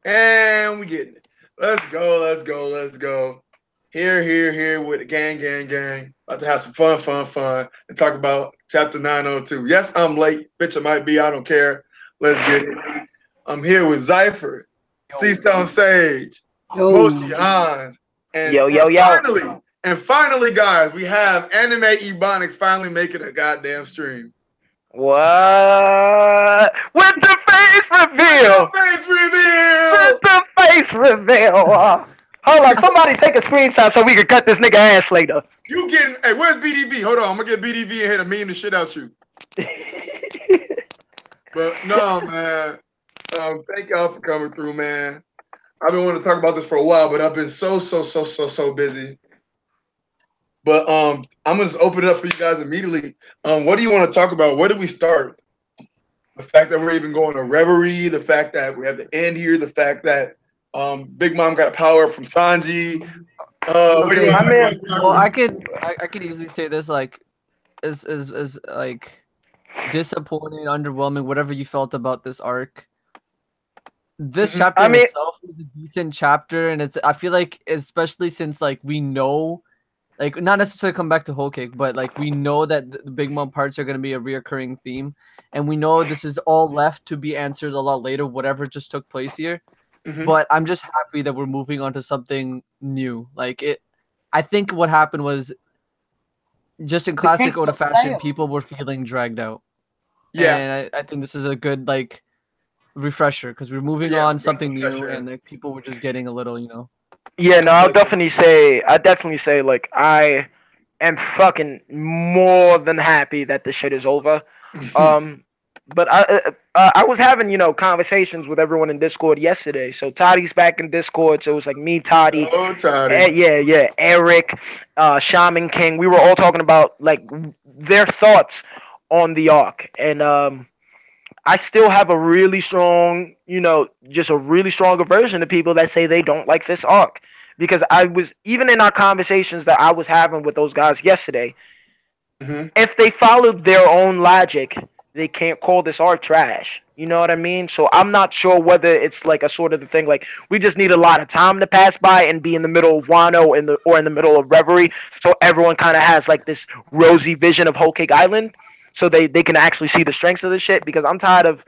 And we getting it. Let's go, let's go, let's go. Here with the gang. About to have some fun, and talk about chapter 902. Yes, I'm late. Bitch, I might be. I don't care. Let's get it. I'm here with Zypher, C Yo, Stone Sage, Moshi Yo, Hans, and, Yo, and yo, yo. finally, and finally, guys, we have Anime Ebonics finally making a goddamn stream. What? With the face With the reveal. face With reveal! the face reveal. Hold on, somebody take a screenshot so we can cut this nigga ass later. You getting, hey, where's BDV? Hold on, I'm gonna get BDV and hit a meme the shit out you. But no, man. Thank y'all for coming through, man. I've been wanting to talk about this for a while, but I've been so busy. But I'm gonna just open it up for you guys immediately. What do you want to talk about? Where do we start? The fact that we're even going to Reverie, the fact that we have the end here, the fact that Big Mom got a power up from Sanji. What do you okay. My want man. to talk Well, about? I could easily say this like is like disappointing, underwhelming, whatever you felt about this arc. This Mhm. chapter I in mean, itself is a decent chapter, and it's I feel like especially since like we know like not necessarily come back to Whole Cake, but like we know that the Big Mom parts are gonna be a reoccurring theme, and we know this is all left to be answered a lot later, whatever just took place here. Mhm. But I'm just happy that we're moving on to something new. Like it, I think what happened was just in the king classic Oda of fashion, fail. people were feeling dragged out, Yeah, and I think this is a good like refresher because we're moving yeah, on something for new, sure. and like people were just getting a little, you know. yeah, no, Yes, sir. I definitely say, like, I am fucking more than happy that this shit is over. Um, but I was having, conversations with everyone in Discord yesterday. So Toddy's back in Discord. So it was like me, Toddy, Oh, Toddy. yeah, Eric, Shaman King. We were all talking about like their thoughts on the arc, and I still have a really strong, just a really strong aversion to people that say they don't like this arc. Because I was, even in our conversations that I was having with those guys yesterday, Hmm. if they followed their own logic, they can't call this arc trash. You know what I mean? So I'm not sure whether it's like a sort of the thing like we just need a lot of time to pass by and be in the middle of Wano or in the middle of Reverie, so everyone kind of has like this rosy vision of Whole Cake Island, so they can actually see the strengths of this shit. Because I'm tired of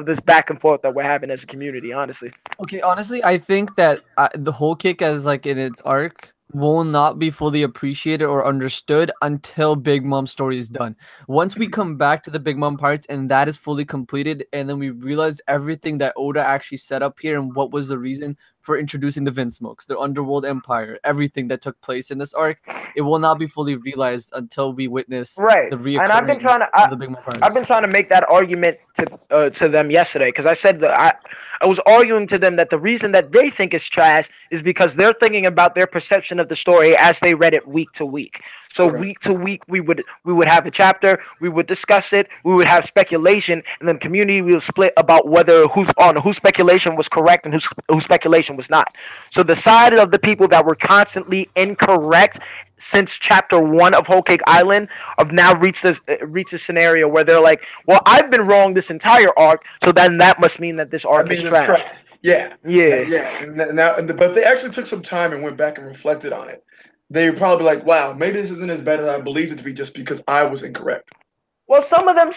this back and forth that we're having as a community, honestly. Okay, honestly, I think that the whole kick as like in its arc will not be fully appreciated or understood until Big Mom story is done. Once we come back to the Big Mom parts and that is fully completed, and then we realize everything that Oda actually set up here and what was the reason for introducing the Vinsmokes, the Underworld Empire, everything that took place in this arc, it will not be fully realized until we witness Right. the And reoccurring of the Big Mom I've been parts. trying to make that argument to them yesterday, because I said that I was arguing to them that the reason that they think it's trash is because they're thinking about their perception of the story as they read it week to week. So Right. week to week we would have a chapter, we would discuss it, we would have speculation, and then community will split about whether whose speculation was correct and whose speculation was not. So the side of the people that were constantly incorrect since chapter one of Whole Cake Island have now reached a scenario where they're like, well, I've been wrong this entire arc, so then that must mean that this I arc is mean, it's trash. trash. Yeah, Yeah. yeah. But they actually took some time and went back and reflected on it. They were probably like, "Wow, maybe this isn't as bad as I believed it to be, just because I was incorrect." Well, some of them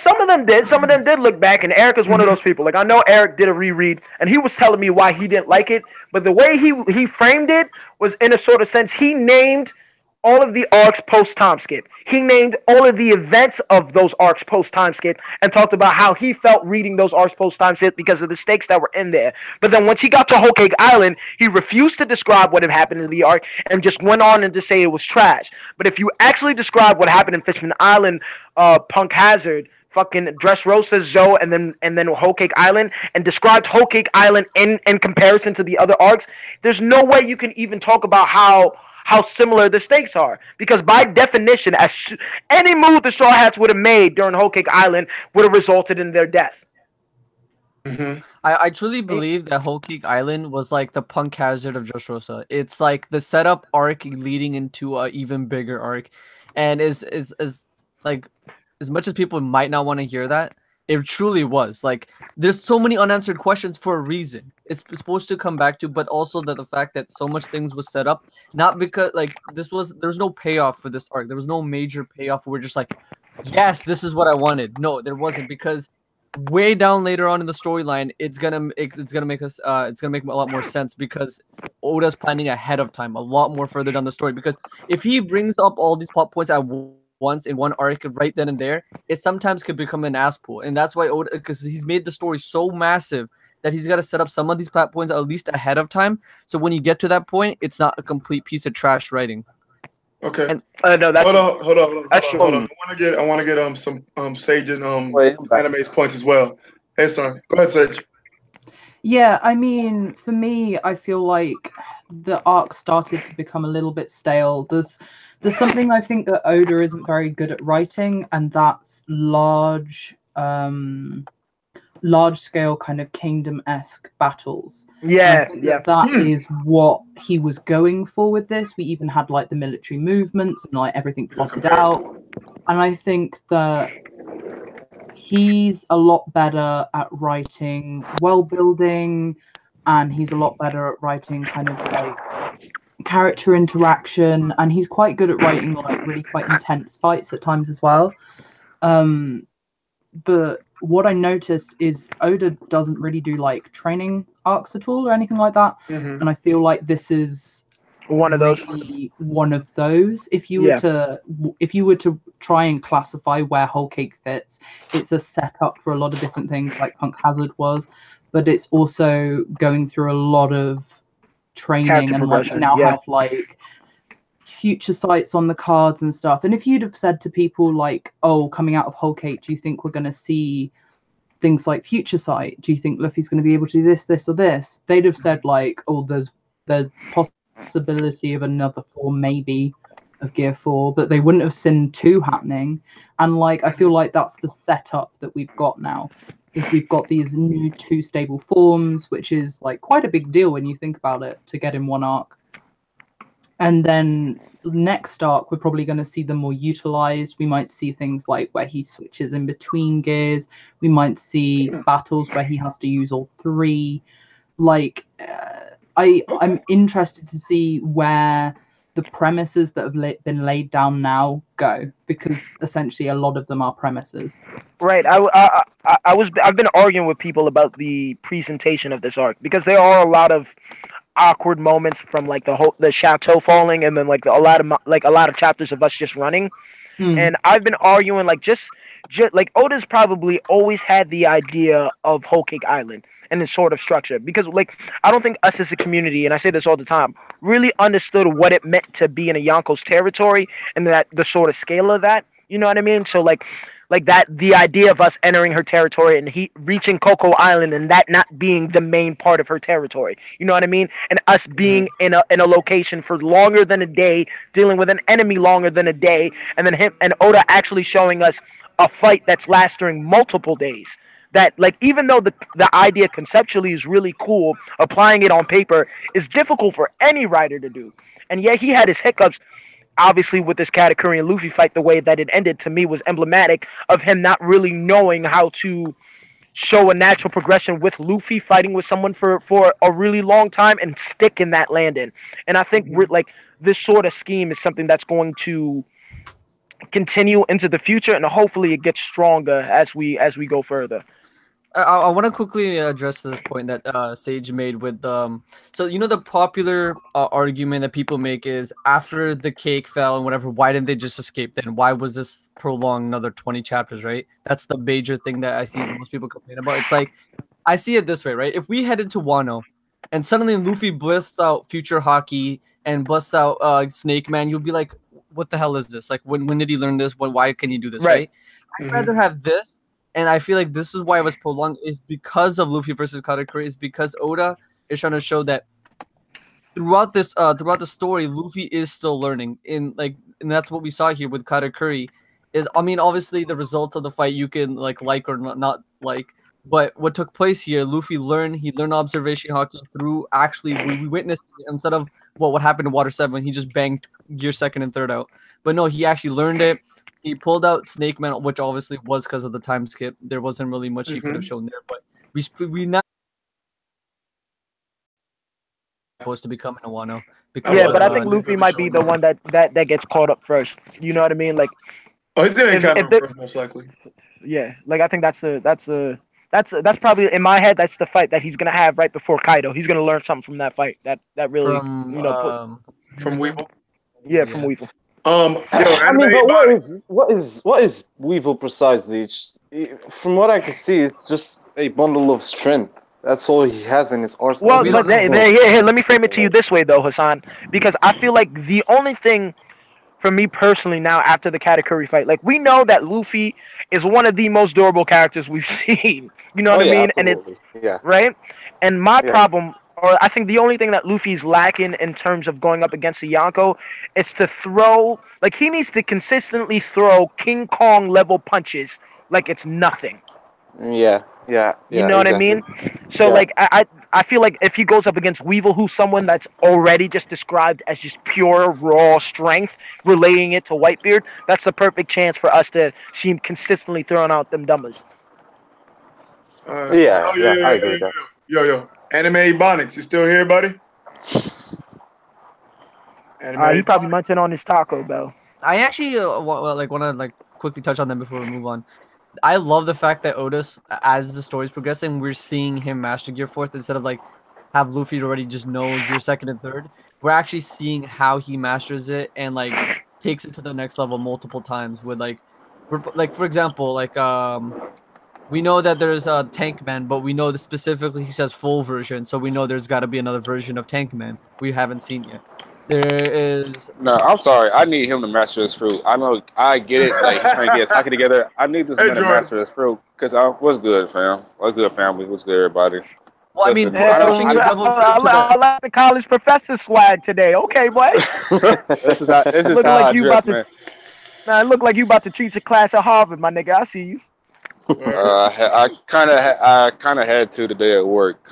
did look back, and Eric is one of Hmm. those people. Like, I know Eric did a reread, and he was telling me why he didn't like it, but the way he framed it was in a sort of sense. He named all of the arcs post time skip. He named all of the events of those arcs post time skip, and talked about how he felt reading those arcs post time skip because of the stakes that were in there. But then once he got to Whole Cake Island, he refused to describe what had happened in the arc and just went on and to say it was trash. But if you actually describe what happened in Fishman Island, Punk Hazard, fucking Dressrosa, Zoe, and then Whole Cake Island, and described Whole Cake Island in comparison to the other arcs, there's no way you can even talk about how similar the stakes are. Because by definition, any move the Straw Hats would have made during Whole Cake Island would have resulted in their death. Hmm. I truly believe that Whole Cake Island was like the punk hazard of Dressrosa. It's like the setup arc leading into a even bigger arc, and is like as much as people might not want to hear that, It truly was. Like, there's so many unanswered questions for a reason. It's supposed to come back to, but also that the fact that so much things was set up, not because like there's no payoff for this arc. There was no major payoff. We're just like, yes, this is what I wanted. No, there wasn't, because way down later on in the storyline, it's gonna make us it's gonna make a lot more sense, because Oda's planning ahead of time, a lot more further down the story. Because if he brings up all these plot points at once in one arc right then and there, it sometimes could become an ass pool. And that's why Oda, because he's made the story so massive that he's got to set up some of these plot points at least ahead of time, so when you get to that point, it's not a complete piece of trash writing. Okay. And No, that's Hold on. That's I want to get some Sage and Wait, I'm back. Anime's points as well. Hey, son, go ahead, Sage. Yeah, I mean, for me, I feel like the arc started to become a little bit stale. There's something I think that Oda isn't very good at writing, and that's large scale kind of kingdom-esque battles. Yeah, I think yeah. that is what he was going for with this. We even had like the military movements and like everything plotted out. And I think that he's a lot better at writing world building, and he's a lot better at writing kind of like character interaction, and he's quite good at writing like really quite intense fights at times as well. But what I noticed is Oda doesn't really do like training arcs at all or anything like that. Mhm. And I feel like this is One of those. really one of those. If you were to try and classify where Whole Cake fits, it's a setup for a lot of different things like Punk Hazard was, but it's also going through a lot of training, Character and like progression, now yeah. have like future sites on the cards and stuff. And if you'd have said to people like, oh, coming out of Whole Cake, do you think we're going to see things like future sight? Do you think Luffy's going to be able to do this or this? They'd have said like, oh, there's the possibility of another form maybe of Gear 4, but they wouldn't have seen 2 happening. And like I feel like that's the setup that we've got now, is we've got these new 2 stable forms, which is like quite a big deal when you think about it, to get in one arc. And then next arc, we're probably going to see them more utilized. We might see things like where he switches in between gears. We might see battles where he has to use all 3. Like, I'm interested to see where the premises that have been laid down now go, because essentially a lot of them are premises. Right. I've been arguing with people about the presentation of this arc, because there are a lot of awkward moments from like the chateau falling, and then like a lot of chapters of us just running. And I've been arguing like just like Oda's probably always had the idea of Whole Cake Island and its sort of structure, because like I don't think us as a community, and I say this all the time, really understood what it meant to be in a Yonko's territory, and that the sort of scale of that, you know what I mean? So like that, the idea of us entering her territory and he reaching Coco Island, and that not being the main part of her territory, you know what I mean? And us being in a location for longer than a day, dealing with an enemy longer than a day, and then him and Oda actually showing us a fight that's lasting multiple days. That like, even though the idea conceptually is really cool, applying it on paper is difficult for any writer to do. And yeah, he had his hiccups. Obviously, with this Katakuri and Luffy fight, the way that it ended to me was emblematic of him not really knowing how to show a natural progression with Luffy fighting with someone for a really long time and stick in that landing. And I think we're like, this sort of scheme is something that's going to continue into the future, and hopefully it gets stronger as we go further. I want to quickly address this point that Sage made with so you know the popular argument that people make is, after the cake fell and whatever, why didn't they just escape then? Why was this prolonged another 20 chapters, right? That's the major thing that I see most people complain about. It's like, I see it this way, right? If we head into Wano and suddenly Luffy busts out Future Hockey and busts out Snake Man, you'll be like, what the hell is this? Like, when did he learn this? Why can he do this, right? I'd rather have this. And I feel like this is why it was prolonged, is because of Luffy versus Katakuri, is because Oda is trying to show that throughout the story, Luffy is still learning. And that's what we saw here with Katakuri. Is, I mean, obviously the results of the fight you can like or not like, but what took place here, Luffy learned. He learned observation hockey through actually we witnessed it, instead of what happened in Water 7. He just banged Gear 2nd and 3rd out. But no, he actually learned it. he pulled out Snake Man, which obviously was because of the time skip. There wasn't really much he could have shown there, but we now supposed to become an Wano. Yeah, but I think Luffy might be the one that gets caught up first. You know what I mean? Like, oh, he didn't count first, most likely. Yeah, like I think that's probably in my head. That's the fight that he's gonna have right before Kaido. He's gonna learn something from that fight. That really from Weevil. Yeah, from Weevil. I mean, but what is Weevil precisely? From what I can see, it's just a bundle of strength. That's all he has in his arsenal. Well, but here, let me frame it to you this way, though, Hassan, because I feel like the only thing for me personally now after the Katakuri fight, like we know that Luffy is one of the most durable characters we've seen. You know what I mean? Absolutely. And right. And my problem, or I think the only thing that Luffy's lacking in terms of going up against a Yonko is to throw, like he needs to consistently throw King Kong level punches like it's nothing. Yeah. You know what I mean? So like I feel like if he goes up against Weevil, who's someone that's already just described as just pure raw strength, relating it to Whitebeard, that's the perfect chance for us to see him consistently throwing out them dumbers. I agree with that. Yo, Anime Ebonics, you still here, buddy? He probably munching on his Taco Bell. I actually want to quickly touch on them before we move on. I love the fact that Otis, as the story's progressing, we're seeing him master Gear 4th instead of have Luffy already just know Gear 2nd and 3rd. We're actually seeing how he masters it and takes it to the next level multiple times with for example, we know that there's a Tank Man, but we know that specifically he says full version, so we know there's got to be another version of Tank Man we haven't seen yet. There is... No, I'm sorry. I need him to master his fruit. I know, I get it. Like, he's trying to get talking together. I need this man to master his fruit. Because what's good, fam? What's good, family? What's good, everybody? Well, I mean, I like the college professor swag today. Okay, boy. This is how I dress, man. Nah, it look like you about to teach a class at Harvard, my nigga. I see you. I kind of had to today at work,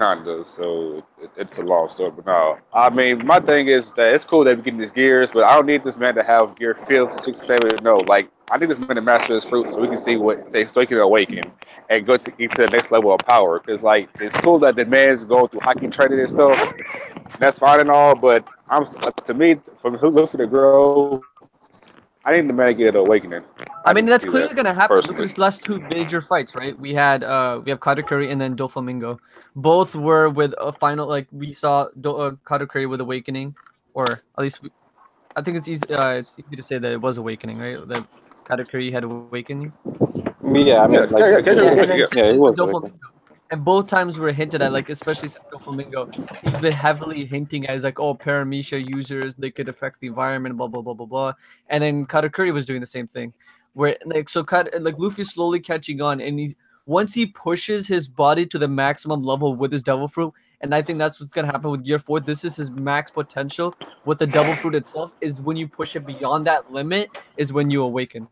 so it's a long story. But no, I mean, my thing is that it's cool that we're getting these gears, but I don't need this man to have gear 5th, 6th, 7th. No, I need this man to master his fruit so we can see so he can awaken and go to the next level of power. Because it's cool that the man's going through hockey training and stuff. That's fine and all, but to me, from Luffy to grow, I need the man to get an awakening. I mean, that's clearly going to happen. Look at his last two major fights, right? We have Katakuri and then Doflamingo. Both were with a final, we saw Katakuri with Awakening, or at least I think it's easy to say that it was Awakening, right? That Katakuri had Awakening. Yeah, I mean, it was Awakening. And both times were hinted at, especially Doflamingo, he's been heavily hinting at, Paramecia users, they could affect the environment, blah, blah, blah, blah, blah. And then Katakuri was doing the same thing. Where, Luffy's slowly catching on, and once he pushes his body to the maximum level with his Devil Fruit, and I think that's what's going to happen with Gear 4, this is his max potential with the Devil Fruit itself, is when you push it beyond that limit, is when you awaken.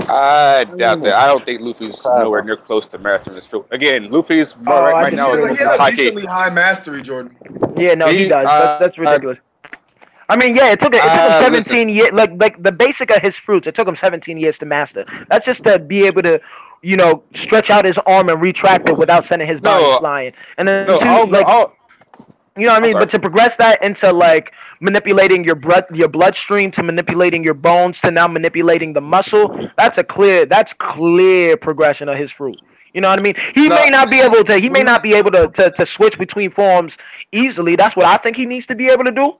I doubt that. I don't think Luffy's nowhere near close to mastering his fruit. Again, Luffy's right now is decently high mastery, Jordan. Yeah, no, he does. That's ridiculous. I mean, yeah, it took him 17 years. Like the basic of his fruits, it took him 17 years to master. That's just to be able to, stretch out his arm and retract it without sending his body flying. And then you know what I mean? But to progress that into manipulating your bloodstream, to manipulating your bones, to now manipulating the muscle, that's clear progression of his fruit. You know what I mean? He may not be able to switch between forms easily. That's what I think he needs to be able to do.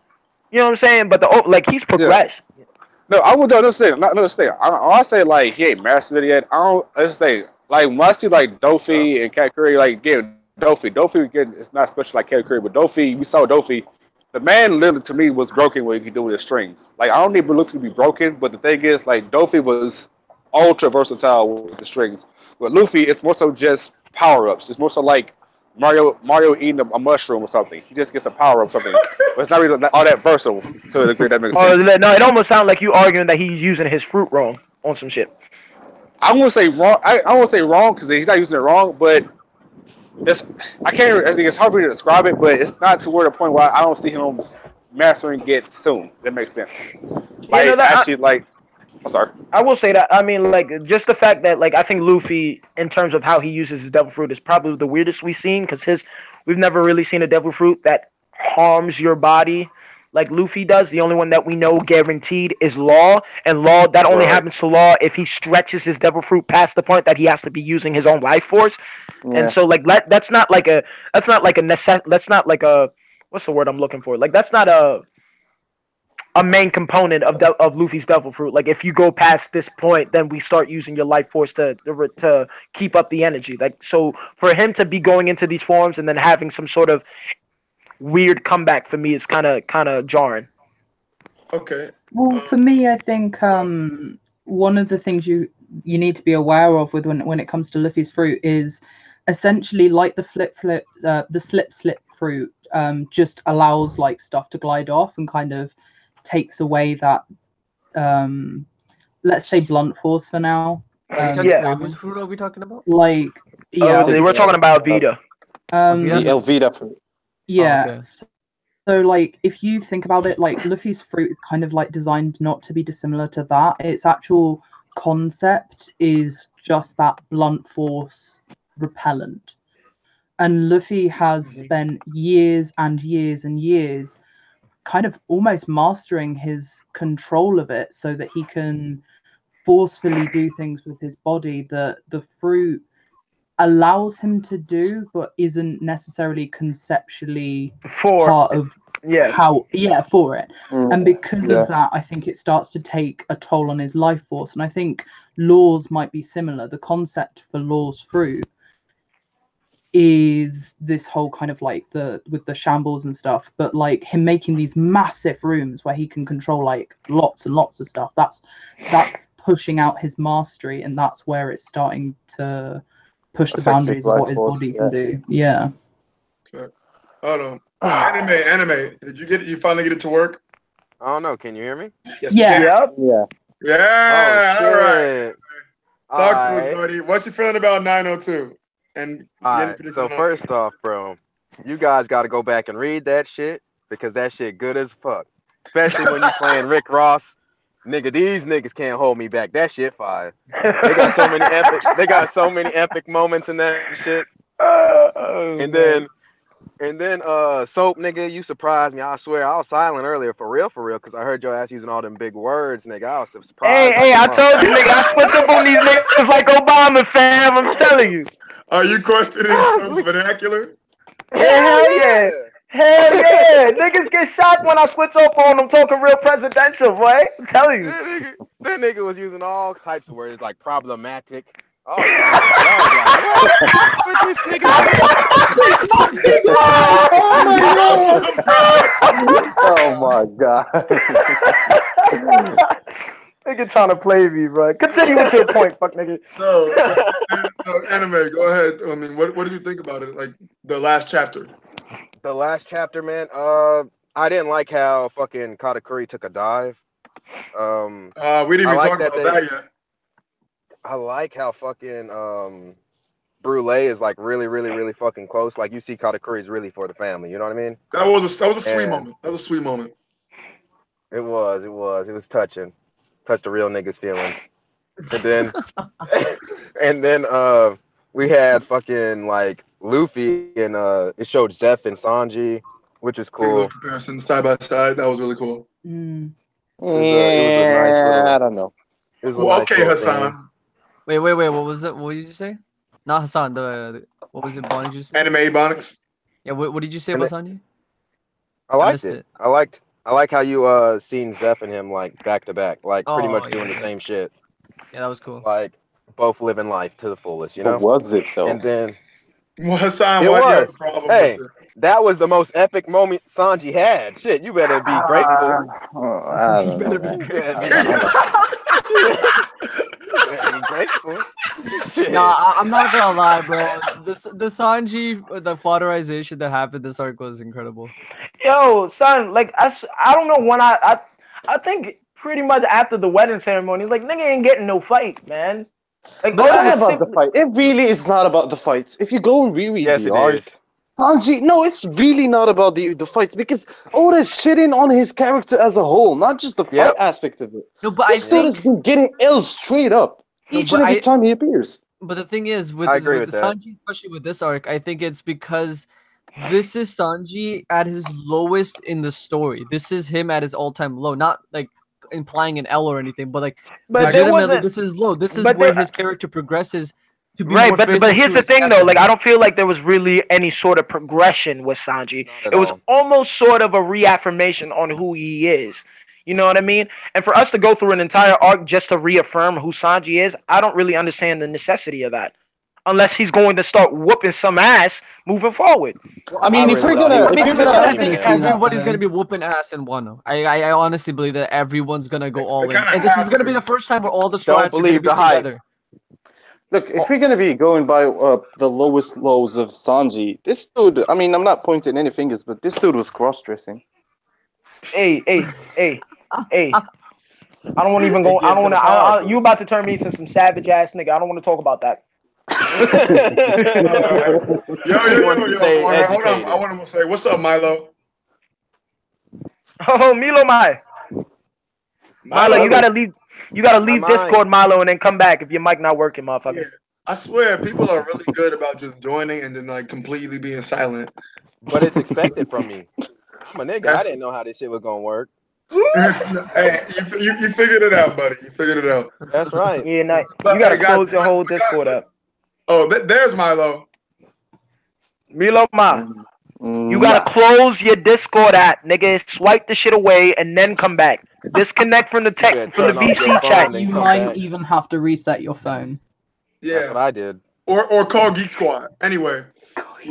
You know what I'm saying? But he's progressed. Yeah. No, I would understand. Not understand. I say he ain't mastered it yet. I don't understand. When I see Dofi and Katakuri, again, Dofi again, it's not special like Katakuri, but Dofi, we saw Dofi. The man literally to me was broken when he could do with his strings. I don't need Luffy to be broken, but the thing is, Dofi was ultra versatile with the strings. But Luffy, it's more so just power ups. It's more so like Mario eating a mushroom or something. He just gets a power up something. But it's not really all that versatile to the degree that makes sense. No, it almost sounds like you arguing that he's using his fruit wrong on some shit. I won't say wrong. I won't say wrong because he's not using it wrong, but I think it's hard for me to describe it, but it's not to where the point where I don't see him mastering it soon. That makes sense. I'm sorry. I will say that. I mean, like, just the fact that, like, I think Luffy, in terms of how he uses his devil fruit, is probably the weirdest we've seen because we've never really seen a devil fruit that harms your body like Luffy does. The only one that we know guaranteed is Law, and Law that only Right. happens to Law if he stretches his devil fruit past the point that he has to be using his own life force. Yeah. And so, like, that's not like a what's the word I'm looking for? Like, that's not a main component of Luffy's devil fruit. Like, if you go past this point, then we start using your life force to keep up the energy. Like, so for him to be going into these forms and then having some sort of weird comeback for me is kind of jarring. Okay. Well, for me, I think one of the things you need to be aware of with when it comes to Luffy's fruit is essentially like the slip fruit just allows like stuff to glide off and kind of takes away that let's say blunt force for now. Whose fruit are we talking about? Like we're talking about Vita. The Elvita fruit. Yeah. Oh, okay. So like if you think about it, like Luffy's fruit is kind of like designed not to be dissimilar to that. Its actual concept is just that blunt force repellent. And Luffy has spent years and years and years kind of almost mastering his control of it so that he can forcefully do things with his body that the fruit allows him to do, but isn't necessarily conceptually part of for it. And because of that, I think it starts to take a toll on his life force. And I think Law's might be similar. The concept for Law's fruit is this whole kind of like with the shambles and stuff, but like him making these massive rooms where he can control like lots and lots of stuff. That's pushing out his mastery, and that's where it's starting to push the boundaries of what his body can do. Yeah. Okay. Hold on. Anime. Did you finally get it to work? I don't know. Can you hear me? Yes. Yeah. Yeah. Yeah. Oh, All right. shit. Talk to me, buddy. What you feeling about 902? And Alright, so first off, bro, you guys got to go back and read that shit because that shit good as fuck. Especially when you playing Rick Ross. Nigga, these niggas can't hold me back. That shit fire. They got so many epic moments in that shit. And then Soap, nigga, you surprised me. I swear, I was silent earlier for real, because I heard your ass using all them big words, nigga. I was surprised. Hey, I told you, nigga, I switch up on these niggas like Obama, fam. I'm telling you. Are you questioning Soap's vernacular? Hell yeah. Niggas get shocked when I switch up on them talking real presidential, boy. I'm telling you. That nigga was using all types of words like problematic. Oh, what this nigga? Oh my god. Nigga trying to play me, bro. Continue with your point, fuck nigga. So Anime, go ahead. I mean, what did you think about it? Like the last chapter? The last chapter, man. I didn't like how fucking Katakuri took a dive. We didn't even talk about that yet. I like how fucking Brule is like really, really, really fucking close. Like you see Katakuri is really for the family. You know what I mean? That was a sweet moment. That was a sweet moment. It was touching. Touched the real niggas' feelings. And then we had fucking like Luffy and it showed Zeph and Sanji, which was cool. Comparison side by side. That was really cool. It was a nice little, I don't know. Okay, Hassan. Scene. Wait. What was that? What did you say? Not Hassan. What was it? Bonnie just Anime Ebonics. Yeah. What did you say about Sanji? I liked it. I like how you seen Zeph and him like back to back, like pretty much doing the same shit. Yeah, that was cool. Like both living life to the fullest, you know. What was it though? And then Hassan, it why do you have was. a problem Hey, with it? that was the most epic moment Sanji had. Shit, you better be grateful. I don't know. You better be grateful. Shit. Nah, I'm not gonna lie, bro. The Sanji, the fodderization that happened this arc was incredible. Yo, son, like I don't know when I think pretty much after the wedding ceremony, like nigga ain't getting no fight, man. Like But it's not about the fight. It really is not about the fights. If you go and reread Yes, the it arc, is. Sanji, no, it's really not about the fights because Oda's shitting on his character as a whole, not just the fight Yep. aspect of it. No, but I This dude has think. been getting L's straight up No, each but and every I- time he appears. But the thing is, with, I agree with with that. Sanji, especially with this arc, I think it's because this is Sanji at his lowest in the story. This is him at his all-time low. Not like implying an L or anything, but like But there legitimately, wasn't. this is low. This is but where there- his character progresses to be Right, more but faithful here's to the his thing though. captain. Like, I don't feel like there was really any sort of progression with Sanji. Not at It was all. almost sort of a reaffirmation on who he is. You know what I mean? And for us to go through an entire arc just to reaffirm who Sanji is, I don't really understand the necessity of that. Unless he's going to start whooping some ass moving forward. I mean, I if we're really thought gonna, he if I mean, you're to be gonna, honest, I gonna think see that everybody's happen. gonna be whooping ass in Wano. I honestly believe that everyone's gonna go all in, kinda and this is have gonna to. be the first time where all the Don't strats are gonna believe be the hype. together. look, if we're gonna be going by the lowest lows of Sanji, this dude. I mean, I'm not pointing any fingers, but this dude was cross-dressing. Hey. I don't want to even go. I don't want to. You about to turn me into some savage ass nigga. I don't want to talk about that. You want to stay Hold on. educated. I want to say, what's up, Milo? Oh, Milo, Milo, you gotta leave. You gotta leave My mind. Discord, Milo, and then come back if your mic not working, motherfucker. Yeah. I swear, people are really good about just joining and then like completely being silent. But it's expected from me. I'm a nigga. I That's- didn't know how this shit was gonna work. Hey, you figured it out, buddy. You figured it out. That's right. Yeah, nah, But, you gotta hey, guys, close your whole we got- Discord up. Oh, there's Milo. Milo, you gotta close your Discord app, nigga. Swipe the shit away and then come back. Disconnect from the Yeah, tech from the turn off your VC phone chat. and then You come might back. even have to reset your phone. That's Yeah, what I did. or call Geek Squad. Anyway,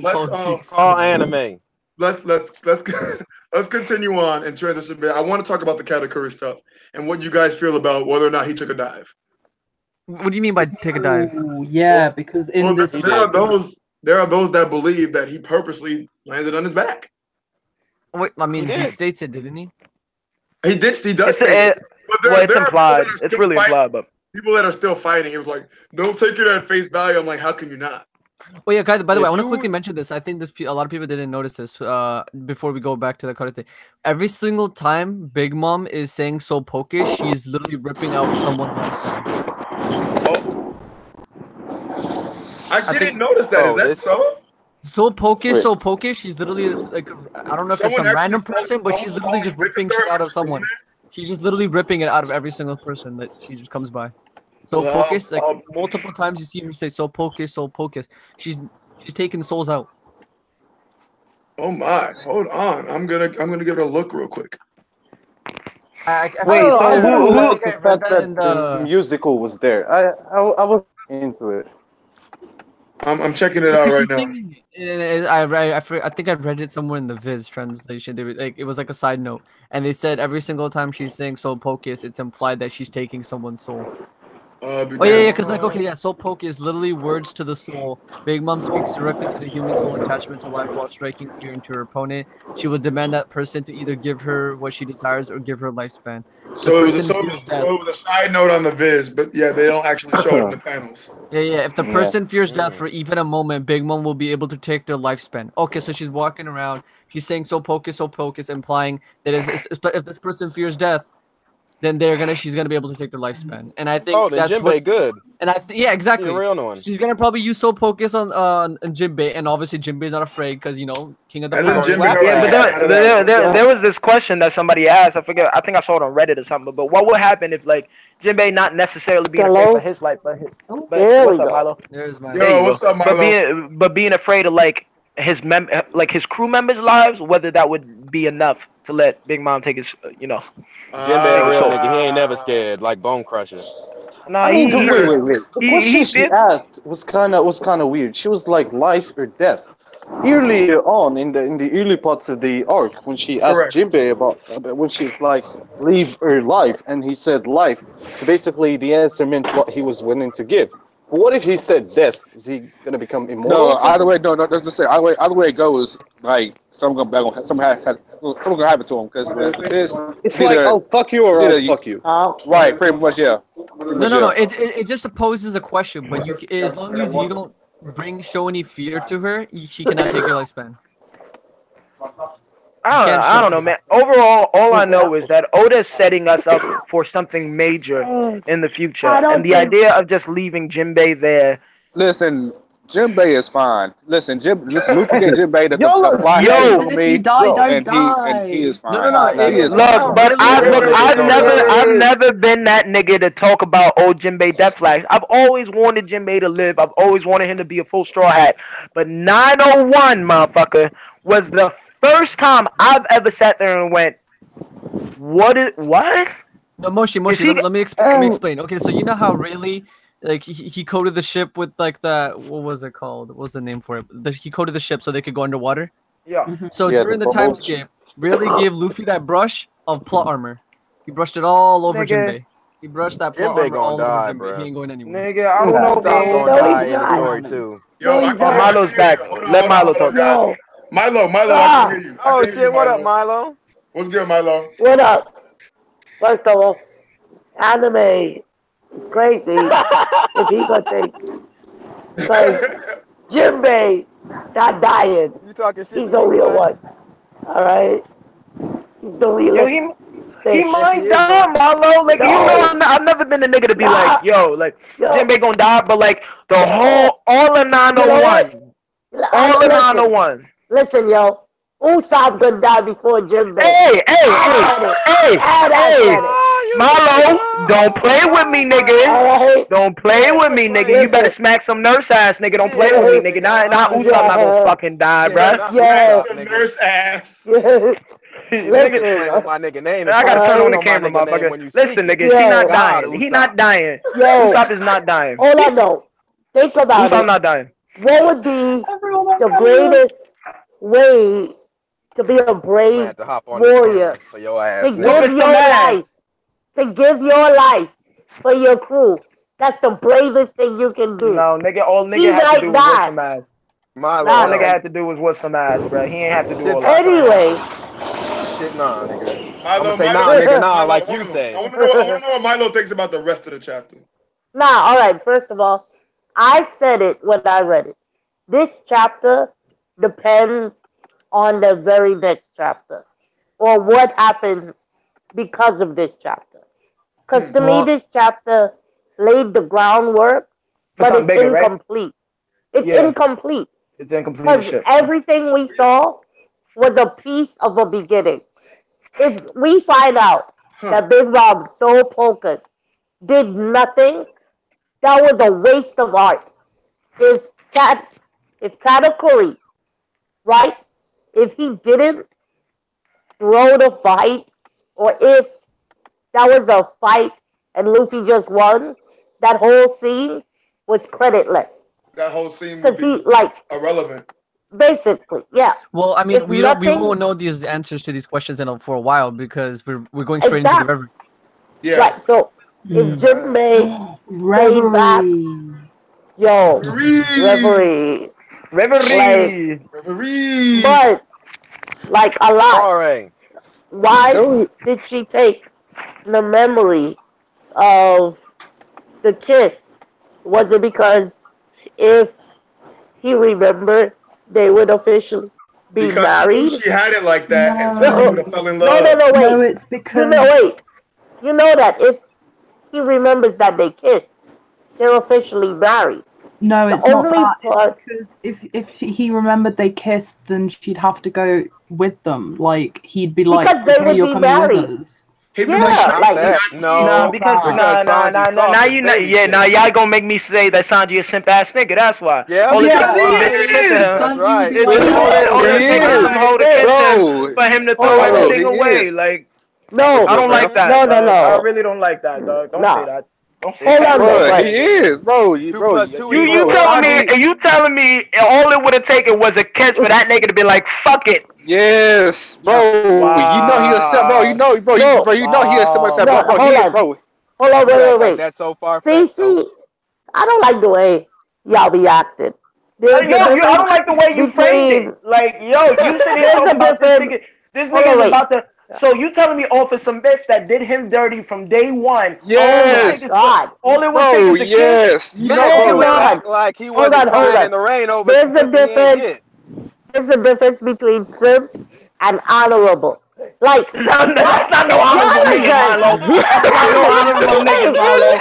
let's All anime. let's let's continue on and transition a bit. I want to talk about the Katakuri stuff and what you guys feel about whether or not he took a dive. What do you mean by take a dive? Ooh, yeah, because in Well, this there are those that believe that he purposely landed on his back. Wait, I mean, He he did. states it, didn't he? He does It's, say it, but well, it's there are people implied. that are It's still really fighting- implied, but People that are still fighting. It was like, don't take it at face value. I'm like, how can you not? Oh yeah, guys. By the way, I If want to you- quickly mention this. I think a lot of people didn't notice this. Before we go back to the card thing, every single time Big Mom is saying "so pokish," she's literally ripping out someone's lifestyle. I didn't think- notice that. Oh, Is that this- so? So pokish, Wait. so pokish. She's literally like, I don't know if it's Someone some actually random calls- person, but she's literally just ripping shit out of someone. She's just literally ripping it out of every single person that she just comes by. So Well, pokish, like multiple times you see her say "so pokish, so pokish." She's taking souls out. Oh my! Hold on. I'm gonna give it a look real quick. Wait, so I who- really who- like the fact that in the the musical was there. I was into it. I'm checking it out Because right the now. thing is, I think I read it somewhere in the Viz translation. They were like, it was like a side note, and they said every single time she's saying "so pokish," it's implied that she's taking someone's soul. Oh yeah, because like okay, yeah, soul poke is literally words to the soul. Big Mom speaks directly to the human soul attachment to life while striking fear into her opponent. She will demand that person to either give her what she desires or give her lifespan. So, person so, fears so death. it was a side note on the Viz, but yeah, they don't actually show it in the panels. Yeah, if the Yeah. person fears death for even a moment, Big Mom will be able to take their lifespan. Okay, so she's walking around, she's saying so pocus, implying that if this person fears death, then she's gonna be able to take their lifespan. And I think Oh, then that's Jinbei what, good. and yeah, exactly. He's a real one. She's gonna probably use so pocus on Jinbei, and obviously Jinbei's not afraid because King of the And then Pirates. Jinbei got yeah, but right out of that. there was this question that somebody asked. I forget. I think I saw it on Reddit or something. But what would happen if like Jinbei not necessarily being afraid for his life, but There what's we up, go. Milo? There's my. Yo, what's up, But Milo? being afraid of like his crew members' lives, whether that would be enough to let Big Mom take his, Jinbei a real so- nigga. He ain't never scared, like Bone Crusher. Nah, I mean, he, wait. The he- question he she did- asked was kind of weird. She was like life or death. Earlier on in the early parts of the arc, when she asked Correct. Jinbei about when she's like leave or life, and he said life. So basically, the answer meant what he was willing to give. But what if he said death? Is he gonna become immortal? No, either way, no. Let's say either way it goes. Like something gonna happen to him because this. It's like I'll fuck you or it's either I'll you- fuck you. Right, pretty much, yeah. No. It just poses a question, but as long as you don't show any fear to her, she cannot take your lifespan. I don't know, man. Overall, all I know is that Oda's setting us up for something major in the future, and the idea of just leaving Jinbei there. Listen, Jinbei is fine. Listen, Luffy get Jinbei to If you die, don't die. And he is fine. No. He is Look, fine. but I've never been that nigga to talk about old Jinbei death flags. I've always wanted Jinbei to live. I've always wanted him to be a full straw hat. But 901, motherfucker, was the first time I've ever sat there and went, what? No, Moshi, let me explain. Okay, so you know how Rayleigh, like he coded the ship with like the what was it called? What was the name for it? He coded the ship so they could go underwater. Yeah. So Yeah, during the the time bubbles. skip, Rayleigh gave Luffy that brush of plot armor. He brushed it all over Nigga. Jinbei. He brushed that plot Jinbei armor gonna all die, over Jinbei. bro. He ain't going anywhere. Nigga, I don't know, Top gonna man. die in the story too. Yo, I can Milo's back. Let Milo talk. guys. Milo, I can hear you. I Oh can hear shit! you, What up, Milo? Milo? What's good, Milo? What up? First of all, anime is crazy if he gonna take. Because Jinbei not dying. You talking shit? He's a real one. Alright? He's the real Yo, he thing. might die, Marlo. Like, you know, I've never been a nigga to be like, yo, like, Jinbei gonna die, but like, all of 901. All of 901. Listen, yo. Usopp gonna die before Jinbei. Hey, Hey, Marlo, don't play with me, nigga. Alright? Don't play with me, nigga. You better smack some nurse ass, nigga. Don't play with me, nigga. Not Usopp not gonna fucking die, bruh. Yeah. Some nurse ass. Listen, Playing with my nigga name. I gotta turn on the My camera, nigga name when motherfucker. you Listen, speak. nigga, she not Yo. dying. He not dying. Yo. Usopp is not dying. all I know, think about Usopp it. not dying. What would be the greatest way to be a I brave had to hop on this warrior? camera for your ass. To nigga. give Whoop your some life. ass. To give your life for your crew. That's the bravest thing you can do. No, nigga, all He nigga had to might do was die. whoop some ass. Milo, Nah, All no. nigga had to do was whoop some ass, bro. He ain't have to do all that. Anyway, Shit, nah, nigga. Milo, I'ma say Milo, nah, nigga, nah, Milo, like hold you on. say. I want to know what Milo thinks about the rest of the chapter. nah, alright, first of all, I said it when I read it. This chapter depends on the very next chapter. Or what happens because of this chapter. Because to Well- me, this chapter laid the groundwork, For but something it's bigger, right? incomplete. It's Yeah. incomplete. It's incomplete Because shit. everything we saw was a piece of a beginning. If we find out that Big Rob's sole focus did nothing, that was a waste of art. If Katakuri, right? If he didn't throw the fight, or if that was a fight and Luffy just won, that whole scene was creditless. That whole scene would Because be he, like, irrelevant. basically, yeah. Well, I mean, If we nothing- won't know these answers to these questions for a while because we're going straight into the Exactly. river. Yeah. Right, so if Jinbei, Reverie. yo, Referee. referee, Referee. but, like, a lot. Boring. Why did she take the memory of the kiss? Was it because if he remembered, they would officially be Because married? she had it like that, and so No. he would have fell in love. No, wait. No, it's because You know that if he remembers that they kissed, they're officially married. no, it's The not only that. part- It's because if he remembered they kissed, then she'd have to go with them. Like he'd be like, Because they "Okay, would you're be coming married. with us." He'd be Yeah, like, like- That, no, No, because Sanji now you know, baby yeah, shit. now y'all gonna make me say that Sanji a simp ass nigga. That's why. Yeah, All the because chicks he want to is. kiss him. That's Sanji right. would be It's like, all the He chicks is. want to hold to kiss him Bro, for him to throw Bro, everything he away. is. Like, No, I don't like that. No, dog. no. I really don't like that, dog. Don't No. say that. Don't say Hold that. on, bro, but- he is, bro. You, 2 bro, plus you, 2 bro, You telling me all it would have taken was a kiss for that nigga to be like, fuck it. Yes, bro. You know he a step, bro. You know he a step like that, No, bro. hold He is, on. bro. Hold on, Like wait. that's so far See, I don't like the way y'all be acting. There's a I don't difference like the way you framed between- it. Like, yo, you sit here There's talking a about this difference- nigga. This Hold nigga on, is wait. about to So you telling me off of some bitch that did him dirty from day one? Yes. Oh my God. All it would Bro, take is a kiss. yes. You Yeah, know, hold bro, on. act like he Hold wasn't on, hold crying on. in the rain over There's some a pussy he ain't difference. get. There's a difference between simp and honorable. Like, No, that's not no honorable nigga, Milo. That's not no honorable nigga, Milo.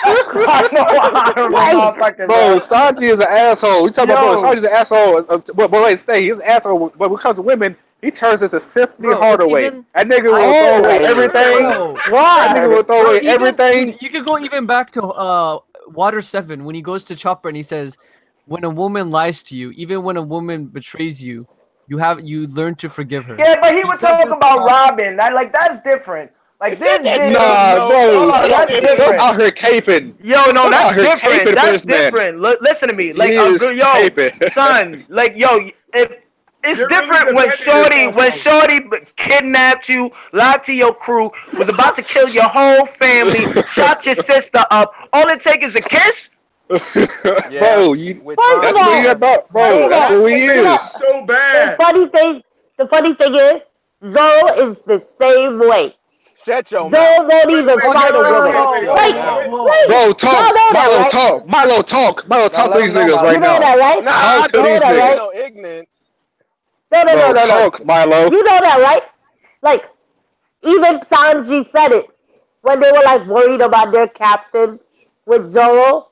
That's not no honorable motherfucker, Bro, bro. Sanji is an asshole. You talking about Yo. bro? Sanji's an asshole. But wait, stay. He's an asshole. But when it comes to women, he turns into Symphony Bro, it's Hardaway. even- That nigga will I- throw away Oh, everything. Bro, That why? nigga will throw bro, away even, everything. dude, you could go even back to Water 7 when he goes to Chopper and he says, when a woman lies to you, even when a woman betrays you, you learn to forgive her. Yeah, but he would said talk this about Robin. That's different. Like this dude. Nah, bro, that's Some different. out here caping. Yo, no, Some that's out here caping different. for That's this man. different. Listen to me. Like, He is yo, caping. son, like, yo, if it's You're different really when defending this Shorty kidnapped you, lied to your crew, was about to kill your whole family, shot your sister up. All it takes is a kiss. Bro, With that's time. what he about, bro. That's who he is. So The bad. funny thing is, Zoro is the same way. Shut your Zoro mouth. won't even wait, fight a wait, woman. wait, Like, wait, wait, Bro, talk. y'all know that, Milo, right? talk. Milo, talk. Milo, talk to let these him know niggas about You right know now. that, right? Nah, Talk to don't these say niggas. no ignorance. No. Bro, talk, Milo. You know that, right? Like, even Sanji said it when they were like worried about their captain with Zoro.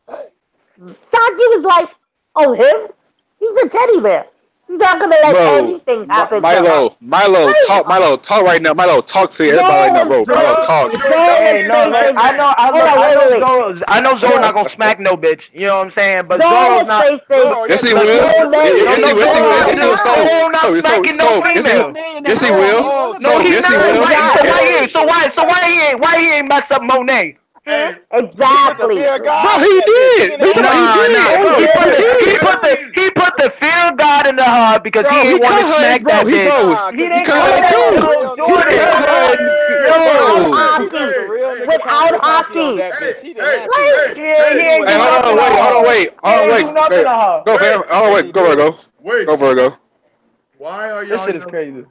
Sanji was like, "Oh, him? He's a teddy bear. He's not gonna let Bro, anything happen to him." Milo, talk. Milo, talk right now. Milo, talk to everybody right now, bro. Milo, talk. Hey, no, like, I know Zoro not gonna smack no bitch. You know what I'm saying? But Zoro Zoro's was not. facing Yes, he no will. name. Yes, he will. Yes, he will. Zoro not smacking no female. Yes, he will. No, he Yes, he not. will. Right. So why he ain't mess up Monet? Hey, Exactly. Bro, he did. He put the fear of God in the heart because Bro, he he ain't want to cut her, smack bro. that He, bitch. bro, He he didn't cut cut her her, too. no, He Jordan. cut her. Without Yo. Aki. Without Aki. He ain't Hey, do hold on, nothing to her. wait. He ain't do nothing to her. Go, fam. Oh, wait. Go, Virgo. wait. Go, Virgo. Why are This y'all? shit is crazy.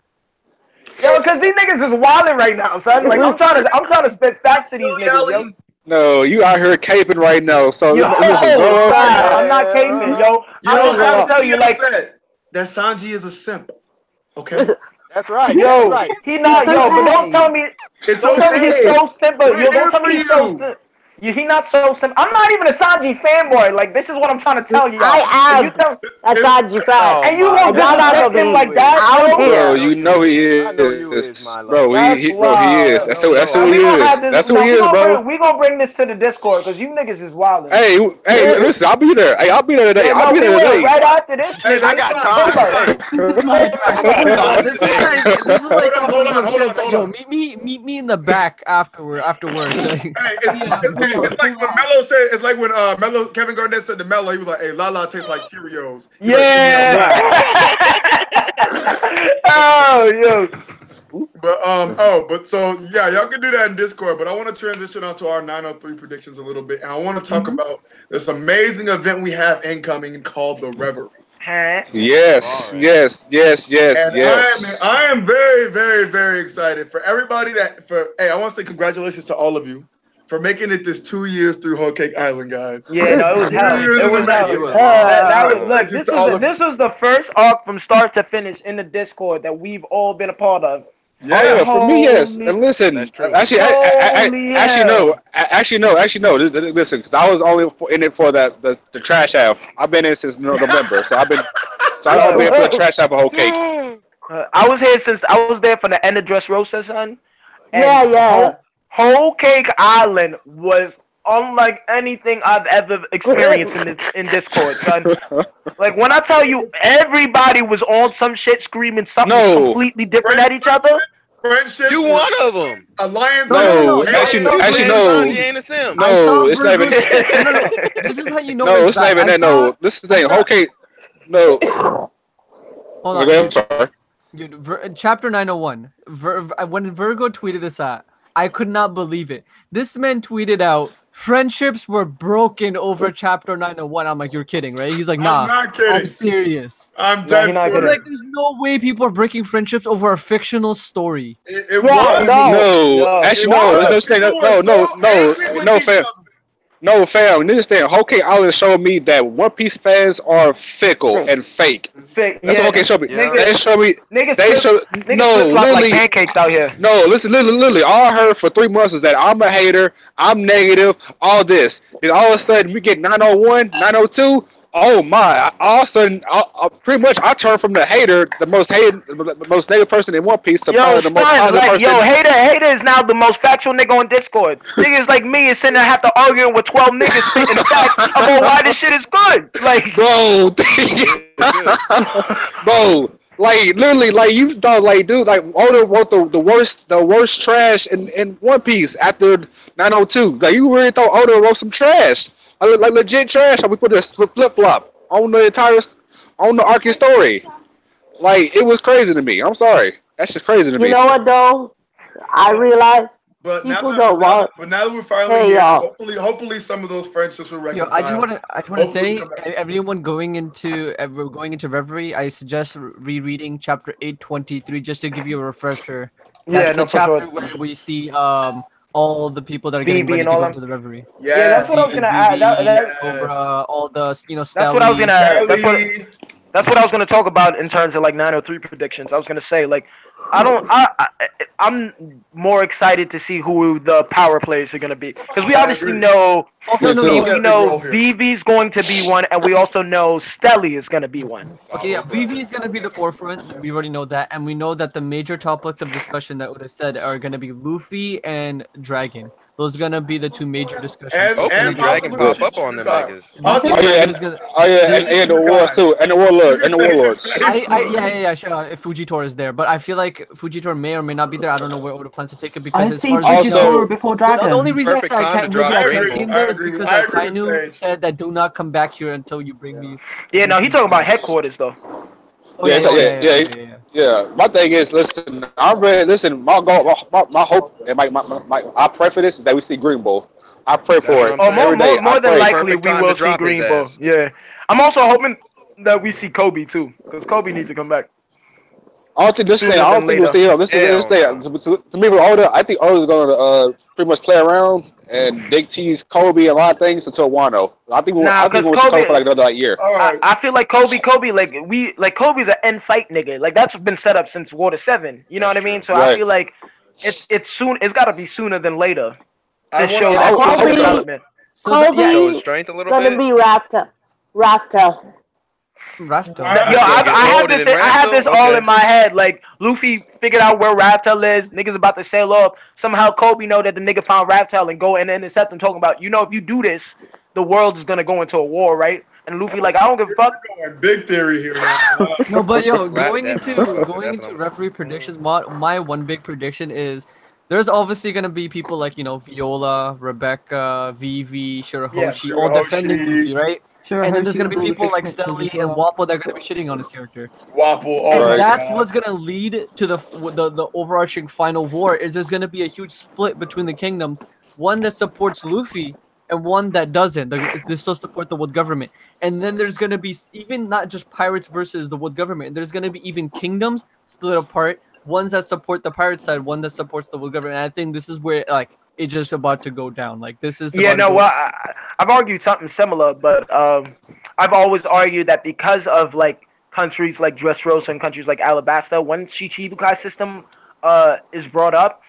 Yo, cause these niggas is wilding right now, son. Like I'm trying to spit facts to these niggas, yo. No, you out here caping right now. So Yo, listen, Zoro. I'm not caping, yo. I'm just trying to tell you, like, said that Sanji is a simp. Okay, That's right. yo, That's right. he not, It's yo, but don't okay. tell me, it's don't tell me he's okay. so simple. Yo, We're don't tell me here he's for so you. simple. He not so simple. I'm not even a Sanji fanboy. Like, this is what I'm trying to tell y'all. I And you tell, am a Sanji fan. and you Oh, won't my Y'all not disrespect gonna him be like that, out yo. here. Bro, you know he is. I know you is, Milo. Bro, That's he wild. is. That's who he We gonna is. have this. That's who he is, bro. We gonna bring this to the Discord because you niggas is wilding. Hey, listen, I'll be there. Hey, I'll be there today. Yeah, I'll be we there will today. right after this, Hey, nigga. I got time. This is like Hold on, some shit. It's like, hold yo, on. meet me in the back after work. Like, Hey, it's like when Mello said. It's like when Kevin Garnett said to Mello, he was like, "Hey, Lala tastes like Cheerios." He's Yeah. Oh, yo. But so yeah, y'all can do that in Discord. But I want to transition onto our 903 predictions a little bit, and I want to talk about this amazing event we have incoming called the Reverie. Yes. And I am very, very, very excited for everybody I want to say congratulations to all of you for making it this 2 years through Whole Cake Island, guys. Yeah, no, it was hell. It was hell. It was That was, long. look, this was the first arc from start to finish in the Discord that we've all been a part of. Oh yeah, for me, yes. And listen, That's true. actually, actually, no. Listen, because I was only in it for the trash half. I've been in since November, so I've been in for the trash half of Whole Cake. I was there for the end of Dressrosa, son. And Yeah. Whole Cake Island was unlike anything I've ever experienced in Discord, son. Like when I tell you everybody was on some shit screaming something completely different at each other. Friendship. You one of them. Alliance. No, actually, no. Sanji ain't a sim. No, it's not even. No. This is how you know. No, it's not even that. No, this is the thing. Whole Cake. No. Hold on. Okay, I'm sorry. Dude, chapter 901. When Virgo tweeted this out, I could not believe it. This man tweeted out friendships were broken over chapter 901. I'm like, you're kidding, right? He's like, I'm nah, not kidding. I'm serious. I'm Yeah, dead he not I'm serious. like, there's no way people are breaking friendships over a fictional story. It Yeah, was. no. No, actually, It no. was. There's no thing. People No, were no, so no, angry with no, each fam. other. No, fam. This thing. Whole Cake Island showed me that One Piece fans are fickle and fake. Fake. That's Yeah, what Whole Cake showed me. Yeah. They showed me. niggas They flip, showed. niggas No, flip flop like literally. pancakes out here. No, listen, literally, all I heard for 3 months is that I'm a hater, I'm negative, all this. Then all of a sudden, we get 901, 902. Oh my! All of a sudden, pretty much, I turn from the hater, the most negative person in One Piece, to Yo, probably the most Spence, positive like, person. yo, hater is now the most factual nigga on Discord. Niggas like me is sitting there have to argue with 12 niggas spitting facts about why this shit is good. Like, Bro, bro, like literally, like you thought, like dude, like Oda wrote the worst trash in One Piece after 902. Like you really thought Oda wrote some trash, like legit trash. How we put this flip flop on the Arcane story. Like it was crazy to me. I'm sorry, that's just crazy to me. You know what though? I realized But people don't want. but now that we're finally Hey, here, y'all. hopefully some of those friendships will Yo, reconcile. I just want to Hopefully say, come back. everyone going into Reverie, I suggest rereading chapter 823 just to give you a refresher. yeah, That's no, the for chapter sure. where we see all the people that are getting BB ready and to all go them. into the Reverie. Yes. Yeah, that's what I was gonna add. Yes. Cobra, all the That's what I was gonna add. Kelly. That's what I was gonna talk about in terms of like 903 predictions. I was gonna say like, I'm more excited to see who the power players are gonna be because we I obviously agree. know. Okay, no, too. no, We okay, know role here. Vivi's going to be one, and we also know Stelly is going to be one. okay, yeah, VV is gonna be the forefront. We already know that, and we know that the major topics of discussion that would have said are gonna be Luffy and Dragon. Those are gonna be the two major discussions. And- Hopefully, and Dragon possibly pop up on them Shichibukai. niggas. Possibly- Oh yeah, Dragon is gonna- and the warlords too, and the warlords. yeah, sure. If Fujitora is there, but I feel like Fujitora may or may not be there. I don't know where Oda plans to take it because I as see far as Also- Fujitora before Dragon. the only reason Perfect I said time I to can't, drop maybe I can't Dragon. see him I there is agree. because I agree with Kainu Sage. said that do not come back here until you bring me. Yeah, no, he talking about headquarters though. Oh, Yeah, Yeah, my thing is, listen, I'm ready. Listen, my goal, my hope, and I pray for this is that we see Green Bull. I pray for it That's what I'm Oh, saying. more, every day. more I than pray. likely Perfect we time will to see drop his Green Bull. ass. Yeah, I'm also hoping that we see Kobe too, because Kobe needs to come back. I don't think this Sooner thing. I than don't think we'll later. see him. This thing. To me, with Oda, I think Oda's going to pretty much play around and dig tease Kobe and a lot of things until Wano. I think Nah, we'll see 'cause Kobe Kobe- for like another year. All right. I feel like Kobe, like Kobe's an end fight nigga. Like that's been set up since Water 7. You know That's what I mean? So Right. I feel like it's soon. It's got to be sooner than later I to wanna- show I that hope- I hope Kobe so. development. So Kobe yeah, Show his strength a little gonna bit. be Rafta. Rafto. Yeah, Yo, gonna get I had loaded this. in I had Raptor? this all Okay. in my head. Like Luffy figured out where Raptor is. Niggas about to sail up. Somehow Kobe know that the nigga found Raptor and go and intercept him. Talking about, you know, if you do this, the world is gonna go into a war, right? And Luffy like, I don't give a fuck. Big theory here. Now. No, but yo, Rap going that. into That's what I'm- referee predictions, my one big prediction is there's obviously gonna be people like, you know, Viola, Rebecca, Vivi, Shirahoshi, all defending Shirahoshi. Luffy, right? Sure, And then there's Hoshi gonna be with all the people big like pictures Stelly as and well. Wappo that are gonna be shitting on his character. Wapple. Oh And my that's God. what's gonna lead to the overarching final war. Is there's gonna be a huge split between the kingdoms, one that supports Luffy and one that doesn't. They still support the Wood government. And then there's gonna be even not just pirates versus the Wood government. There's gonna be even kingdoms split apart. Ones that support the pirate side, one that supports the Wood government. And I think this is where like it's just about to go down. Like this is Yeah, about to no, go- well, I've argued something similar, but I've always argued that because of like countries like Dressrosa and countries like Alabasta, when Shichibukai system is brought up,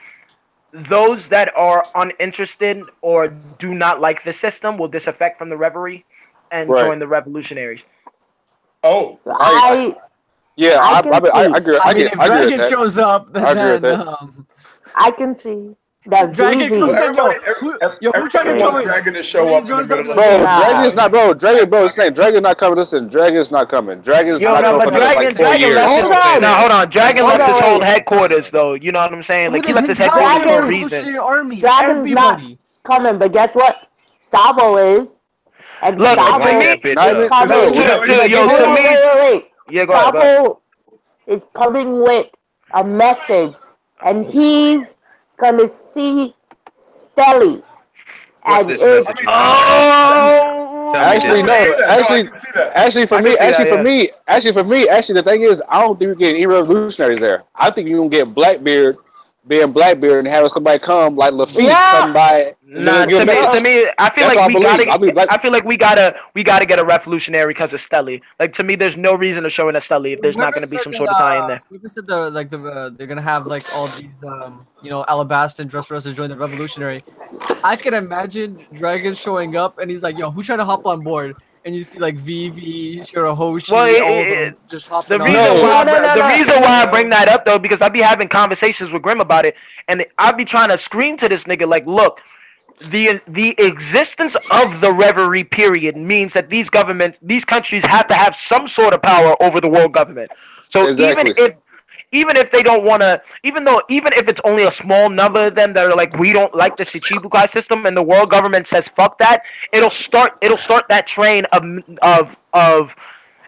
those that are uninterested or do not like the system will disaffect from the reverie and Right. join the revolutionaries. Oh. Yeah, I I can agree. see. I mean, if I agree Dragon with that. shows up, then I agree with that. I can see that Dragon Vivi. comes in, yo, Everybody who tried to wants join? Dragon to show up in the middle of Bro, the Nah. Dragon's not, bro. Dragon's saying Dragon's not coming. Listen, Dragon's not coming. Dragon's Yo, not no, coming but for another, Dragon, like 4 Dragon years. left his, Hold on. no, hold on. Dragon Hold left his on. old headquarters, though. You know what I'm saying? Like, he left his headquarters for a Dragon- reason. Revolutionary Army. Dragon's not Everybody. coming, but guess what? Sabo is. And Look, Sabo to me- that bitch Not up. even- coming. no, Yo, Hold to on, me, wait. yeah, go ahead, go ahead. Sabo is coming with a message, and he's gonna see Stelly, And this it's message? Oh, Tell me Actually, this. no. I can Actually, see that. actually, for I me, can see that, for me, the thing is, I don't think you're getting any revolutionaries there. I think you're gonna get Blackbeard being Blackbeard and having somebody come like Lafitte Yeah. come by. And nah. give a message. To me, I feel That's like what I we believe. gotta. I believe Black. I feel like we gotta get a revolutionary because of Stelly. Like to me, there's no reason to show in a Stelly if there's not gonna be some sort of tie in there. Whoever said they're gonna have like all these Alabasta and Dressrosa join the revolutionary. I can imagine Dragon showing up and he's like, "Yo, who trying to hop on board?" And you see like Vivi, Shirahoshi, Well, all of them just hopping The on. reason No. why No. the reason why I bring that up though, because I be having conversations with Grim about it, and I be trying to scream to this nigga like, look, the existence of the reverie period means that these countries have to have some sort of power over the world government. So Exactly. even if they don't want to, even if it's only a small number of them that are like, we don't like the Shichibukai system, and the world government says fuck that, it'll start that train of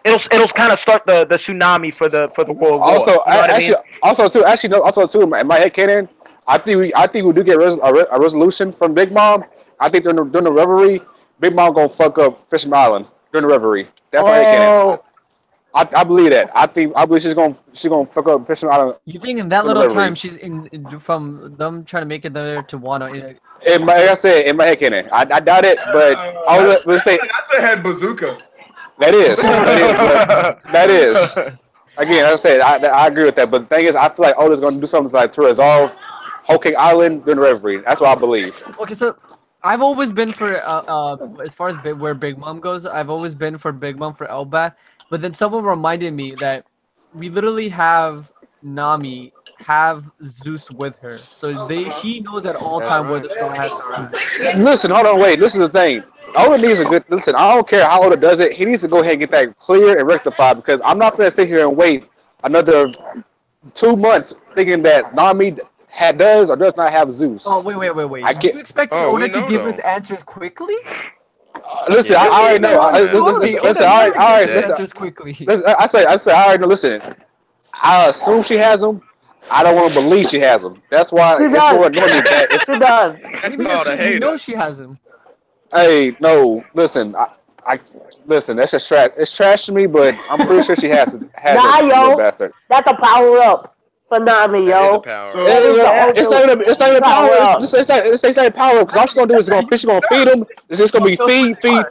it'll kind of start the tsunami for the world war. Also, You know what I mean? also too, in my head canon, I think we do get a resolution from Big Mom. I think during the reverie, Big Mom gonna fuck up Fishman Island during the reverie. That's my head canon. I believe that. I believe she's gonna fuck up Fishman Island. You think in that For the little reverie. time she's from them trying to make it there to Wano? Like I said, in my head canon, I doubt it, but let's say That's a head bazooka. that is. Again, as I said, I agree with that. But the thing is, I feel like Oda's gonna do something like to resolve Whole Cake Island during the reverie. That's what I believe. Okay, so I've always been for as far as where Big Mom goes, I've always been for Big Mom for Elbath. But then someone reminded me that we literally have Nami have Zeus with her, so she knows at all time where the Straw Hats are. Listen, hold on, wait. Listen to the thing. Oda needs a good listen. I don't care how Oda does it. He needs to go ahead and get that clear and rectified because I'm not gonna sit here and wait another 2 months thinking that Nami does or does not have Zeus. Oh wait! I Do can't- you expect Oh, Oda we to know, give though. us answers quickly? Listen, I already know. Listen, all right. Answers quickly. Listen, I say, I already know. Listen, I assume she has them. I don't want to believe she has them. That's why She it's does. so annoying that She does. That's We called a know hater. she has him. hey, no, listen, I listen. That's just trash. It's trash to me, but I'm pretty sure she has it. Nah, it, yo. little bastard. That's a power up for Nami, That is yo. a power. So- It's not even power. It's not power because all she's gonna do is she's gonna feed them. It's just gonna be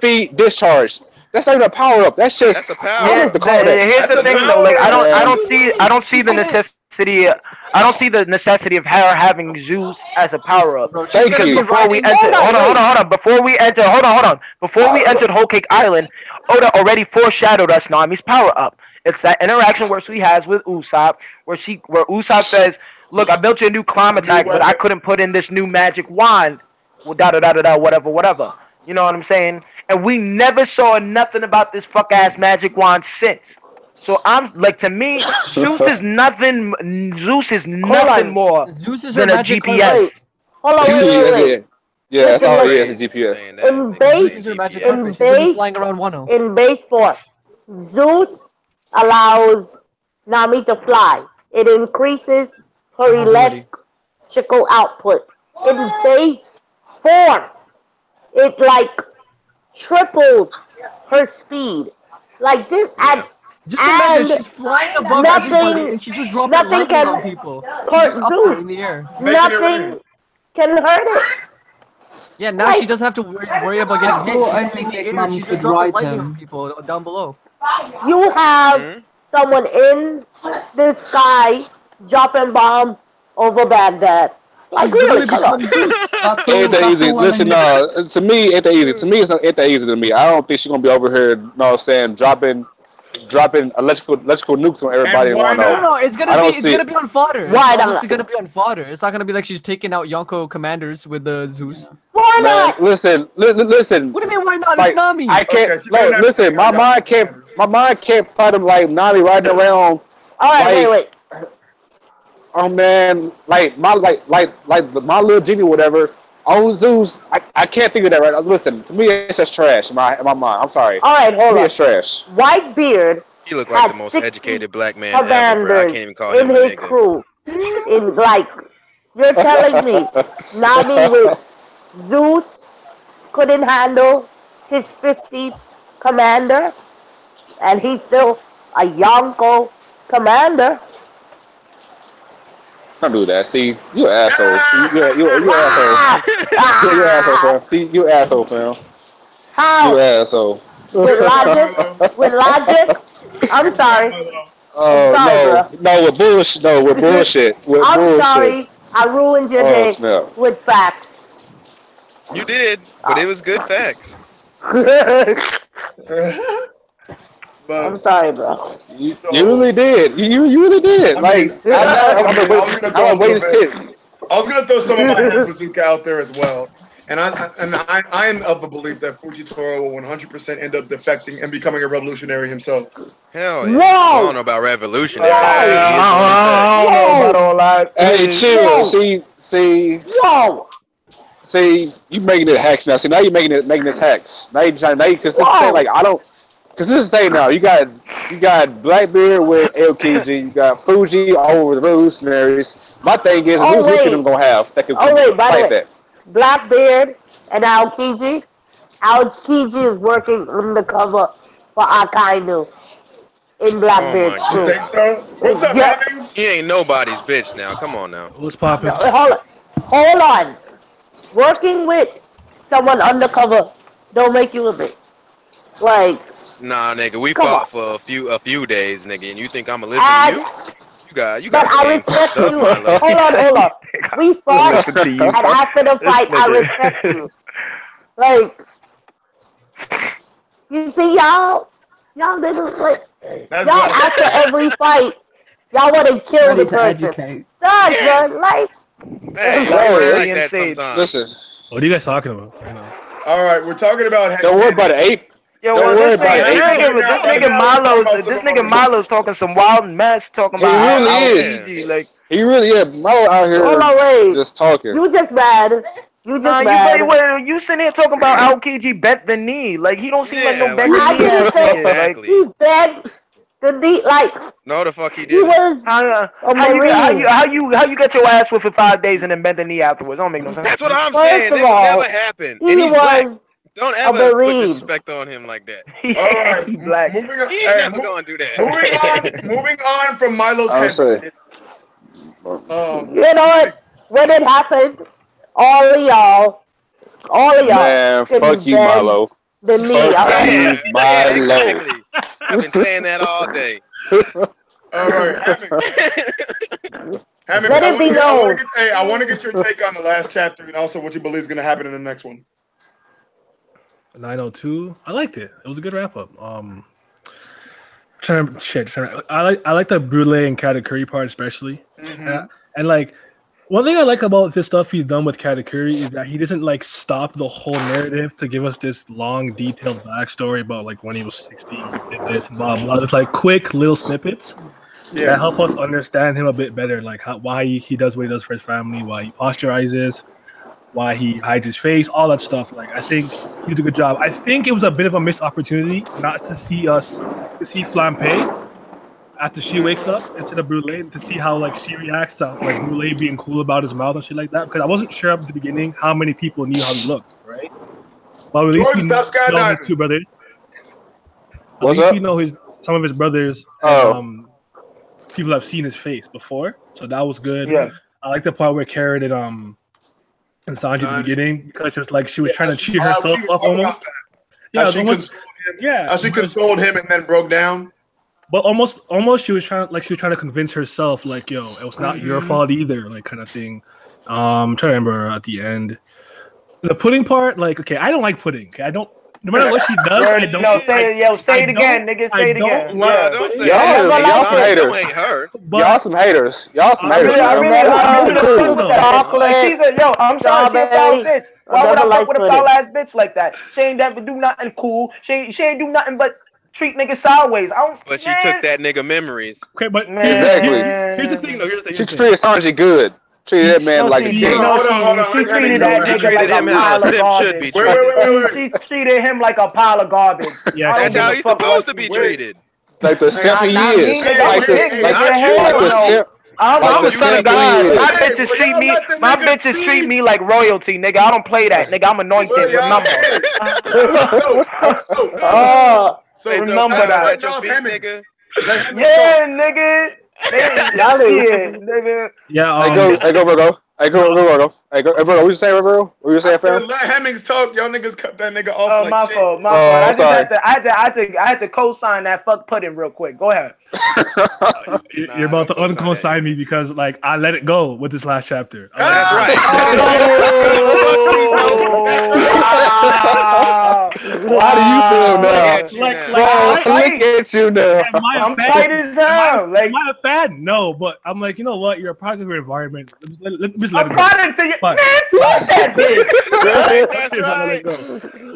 feed, discharge. That's not even a power up. That's just That's a power. Yeah, to call that. here's That's the a thing power. though. Like I Yeah. don't see the necessity. I don't see the necessity of her having Zeus as a power up. Bro, she's Thank gonna you. be Before we riding- entered, hold on. Before we entered Whole Cake Island, Oda already foreshadowed us Nami's power up. It's that interaction where she has with Usopp, where Usopp says, "Look, I built you a new climb attack, but I couldn't put in this new magic wand." Well, whatever. You know what I'm saying? And we never saw nothing about this fuck ass magic wand since. So I'm like, to me, Zeus is nothing. Zeus is nothing more Zeus is her than a magic GPS. Wait. Hold on, wait. Yeah, that's all it Listen, is. A GPS. Saying that, In nigga, base- Zeus saying is her magic GPS. in compass. She's gonna be base- flying around Wano. In base force, Zeus allows Nami to fly. It increases her electrical output. In base form, it like triples her speed. Like this, and Just imagine And she's flying above nothing- everybody and she just dropping nothing lightning can on people. hurt She's up there Zeus. in the air. Making it Nothing rain. can hurt it. Yeah, now Like- she doesn't have to worry about getting hit. Well, She's I in think the Big air. Mom She's just could dropping ride lightning him. on people down below. You have Hmm? someone in the sky dropping bomb over Baghdad. Like She's really, literally come on. become Zeus. Ain't that easy? Listen, to me, ain't that easy. To me, it's not ain't that easy to me. I don't think she's gonna be over here. You know what I'm saying? Dropping electrical nukes on everybody in And why Wano. No, it's I gonna don't be see- on fodder. Why It's not? obviously gonna be on fodder. It's not gonna be like she's taking out Yonko commanders with the Zeus. Why Man, not? listen. What do you mean? Why not? Like, It's Nami. I can't. Okay, she better No, not listen. take My out mind can't. My mind can't fight him like Nami riding around. All right, like- wait. Oh man, like my little genie, whatever. On Zeus, I can't think of that right now. Listen, to me, it's just trash in my mind. I'm sorry. All right, To hold me, on. it's trash. Whitebeard He looked like the had most 60 educated black man ever, bro. I commanders can't even call in him a his nigga. crew. In like, you're telling me Nami with Zeus couldn't handle his 50th commander, and he's still a Yonko commander. Don't do that. See, you an asshole. See, you an asshole. You an asshole, fam. See, you an asshole, fam. How? You an asshole. With logic? With logic? I'm sorry. Oh sorry, no, with bullshit. No, with bullshit. With I'm bullshit. sorry. I ruined your day snap. with facts. You did, but it was good facts. I'm sorry, bro. You really did. You really did. I'm waiting to see it. I was gonna throw some of my Bazooka out there as well, and I am of the belief that Fujitora will 100% end up defecting and becoming a revolutionary himself. Hell yeah. Whoa! I don't know about revolutionary. I don't know about all that. Hey, chill. See. Whoa! See, you making it hacks now. See, now you're making this hacks. Now you trying because this thing like I don't. Because this is the thing now. You got Blackbeard with LKG. You got Fuji all over the revolutionaries. My thing is, who's them gonna have that can by the way, that? Blackbeard and Aokiji. Aokiji is working undercover for Akainu in Blackbeard. Oh You think so? What's up, Hemmings? He ain't nobody's bitch now. Come on now. What's poppin'? Hold on. Working with someone undercover don't make you a bitch. Like, nah, nigga, we Come fought on. for a few days, nigga, and you think I'ma listen to you? You got. but I respect you. Hold on. We fought, Listen to you. and after the fight, I nigga. respect you. Like, you see, y'all niggas, like, That's y'all right. after every fight, y'all want to kill Ready the to person. educate. Son, like, Hey, Bro, I like it's that insane. sometimes. Listen, What are you guys talking about right now? All right, we're talking about. don't worry about the ape. Yo, Don't well, worry this about it. nigga Milo's talking some wild mess, talking He about really how is. easy, like. He really Mo out here hold on, wait. just talking. You just mad. You just Nah, mad. you sitting here talking about Aokiji bent the knee, like he don't seem like no Yeah, bent I the knee didn't ass say nigga, like. exactly. He begged the beat, like, No, the fuck he he didn't. was How a you Marine. get your ass whipped for 5 days and then bend the knee afterwards? Don't make no sense. That's what I'm First saying. of That will all, never happen. He And he's black. was Don't a ever put Marine. disrespect on him like that. All right, He black. moving on. He Hey, ain't never gonna do that. moving on from Milo's I'm head. saying, You know what? When it happened, all of y'all man, couldn't fuck you, bend Milo. the knee. Fuck All you. right? Yeah, Milo. exactly. I've been saying that all day. All right, Hammond, Let it be known. I want to get your take on the last chapter and also what you believe is going to happen in the next one. 902. I liked it. It was a good wrap up. I like the Brûlé and Katakuri part especially. And like one thing I like about this stuff he's done with Katakuri is that he doesn't like stop the whole narrative to give us this long, detailed backstory about like when he was 16, he did this and blah blah. It's like quick little snippets that help us understand him a bit better, like why he does what he does for his family, why he posturizes, why he hides his face, all that stuff. Like I think he did a good job. I think it was a bit of a missed opportunity not to see Flampe after she wakes up instead of Brûlé, to see how like she reacts to like Brûlé being cool about his mouth and shit like that. Because I wasn't sure at the beginning how many people knew how he looked, right? But at least we know his two brothers. At What's least up? we know some of his brothers. People have seen his face before, so that was good. Yeah. I like the part where Carrot and Sanji at the beginning, because it was like she was trying to cheer herself up almost. Yeah, she consoled him and then broke down. But almost she was trying to convince herself, like, yo, it was not your fault either, like kind of thing. I'm trying to remember at the end. The pudding part, like, okay, I don't like pudding. Okay, I don't. No matter what she does, I don't. No, say it again, nigga. Say it again. Yeah, don't say Y'all some haters. Don't hate her. Y'all some haters. Y'all some haters. I really she's a, yo, I'm sorry, she's a foul bitch. Why would I fuck with a foul ass bitch like that? She ain't never do nothing cool. She ain't do nothing but treat niggas sideways. But she took that nigga memories. Okay, but Exactly. here's the thing, though. She treated Sanji good. Treated that man like a king. She treated that nigga like a pile of garbage. She treated him like a pile of garbage. Yeah, that's how he's supposed to be treated. Like the simp he is. I'm a son of God. Hey, My bitches treat me. let the My nigga bitches see. treat me like royalty, nigga. I don't play that, nigga. I'm anointed. Well, y'all- Remember. Oh, Hey, so Remember that's that. at your feet, nigga. Yeah, nigga. y'all Yeah, nigga. Yeah. Hey, go, Virgo. Hey, go, Virgo. Hey, Virgo. What you saying, Virgo? What you I saying, said, fam? let Hemmings talk. Y'all niggas cut that nigga off Oh, like my shit. fault. My Oh, fault. I I'm just had to co-sign that fuck pudding real quick. Go ahead. You're about to don't co-sign unco-sign me because like I let it go with this last chapter. I let it That's go. right. Oh, How do you feel now? Look at you Like, now. like, Bro, look at you now. am I a I'm fan? tight as hell. Like, Am I a fan? No, but I'm like, you know what? You're a product of your environment. Let me just let I'm it go. proud to you. Fine. Man, fuck that bitch. Right, that's Let right. it go.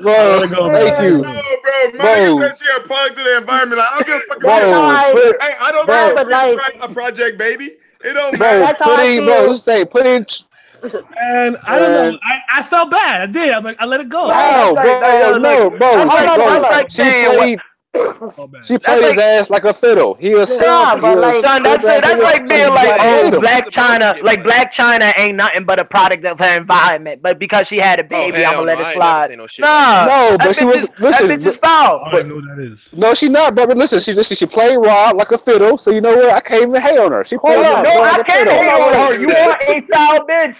Bro, Let it go, thank man. you. Bro, Bro. Mike said she a product of the environment. Like, I don't give a fuck Bro, about Bro, it. Hey, I don't bro, care but if like- she's a project, baby. It don't bro, matter. That's how I bro, feel. this thing, put in. And I don't know. I felt bad. I did. I'm like, I let it go. Wow, That's bro, like- no, bro, that's she, like- bro, that's like she saying played. Felt bad. She played his ass like a fiddle. He was Yeah, soft. but like- Son, that's like being like, oh, Black China, like Black China ain't nothing but a product of her environment. But because she had a baby, hell I'ma let no, it I ain't never slide. seen no shit like Nah, No, that but she bitch was is- listen. That bitch is I foul. don't even know who that is. No, she not, bro. But listen, she played raw like a fiddle. So you know what? I can't even hate on her. She played Hold raw on, No, like I a can't fiddle. hate on her. You Do that. are a foul bitch.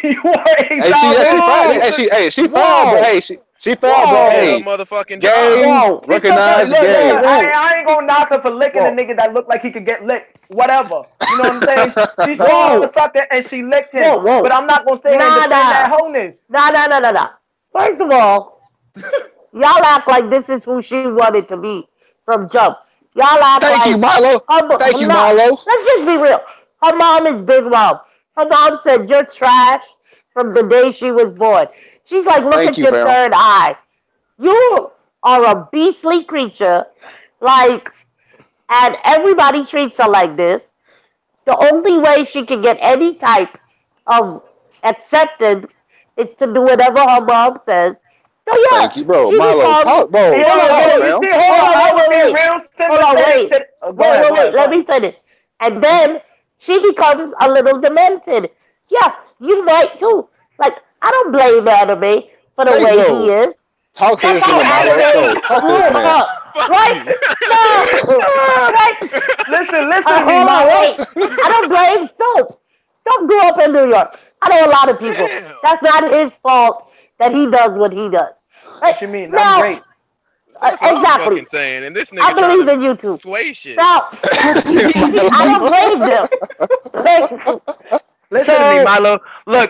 You are a Hey, foul she bitch. fine. She fine, but hey, she fine, but Whoa. Did her hey, motherfucking game job. Whoa. recognize Look, game. I ain't gonna knock her for licking Whoa. a nigga that looked like he could get licked. Whatever. You know what I'm saying? She Whoa. saw a sucker and she licked him. Whoa, whoa. But I'm not gonna say that and defend that wholeness. Nah. First of all, y'all act like this is who she wanted to be from jump. Y'all act Thank like you, Milo. Thank you, Milo. Let's just be real. Her mom is Big Mom. Her mom said you're trash from the day she was born. She's like, look Thank at you, your fam. third eye. You are a beastly creature. Like, and everybody treats her like this. The only way she can get any type of acceptance is to do whatever her mom says. So yeah, Thank you, bro. she Milo, becomes. talk, bro. Yo, Talk, you fam. see, hold on, I would be real sympathetic to. Wait. Let me finish. And then she becomes a little demented. Yeah, you might too. Like, I don't blame anime for the Hey, way bro. he is. Talk to That's this how nigga, Milo. anime Yo, talk to grew this man. up. Right? No, right? Listen to me, Hold on, Mama. wait. I don't blame Soap. Soap grew up in New York. I know a lot of people. Damn. That's not his fault that he does what he does. Right? What you mean? Now, I'm great. That's what I'm exactly. fucking saying. And this nigga I believe trying in you to too. sway shit. Now, I don't blame them. Like, Listen to me, Milo. Look,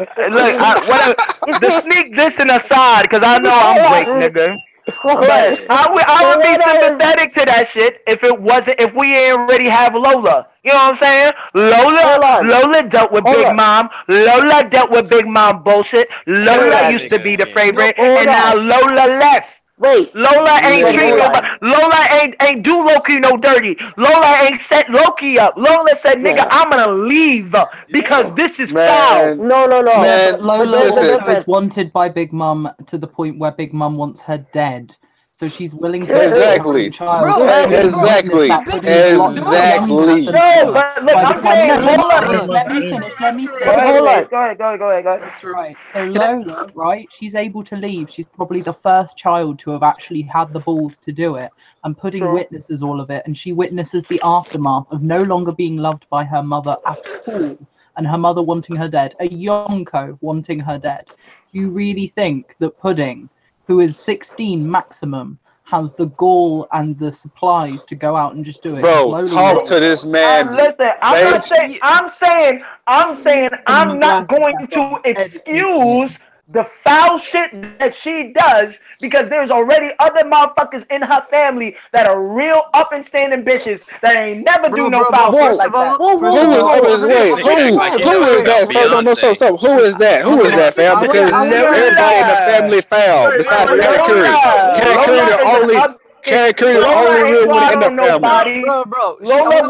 the sneak dissing aside, because I know I'm great, nigga. But I would be sympathetic to that shit if we ain't already have Lola. You know what I'm saying? Lola dealt with Hold Big on. Mom. Lola dealt with Big Mom bullshit. Lola on. used to be the Nigga, favorite, hold and now on. Lola left. Wait. Lola ain't Yeah, treat yeah. nobody. Lola ain't do Loki no dirty. Lola ain't set Loki up. Lola said, "Nigga, Yeah. I'm gonna leave because this is Man. foul." No. Yeah, Man, but Lola there's a also listen. is wanted by Big Mum to the point where Big Mum wants her dead. So she's willing to Exactly. kill her own child. Bro, to bro, Exactly. witness that the bitch pudding is is a still lot doing it. younger Exactly. than No, her. but look, By the I'm time, saying no, let me Lola. finish, let me finish, let me Go finish. ahead, Hold on. Lace. Go ahead. That's true. Right. So Can I- Lola, right, she's able to leave. She's probably the first child to have actually had the balls to do it. And Pudding True. witnesses all of it, and she witnesses the aftermath of no longer being loved by her mother at all, and her mother wanting her dead, a Yonko wanting her dead. Do you really think that Pudding, who is 16 maximum, has the gall and the supplies to go out and just do it? Bro, Lola talk will. to this man. Listen, I'm not They- saying. I'm not going to excuse the foul shit that she does because there's already other motherfuckers in her family that are real up and standing bitches that ain't never do no foul shit First like of all, that. Who is that? Who is that? Who is that, fam? Because everybody in the family foul besides Carrie Curry. Carrie Curry the only real one in the family. bro. Lola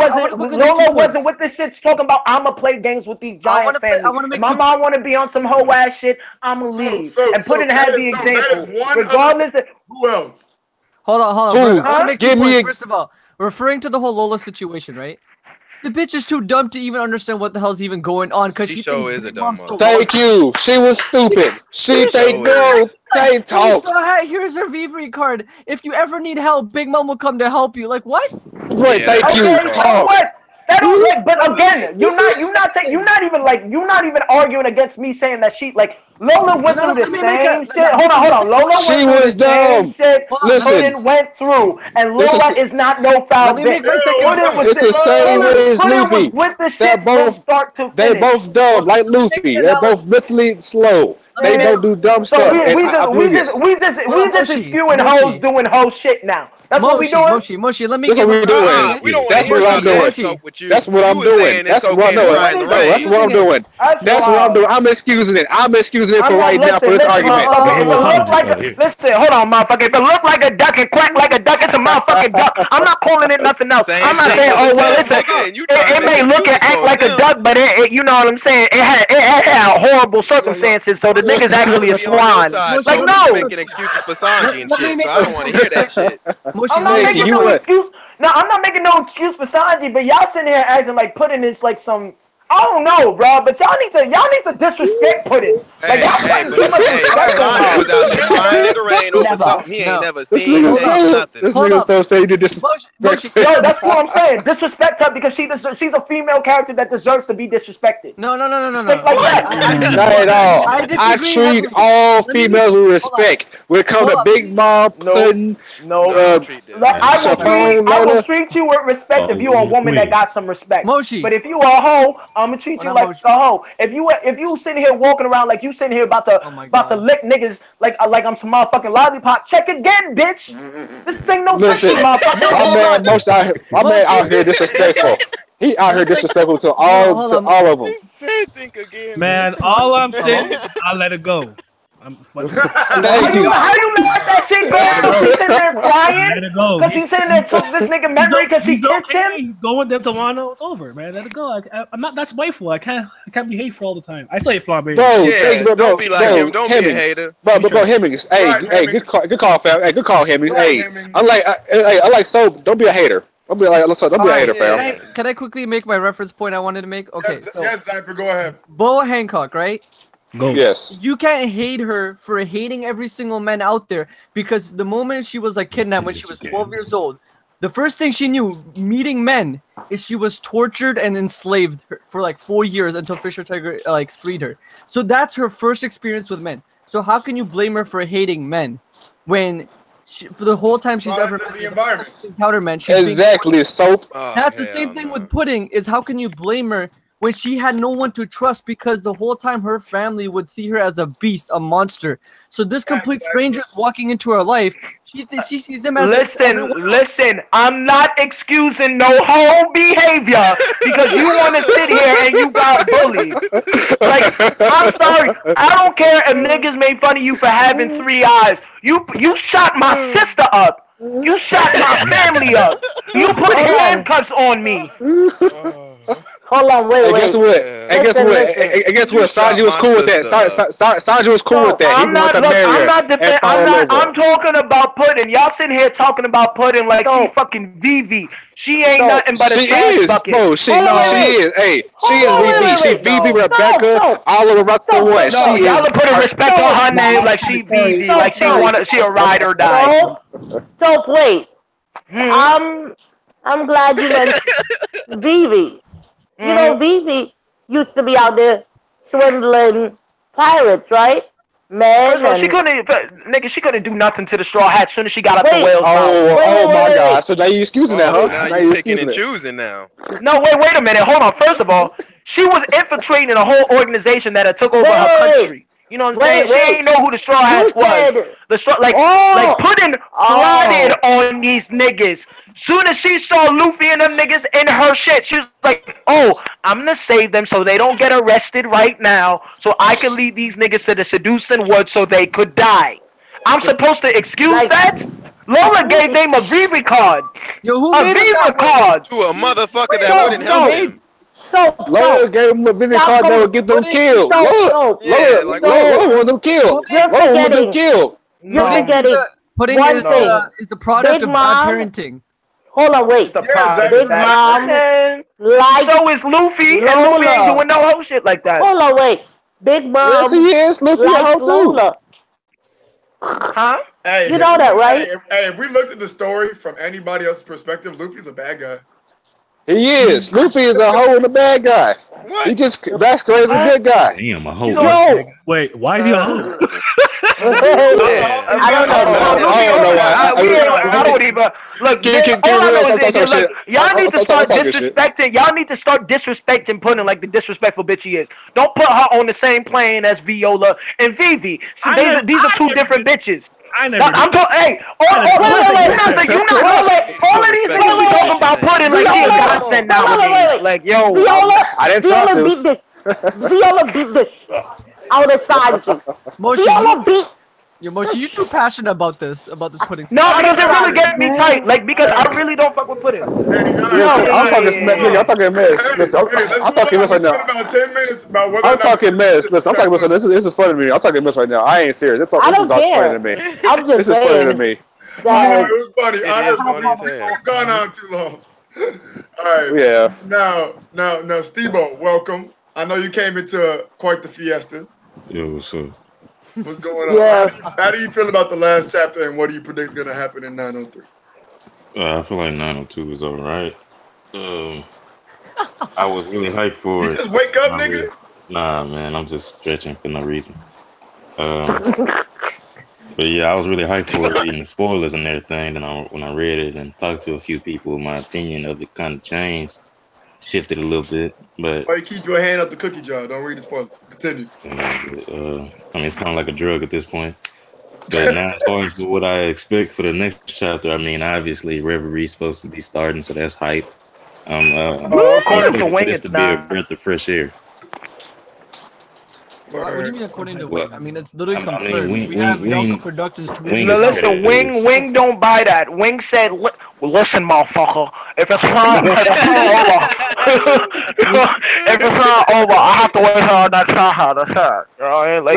wasn't with the shit talking about I'ma play games with these giant families. My mom wanna be on some hoe ass shit, I'ma leave. And Pudding had the example. Regardless of who else? Hold on. Who? Bro. I want to make Give 2 me points. a- First of all, referring to the whole Lola situation, right? The bitch is too dumb to even understand what the hell's even going on because She she sure thinks is a Big dumb Mom's still mother. Thank you. She was stupid. She think no. They talk. Here's her Vivri card. If you ever need help, Big Mom will come to help you. Like what? Right. Yeah, Thank that's you. Okay, true. so Talk. what? That don't like, but again, you're not even arguing against me saying that she like Lola went No, through the let me make same a- shit. this Hold is- on. Lola She went through was the same dumb. shit Listen. Puddin went through, and This Lola is- is not no foul Let me make bitch. my second Puddin point. was It's the same way as Puddin Luffy. was with the They're shit from both- start to They finish. both dumb, like Luffy. They're both mentally slow. They don't do dumb So stuff. we And I just Moshi, spewing Moshi. hoes doing hoe shit now. That's what we doing. Moshi, let me That's give what a we doing. okay? We don't That's want to what hear I'm none of doing. that stuff with you. That's what You I'm was doing. saying That's it's what I'm okay to doing. ride in the No, that's rain. what I'm doing. That's what I'm doing. I'm excusing it. I'm excusing it for right now for this argument. Motherfucker, if it look apologies like over here. listen, hold on, motherfucker. If it look like a duck and quack like a duck, it's a motherfucking duck. I'm not calling it nothing else. Same I'm not thing saying, with oh well, the listen. nigga, and you trying to It make may look and excuses act for like a him. duck, but you know what I'm saying. It had horrible circumstances, so the nigga's actually a Be on your swine. side, Like too. no, Making excuses for Sanji and Let me shit, make so I don't want to hear that shit. Moshi, I'm not Hey, making you no what? excuse. No, I'm not making no excuse for Sanji, but y'all sitting here acting like Puddin is like some. I don't know, bro, but y'all need to disrespect Puddin. Like y'all putting too much respect on Sanji her. was out there crying in the rain over Never. something he ain't No. never This seen, nigga Hold taste, so nothing. this Hold nigga up. so say you did this. Moshi, Yo, that's what I'm saying. Disrespect her because she's a female character that deserves to be disrespected. No. Respect like that. Not at all. I I disagree treat heavily. all Let me- females with respect. When it comes Hold to up. Big Mom, No. Puddin, No, treat this. Like, I Chiffon, will Lola. treat you with respect if you a woman that got some respect. Moshi. But if you a hoe, I'm gonna treat Well, you not like Moshi. a hoe. If you sitting here walking around like you sitting here about Oh my to God. lick niggas like I'm some motherfucking lollipop, check again, bitch. This thing no listen, touchy, motherfucker. my man, most out here, my man out here disrespectful. He out here disrespectful to all of them. Think again, Man, all I'm saying is I let it go. Thank How you. you let that shit go? She's sitting there crying Let it go. because she's sitting there took this nigga memory because she He's kissed him. He's going there tomorrow. It's over, man. Let it go. I'm not that spiteful. I can't be hateful all the time. I say flambe. Bro, Yeah, thank you, don't be like him. Don't be a Hemmings. hater. Bro, Hemmings. Hey, Right, hey, Hemmings. good call, fam. Hey, good call, Hemmings. Right, Hey, Hemmings. I like so. Don't be a hater. Don't be like, don't be a Alright, hater, fam. Can I quickly make my reference point I wanted to make? Okay, Yes, so yes, Zypher, go ahead. Boa Hancock, right? Go. Yes. You can't hate her for hating every single man out there because the moment she was like kidnapped when she was 12 years old, the first thing she knew meeting men is she was tortured and enslaved for like 4 years until Fisher Tiger like freed her. So that's her first experience with men. So how can you blame her for hating men when for the whole time she's ever Product of the environment. encountered men? She's being Exactly, soap. Oh, That's the hell same thing no. with Pudding. Is how can you blame her when she had no one to trust because the whole time her family would see her as a beast, a monster. So this complete strangers walking into her life, she sees them as Listen, I'm not excusing no whole behavior because you want to sit here and you got bullied. Like, I'm sorry. I don't care if niggas made fun of you for having 3 eyes. You shot my sister up. You shot my family up. You put handcuffs on me. Hold on, wait. And guess what? And guess what? Sanji was cool with that. Sanji was cool with that. He wanted to marry her. I'm talking about Puddin'. Y'all sitting here talking about Puddin' like she fucking Vivi. She ain't nothing but a she trash is, bucket. bro. She is. Hey, she is VV. She VV, Rebecca, all of Rebecca the one. No, She y'all is. are putting respect on her name like she Vivi, like she a ride or die. So wait. I'm glad you mentioned Vivi. You know, Vivi used to be out there swindling pirates, right? Man, First of all, she couldn't do nothing to the Straw Hat as soon as she got up the whale's mouth. Oh my God! So now you excusing that, huh? Now you picking and choosing now. No, wait a minute. Hold on. First of all, she was infiltrating a whole organization that had took over her country. You know what I'm saying? She ain't know who the Straw Hats was. The Straw, like Puddin' plotted on these niggas. Soon as she saw Luffy and them niggas in her shit, she was like, "Oh, I'm gonna save them so they don't get arrested right now, so I can lead these niggas to the seducing wood so they could die." I'm supposed to excuse that? Lola gave them a Vivi card. Yo, who a made Vivi card to a motherfucker that wouldn't help him. Lola gave him a Vivi card that would get them killed. Lola wanted them killed. Lola wanted them killed. You're forgetting Pudding one is thing. the product Big of bad Mom- parenting. Hold on, wait. Surprise. Big Mom, Man. like So is Luffy, and Luffy ain't doing no whole shit like that. Hold on, wait. Big Yes, Mom, he is. Luffy a like hoe too. Lola. Huh? Hey, You know that, right? Hey, if we looked at the story from anybody else's perspective, Luffy's a bad guy. He is. Luffy is a hoe and a bad guy. What? He just masquerades as a good guy. Damn, a whole Yo, Wait, why is he a hoe? I don't know. I don't even. Look, all I know is look, y'all need to start disrespecting. Y'all need to start disrespecting Pudding like the disrespectful bitch he is. Don't put her on the same plane as Viola and Vivi. So these are two different bitches. I never. I'm talking. Hey, all of these niggas talking about Pudding like she a godsend nowadays. Like, yo, I didn't try to. Viola beat the shit out of Sanji. Viola beat. Yo, Moshi, you too passionate about this pudding. no, because it really gets me tight. Like, because I really don't fuck with Pudding. I'm talking smack. I'm talking mess. Listen, I'm talking mess right now. About 10 minutes about whether I'm talking mess. Listen, I'm talking mess. This is funny to me. I'm talking mess right now. I ain't serious. This is all funny to me. I'm just This is funny to me. it was funny. It I is funny as just hell. gone on too long. All right. Yeah. Now, Steve-O, welcome. I know you came into quite the fiesta. Yo, what's up? What's going on? Yeah. How do you feel about the last chapter, and what do you predict is going to happen in 903? I feel like 902 is all right. I was really hyped for You it. just wake up, Not nigga? really. Nah, man, I'm just stretching for no reason. But yeah, I was really hyped for it, reading the spoilers and everything. Then when I read it and talked to a few people, my opinion of it kind of changed, shifted a little bit. But Why you keep your hand up the cookie jar? Don't read the spoilers. Continue. I mean, it's kind of like a drug at this point. But now, as far as what I expect for the next chapter, I mean, obviously, Reverie's supposed to be starting, so that's hype. According to Wing, it's it's to be a not. breath of fresh air. What do you mean according to Well, Wing? I mean, it's literally I mean, confirmed. Wing- We have Wing- Yonko Productions tweeting. Wing No, is listen, credit. Wing don't buy that. Wing said, listen, motherfucker, if it's not over, I have to wait till next time. That's it. You know what I mean? Like,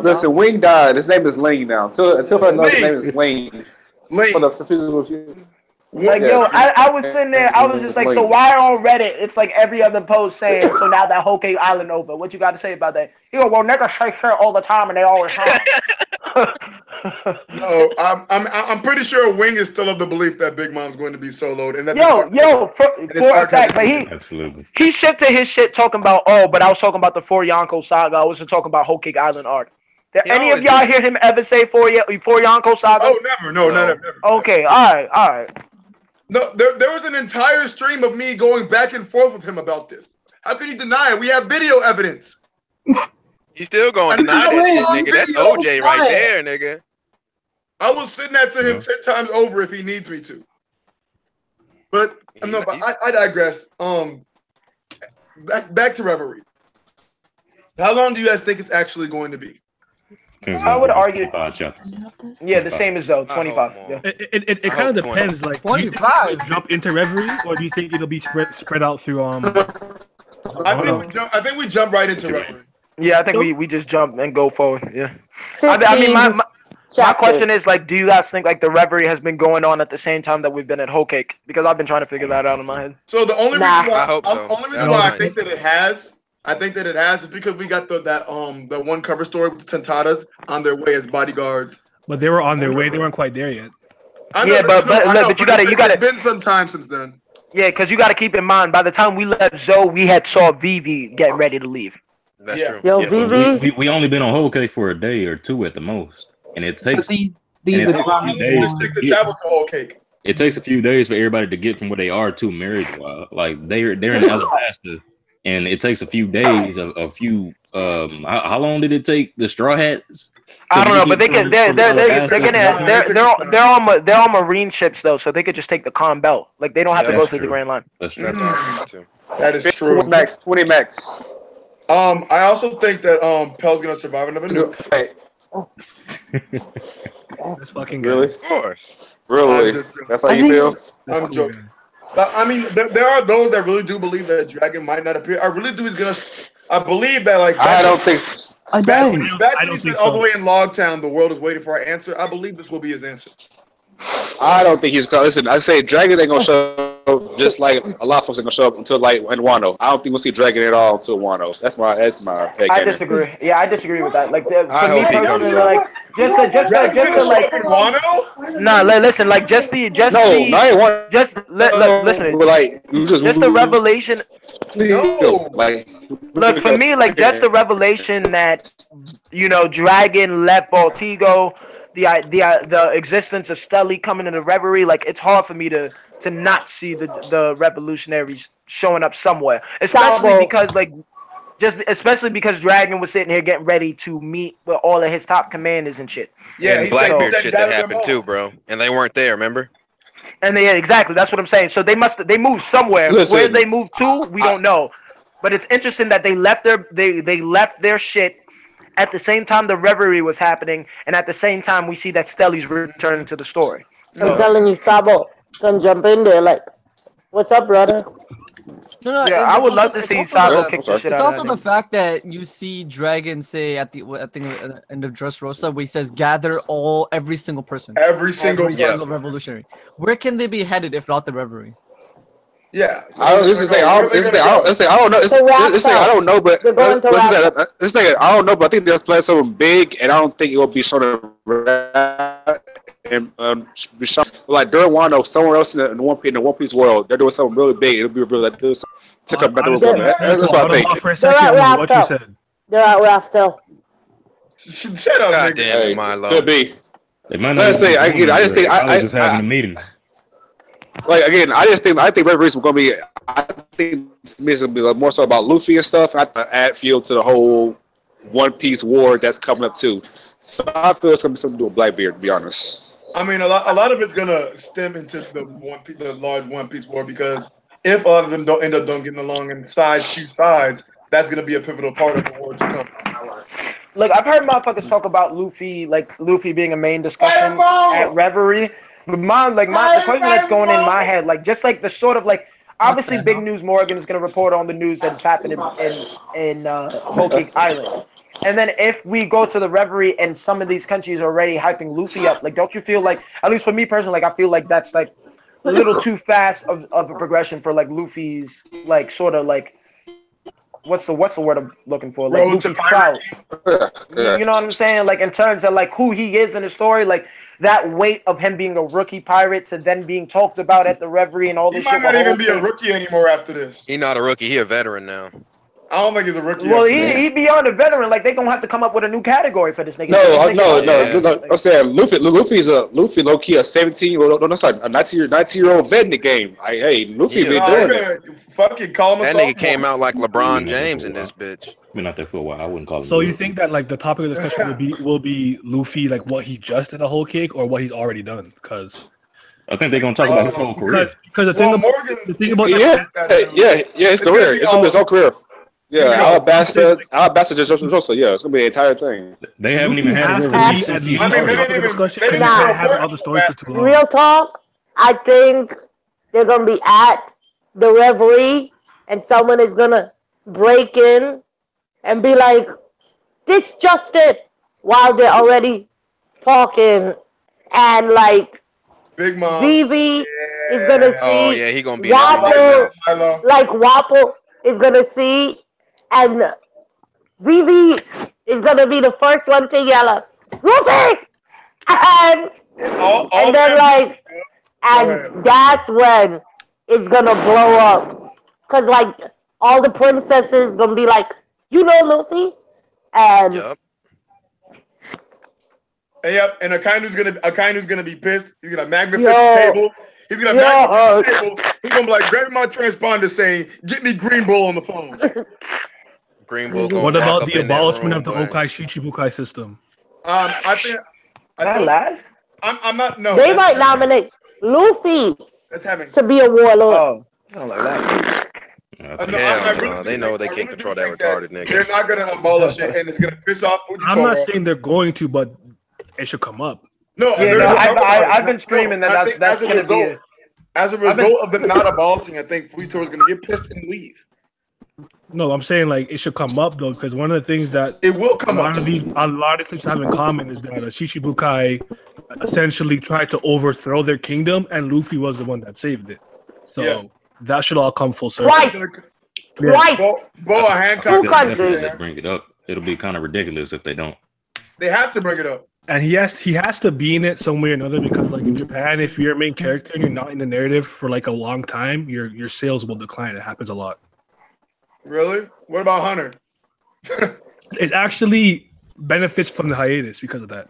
Listen, Wing died. His name is Lane now. Until I know his name is Lane. Lane. Like, yo, I was sitting there, I was just like, so why on Reddit, it's like every other post saying, so now that Whole Cake Island over, what you got to say about that? You go, well, niggas say shit all the time and they always wrong. No, I'm pretty sure Wing is still of the belief that Big Mom's going to be soloed, and that for a fact, but Absolutely. he shifted his shit talking about, but I was talking about the 4 Yonko saga. I wasn't talking about Whole Cake Island arc. Did any of y'all hear him ever say 4 Yonko saga? Oh, never. No, never. Okay, all right. No, there was an entire stream of me going back and forth with him about this. How can you deny it? We have video evidence. He's still going to deny that shit, nigga. That's OJ right there, nigga. I will send that to him 10 times over if he needs me to. But I digress. Back to Reverie. How long do you guys think it's actually going to be? I would argue 5 chapters. Yeah, the same as Zoe, 25. Yeah. It kind of depends. Like, 25. Jump into Reverie, or do you think it'll be spread out through I think we jump right into Reverie. Yeah, I think we just jump and go forward. Yeah. I mean, my question is, like, do you guys think like the Reverie has been going on at the same time that we've been at Whole Cake? Because I've been trying to figure that out in my head. So the only reason why, I hope so. I think that it has. I think that it has is because we got the one cover story with the Tentatas on their way as bodyguards. But they were on their way. They weren't quite there yet. But you got to. It's been some time since then. Yeah, because you got to keep in mind, by the time we left Zoe, we had saw Vivi getting ready to leave. That's true. Yo, Vivi. We only been on Whole Cake for a day or 2 at the most, and it takes. These it are takes a few days to travel to Whole Cake. It takes a few days for everybody to get from where they are to marriage. Like they're in Alabasta. And it takes a few days, a few. How long did it take the Straw Hats? I don't know, but they're on marine ships though, so they could just take the Con Belt. Like they don't have to go through the Grand Line. That's true. That's what I was thinking too. That is true. 20 max. I also think that Pel's gonna survive another nuke. Hey, That's fucking really? good. Of course. Really? That's how you feel? That's I'm cool, joking. guys. But I mean, there are those that really do believe that Dragon might not appear. I really do. He's gonna. I believe that like. I don't think so. I Back don't. when he said all the way in Logtown, the world is waiting for our answer. I believe this will be his answer. I don't think he's gonna listen. I say Dragon ain't gonna show up, just like a lot of folks ain't gonna show up until like in Wano. I don't think we'll see Dragon at all until Wano. That's my take. I disagree. Yeah, I disagree with that. Like for I me hope he personally, comes like just to like Wano? nah, listen, like just no, not in Wano. just listen, But like just the revelation. No. Like Look, for me, like just the revelation that Dragon left Baltigo, the existence of Stelly coming into Reverie, like it's hard for me to not see the revolutionaries showing up somewhere, especially because Dragon was sitting here getting ready to meet with all of his top commanders and shit. Yeah, and Blackbeard shit that happened too, bro, and they weren't there. Remember? And exactly, that's what I'm saying. So they moved somewhere. Listen, Where they moved to, we don't know. But it's interesting that they left their shit at the same time the Reverie was happening, and at the same time we see that Stelly's returning to the story. I'm telling you, Sabo, can jump in there. Like, what's up, brother? No, Yeah, I would love to see Sabo kick the shit It's out also of the that. fact that you see Dragon say at the end of Dressrosa, where he says, "Gather every single person, Every single revolutionary." Where can they be headed if not the Reverie? Yeah. This is I don't know. I don't know, but this thing I don't know, but I think they're playing something big, and I don't think it will be sort of and like during Wano, somewhere else in the One Piece world, they're doing something really big. It'll be really like this. That's what I think. For a second, what you said. They're at Raftel. Shut up, God nigga. damn, Milo. Could be. They might Let's say I just think I was just having a meeting. Like again, I think Red Reese is gonna be. I think it's gonna be more so about Luffy and stuff. I add fuel to the whole One Piece war that's coming up too. So I feel it's gonna be something to do with Blackbeard, to be honest. I mean, a lot of it's gonna stem into the large One Piece war, because if a lot of them don't getting along and choose sides, that's gonna be a pivotal part of the war to come. Look, I've heard motherfuckers talk about Luffy being a main discussion at Reverie. But the question that's going in my head, like just like the sort of like obviously Big News Morgan is gonna report on the news that's happening in Whole Cake Island. And then if we go to the Reverie and some of these countries are already hyping Luffy up, like don't you feel like, at least for me personally, like I feel like that's like a little too fast of a progression for like Luffy's like sort of like what's the word I'm looking for? Like Luffy's clout. You know what I'm saying? Like in terms of like who he is in the story, like that weight of him being a rookie pirate to then being talked about at the Reverie and all this shit. He might not even be a rookie anymore after this. He's not a rookie. He a veteran now. I don't think he's a rookie. Well, he beyond a veteran. Like they gonna have to come up with a new category for this nigga. No. I'm saying Luffy low key a 19-year-old vet in the game. Luffy been doing it. Fucking call him. That nigga came out like LeBron James in this bitch. Been out there for a while. I wouldn't call him. So you think that like the topic of discussion will be Luffy, like what he just did a whole cake or what he's already done? Because I think they're gonna talk about his whole career. Because the thing about his career. It's gonna be his whole career. Yeah, Alabasta just so yeah, it's gonna be the entire thing. They haven't even had a Reverie since he's Real talk, I think they're gonna be at the Reverie and someone is gonna break in and be like, "This just it," while they're already talking, and like Big Mom Vivi is gonna see. Oh yeah, he gonna be Wapple, like Wapple is gonna see. And Vivi is gonna be the first one to yell out, "Luffy!" And then like, and that's when it's gonna blow up, cause like all the princesses gonna be like, "You know Luffy," and yep, and Akainu's gonna be pissed. He's gonna magnify the table. He's gonna magnify the table. He's gonna be like, grab my transponder saying, "Get me Green Bull on the phone." Green Bull. What about the abolishment of the Okai Shichibukai system? I think I'm not. No, they might nominate Luffy to be a warlord. Something like that. They know they can't control that retarded nigga. They're not gonna abolish it, and it's gonna piss off. I'm not saying they're going to, but it should come up. I've been screaming that's gonna be. As a result of the not abolishing, I think Fuito is gonna get pissed and leave. No, I'm saying like it should come up though, because one of the things that it will come up. A lot of things have in common is that Shichibukai essentially tried to overthrow their kingdom, and Luffy was the one that saved it. So that should all come full circle. Twice. Boa Hancock. Definitely bring it up. It'll be kind of ridiculous if they don't. They have to bring it up. And he has to be in it some way or another, because like in Japan, if you're a main character and you're not in the narrative for like a long time, your sales will decline. It happens a lot. Really? What about Hunter? It actually benefits from the hiatus because of that.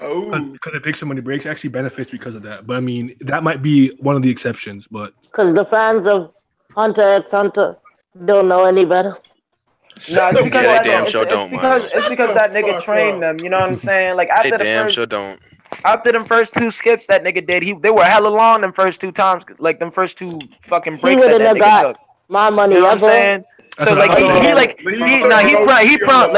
Oh, because it takes so many breaks, it actually benefits because of that. But I mean, that might be one of the exceptions. But because the fans of Hunter x Hunter don't know any better. No, it's because Yeah, that, they damn it's, sure it's don't, because man. it's because that nigga trained them. You know what I'm saying? Like They after the damn first, sure don't. after them first 2 skips that nigga did, they were hella long. Them first 2 times, like them first 2 fucking He breaks would that have nigga got took. my money You know what I'm ever. saying? That's So what like I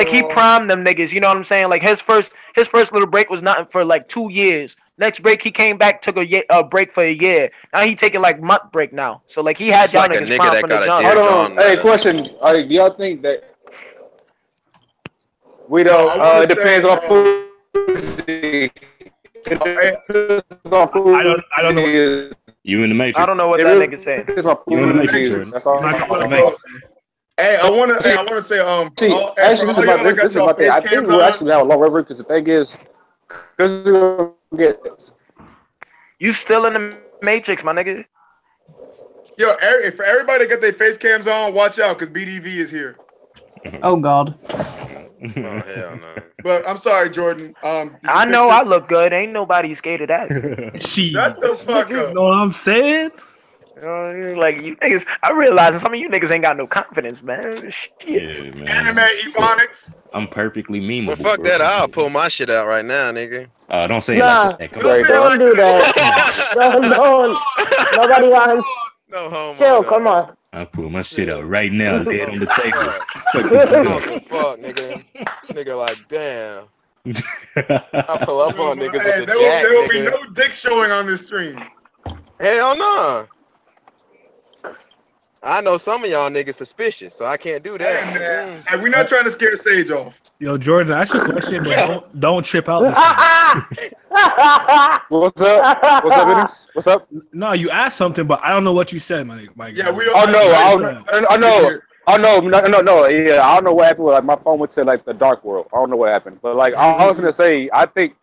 he primed them niggas. You know what I'm saying? Like his first little break was nothing for like 2 years. Next break he came back, took a break for a year. Now he taking like month break now. So like he had It's y'all like a niggas nigga primed that from the got a jump. deer Hold on. John, Hey, man. question. Do y'all think that we don't? It depends on Fuji. I don't know. You in the Matrix? I don't know what It that really nigga said. depends on You in the Matrix, Fuji. Jordan. That's all. Hey, I want to say, See, actually, this is my thing. I think we'll actually have a long river because the thing is, because we're gonna get You still in the Matrix, my nigga. Yo, for everybody to get their face cams on, watch out because BDV is here. Oh God. Oh, hell no. But I'm sorry, Jordan. I know I look good. Ain't nobody scared of that. Shut the fuck You up. know what I'm saying? Like you niggas, I realize some of you niggas ain't got no confidence, man. Shit. Yeah, man. Anime Ebonics. I'm perfectly memeable. Well, fuck bro. that. I'll pull my shit out right now, nigga. Don't say it Nah, like that. Come Don't on. say it don't do that. Don't. Nobody wants. No homo. Chill. no. Come on. I'll pull my shit out right now, dead on the table. Fuck What this the fuck, nigga? Nigga, like, damn. I pull up on niggas Hey, with the there will be jack, no dick showing on this stream. Hell no. I know some of y'all niggas suspicious, so I can't do that. Hey, man. Hey, we're not trying to scare Sage off. Yo, Jordan, ask a question, but don't trip out. This time. What's up? What's up, Vinix? What's up? No, you asked something, but I don't know what you said, my guy. Yeah, we don't. Oh no, I know. No. Yeah, I don't know what happened. Like my phone went to like the dark world. I don't know what happened, but like I was gonna say, I think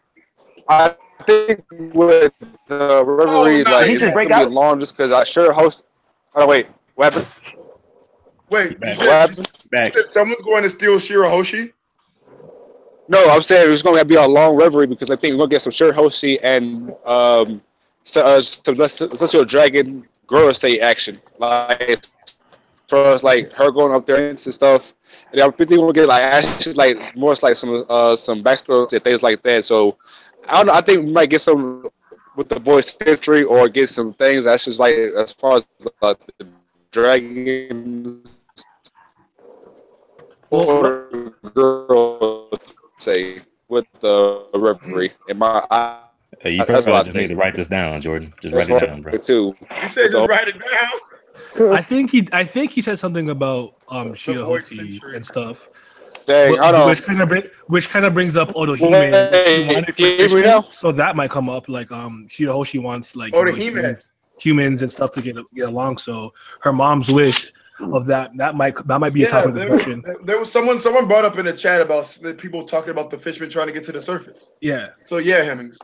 with the Reverie, like He it's just gonna break be out? long just because I sure host. Oh wait, what happened? Wait, Back. you What happened? Back. said someone's going to steal Shirahoshi? No, I'm saying it's gonna be a long Reverie because I think we're gonna get some Shirahoshi and some Celestial Dragon Girl State action, like for us, like her going up there and stuff. And I think we'll get like actually like more like some backstory and things like that. So I don't know. I think we might get some with the voice history or get some things that's just like as far as the dragons or girl say with the referee in my eye. Hey, you That's probably what I just need to think. write this down, Jordan. Just That's write what it down, bro. too. You said just write it down. I think he said something about voice Shirahoshi century. and stuff. Dang, hold on. Which kind of brings up Otohime. Hey, He wanted for can you hear me Fishman, now? so that might come up. Like Shirahoshi wants like Otohime. humans and stuff to get along. So her mom's wish of that might be a topic of discussion. There was someone brought up in the chat about the people talking about the Fishman trying to get to the surface. Yeah. So yeah, Hemmings.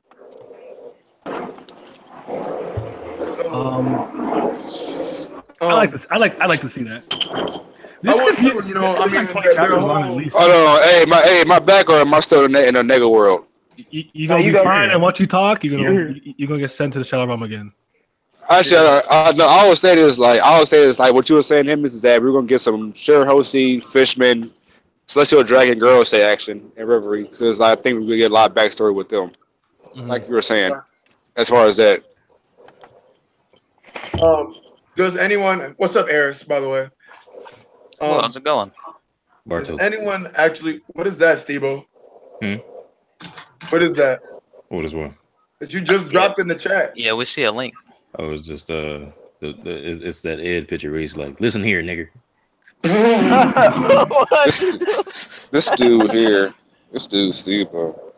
I like this. I like to see that. This I could be, would too, you know, this could I be mean, like 20 they're chapters long all- at least. Hold on, hey, my back, or am I still in a nigga world? You gonna you be go- fine, and once you talk, you're gonna get sent to the Shadow Realm again. Actually, I always say this like what you were saying, him is that we're gonna get some Shirahoshi, Fishman, Celestial Dragon, Girl Say action and Reverie because I think we get a lot of backstory with them, like you were saying, as far as that. Does anyone? What's up, Eris? By the way. Well, how's it going? Does anyone actually? What is that, Steve-O? What is that? What is what? That you just dropped in the chat. Yeah, we see a link. Oh, it's just it's that Ed picture where he's like, "Listen here, nigger." This dude here, this dude Steve-O.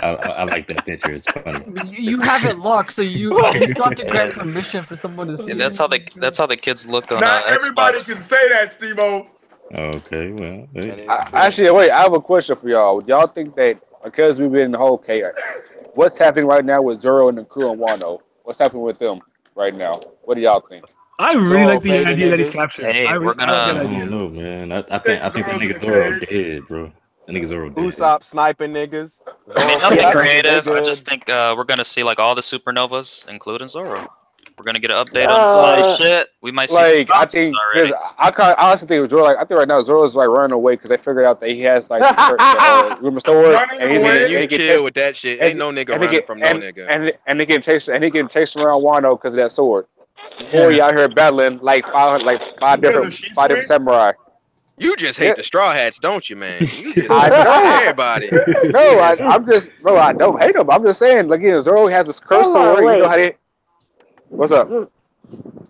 I like that picture. It's funny. You have it locked, so you still have to grant permission for someone to see. Yeah, that's how the kids look on Not everybody Xbox. can say that, Steve-O. Okay, well, hey. Actually, wait. I have a question for y'all. Y'all think that because we've been in the whole chaos, what's happening right now with Zoro and the crew and Wano? What's happening with them right now? What do y'all think? I really like the idea that he's captured. Hey, I we're like that I idea. don't know, man. I think that nigga Zoro dead, bro. That nigga Zoro dead. Usopp sniping niggas. I mean, Zoro nothing killing creative. I niggas. just think we're gonna see like all the supernovas, including Zoro. We're gonna get an update on a lot of shit. We might see Like some I think, already. I honestly think Zoro. Like I think right now Zoro's like running away because they figured out that he has like rumor sword, Running and he's away? You chill with that shit. Ain't no nigga running from no nigga. and he can chase around Wano because of that sword. Or he out here battling like five different samurai. You just hate the Straw Hats, don't you, man? You just I know. everybody. No, I'm just bro. I don't hate him. I'm just saying. Like, again, Zoro has this cursed Hold on, sword. You know wait. how they. What's up?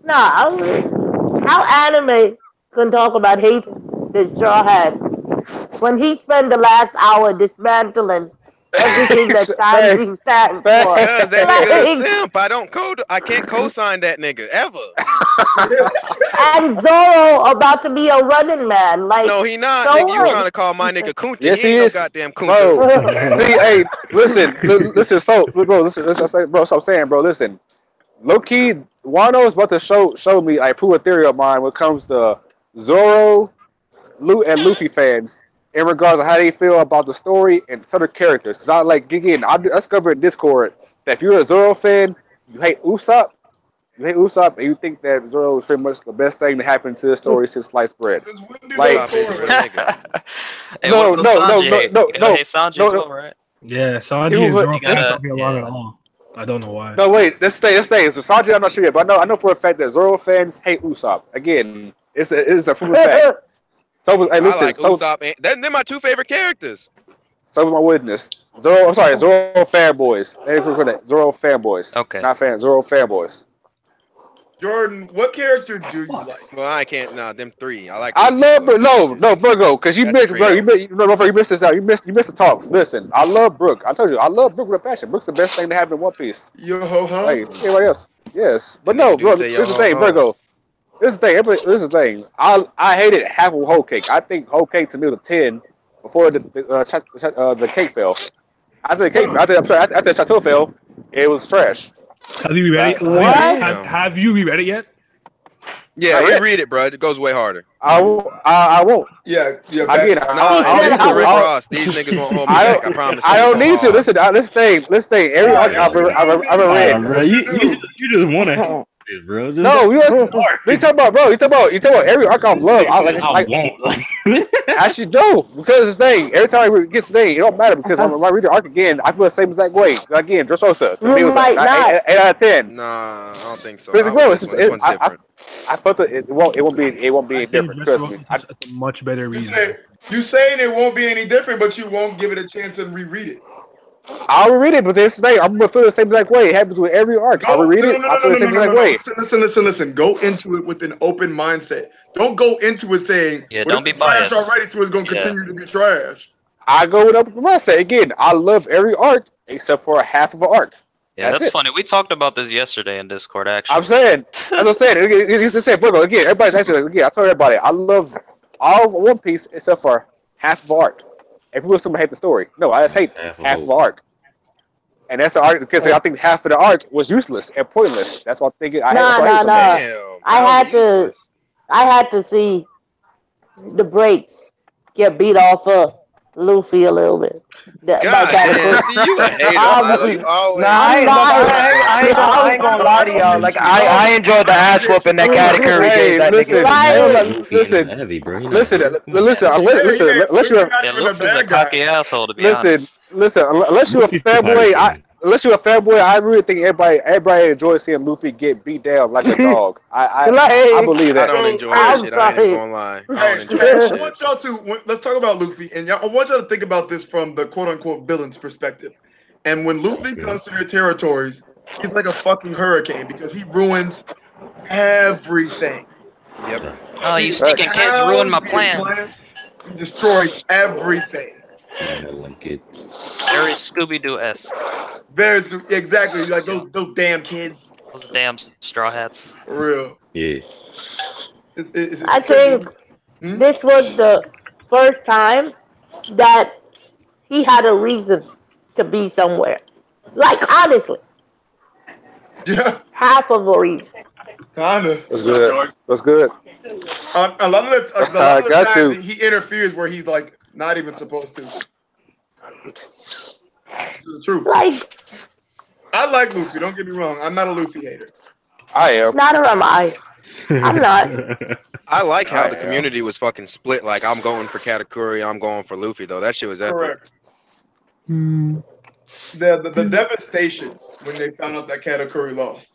How anime can talk about hating the Straw Hats when he spent the last hour dismantling everything that Sanji stands for? Because that nigga a Like, simp. I can't co-sign that nigga ever. and Zoro about to be a running man. Like, No, he not. so Nigga, you what? trying to call my nigga Kunta. Yes, he he ain't is. no goddamn Bro, Kunta. see, hey, listen, so, bro, listen, bro, so I'm saying, bro, listen, low key, Wano is about to show me, like, prove a theory of mine when it comes to Zoro, and Luffy fans in regards to how they feel about the story and other characters. Because I discovered in Discord that if you're a Zoro fan, you hate Usopp, and you think that Zoro is pretty much the best thing to happen to the story since sliced bread. Like, Hey, no, what Sanji hate? no, You gotta hate Sanji as well, right? Yeah, Sanji You and would- Zoro you fans gotta- don't get along at all. I don't know why. No, wait. Let's stay. So Sanji, I'm not sure yet, but I know for a fact that Zoro fans hate Usopp. Again, it's a proven fact. So, hey, I listen. like Usopp. They're my two favorite characters. So my witness. Zoro fanboys. Hey, for that. Zoro fanboys. Okay. Not fans. Zoro fanboys. Jordan, what character do you like? Well, I can't. Nah, them three. I like. I love, but no, Virgo, because you That's missed, bro. trio. You missed this out. You missed the talks. Listen, I love Brook. I told you, I love Brook with a passion. Brook's the best thing to happen in One Piece. Yo ho ho. Like everybody else. Yes, but And no, they do bro. say This is the yo thing, ho ho. Virgo. This is the thing. This is the thing. I hated half of Whole Cake. I think Whole Cake to me was a 10 before the cake fell. After the Chateau fell, it was trash. Have you reread it? What? Have you reread it yet? Yeah, Not yet. reread it, bro. It goes way harder. I won't. Yeah. Again, Nah, listen to Rick Ross. These niggas won't hold me back. I promise. I don't you. need to. Listen, this thing. Every arc I've ever read. Bro, you just want to help it, bro. Just No, you talking about, bro. You talking about every arc I've loved. I won't. Actually, no, because this thing. Every time I get this thing, it don't matter because when I read the arc again, I feel the same exact way. Again, Dressrosa. To me, it was like might not. 8 out of 10. Nah, I don't think so. But, bro, This one's different. I thought that it won't be I think different. Trust me. Dressrosa is a much better reason. You saying it won't be any different, but you won't give it a chance to reread it. I'll read it, but this thing, I'm gonna feel the same exact way. It happens with every arc. I'll read it. I feel the same exact way. Listen. Go into it with an open mindset. Don't go into it saying, Yeah, well, don't this be is trash biased. already, so it's going to continue to be trash. I go with open mindset. Again, I love every arc except for a half of an arc. Yeah, that's it. funny. We talked about this yesterday in Discord, actually. I'm saying, as I'm saying, it's the same. Virgo, again, everybody's actually, again, I told everybody, I love all of One Piece except for half of arc. If you want someone to hate the story, no, I just hate half of arc. And that's the arc because I think half of the arc was useless and pointless. That's what I'm thinking. I had to see the breaks get beat off of Luffy a little bit. God damn, see, you a hater. You always. I ain't gonna lie to y'all. Like I enjoyed the ass whooping that Katakuri gave that nigga. Listen. Yeah, Luffy's a cocky asshole, to be honest. Listen. Unless you're a fanboy, I really think everybody enjoys seeing Luffy get beat down like a dog. I believe that. I don't enjoy that shit. I ain't gonna lie. I don't enjoy that I want y'all to let's talk about Luffy, and I want y'all to think about this from the quote unquote villain's perspective. And when Luffy comes to their territories, he's like a fucking hurricane because he ruins everything. Yep. Oh, you stinking kids ruined my plan. He destroys everything. You know, like kids. Very Scooby Doo esque. Very good. Exactly. Like those damn kids. Those damn straw hats. For real. Yeah. I think this was the first time that he had a reason to be somewhere. Like, honestly. Yeah. Half of a reason. Kinda. That's good. That's good. A lot of the times he interferes where he's like not even supposed to. The truth. Like, I like Luffy. Don't get me wrong. I'm not a Luffy hater. I am. Neither am I. I'm not. I like how the community was fucking split. Like, I'm going for Katakuri, I'm going for Luffy, though. That shit was epic. Correct. The devastation when they found out that Katakuri lost.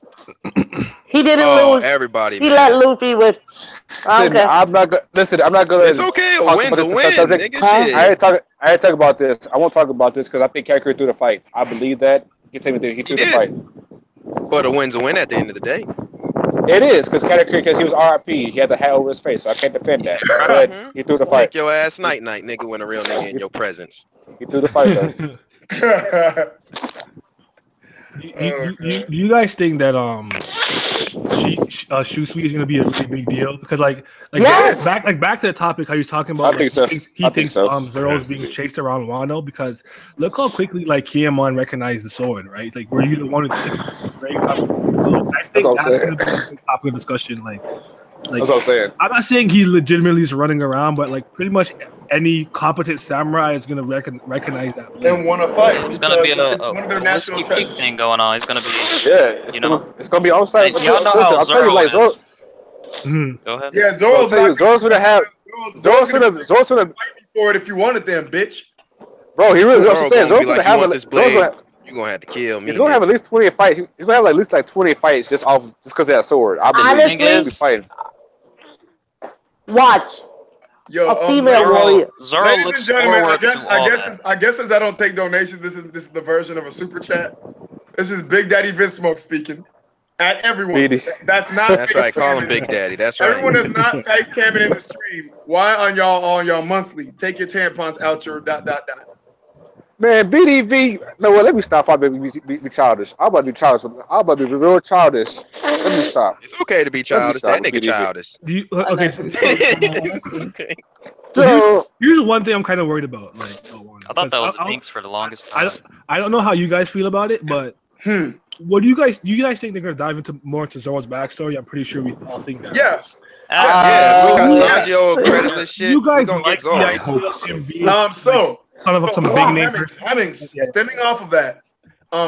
He didn't lose. Everybody. He let Luffy with. Listen, Okay. I'm not gonna. Listen, I'm not gonna. It's okay. A win's a win, nigga. I ain't talk about this. I won't talk about this because I think Katakuri threw the fight. I believe that. He threw the fight. But a win's a win at the end of the day. It is because Katakuri, because he was RIP, he had the hat over his face, so I can't defend that. But he threw the fight. Take your ass night, nigga, when a real nigga in your presence. He threw the fight though. Do you guys think that Shusui is gonna be a really big deal? Because back to the topic, how you're talking about. I think so. He thinks Zoro's being chased around Wano because look how quickly like Kinemon recognized the sword, right? Like, were you the one who took the break up? I think that's gonna be a big topic of discussion. Like that's what I'm saying. I'm not saying he legitimately is running around, but like pretty much any competent samurai is gonna recognize that. And want to fight. It's gonna be a Whiskey Peak thing going on. He's gonna be. Yeah, it's gonna be outside. Y'all know how Zoro is. Go ahead. Yeah, Zoro's gonna have. Zoro's gonna fight for it if you want it, then bitch. Bro, he really. Zoro's gonna have this blade. You're gonna have to kill me. He's gonna have at least 20 fights. He's gonna have at least like 20 fights just because of that sword. I believe he's fighting. Watch. Yo, a female warrior. Zoro looks forward to all that. I guess since I don't take donations, this is the version of a super chat. This is Big Daddy Vince Smoke speaking. At everyone. That's not. That's right. Call him Big Daddy. That's right. Everyone that's not tight camming in the stream. Why on y'all monthly? Take your tampons out your ... Man, BDV. No, well, let me stop. I'm about to be childish. I'm about to be childish. I'm about to be real childish. Let me stop. It's okay to be childish. That nigga childish. Okay. So here's one thing I'm kind of worried about. Like, I thought that was Binks for the longest time. I don't know how you guys feel about it, but what do you guys think they're gonna dive into Zoro's backstory? I'm pretty sure we all think that. Yeah. We got Sanjio creditless shit. You guys gonna like get Zoro. the idea of him being kind of some big name person. Hemmings, stemming off of that,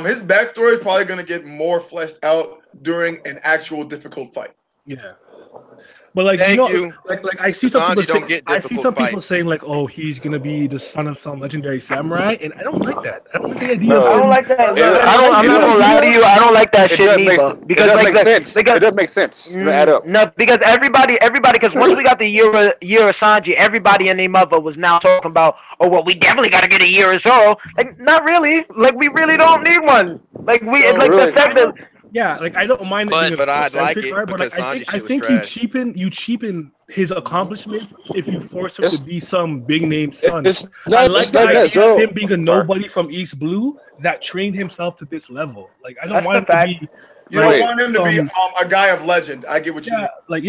his backstory is probably going to get more fleshed out during an actual difficult fight. Yeah, but like like I see some people saying like, oh, he's gonna be the son of some legendary samurai, and I don't like that. I don't like the idea. I don't like that. I'm not gonna lie to you. I don't like that shit neither. Because it doesn't make sense. It add up. No, because everybody, because once we got the year of Sanji, everybody and their mother was now talking about, oh well, we definitely gotta get a year of Zoro. Like, not really. Like, we really don't need one. Like, the fact that. Yeah, like I don't mind it, but I'd like it but like, I think you cheapen his accomplishments if you force him to be some big name son. I like the idea of him being a nobody from East Blue that trained himself to this level. Like, I don't want him to be. You don't want him to be a guy of legend. I get what you mean. Leave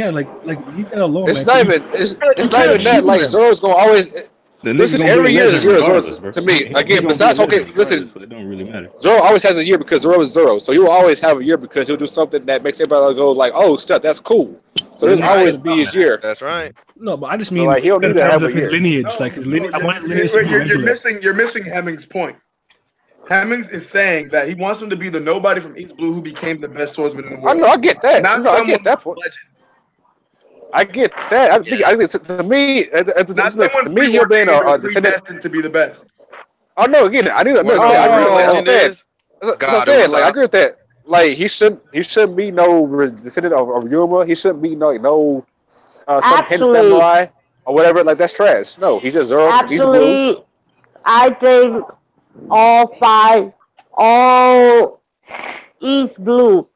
that alone. It's not even. It's not even that. Like, Zoro's gonna always. Listen, every year is Zoro to me. Again, besides, okay, listen. It don't really matter. Zoro always has a year because Zoro is Zoro. So he will always have a year because he'll do something that makes everybody go like, "Oh, stuff, that's cool." So there's always be his year. That's right. No, but I just mean like, he'll need to have a his year. lineage. Like his lineage. I want lineage to be regular. You're missing Hemmings' point. Hemmings is saying that he wants him to be the nobody from East Blue who became the best swordsman in the world. I know, I get that. I get that point. I get that. I think to me, he'll be destined to be the best. Oh no, again, I need to know. I agree with that. Like, he shouldn't be no descendant of Yuma. He shouldn't be no some hidden samurai or whatever. Like, that's trash. No, he's just Zoro. He's blue. I think all East Blue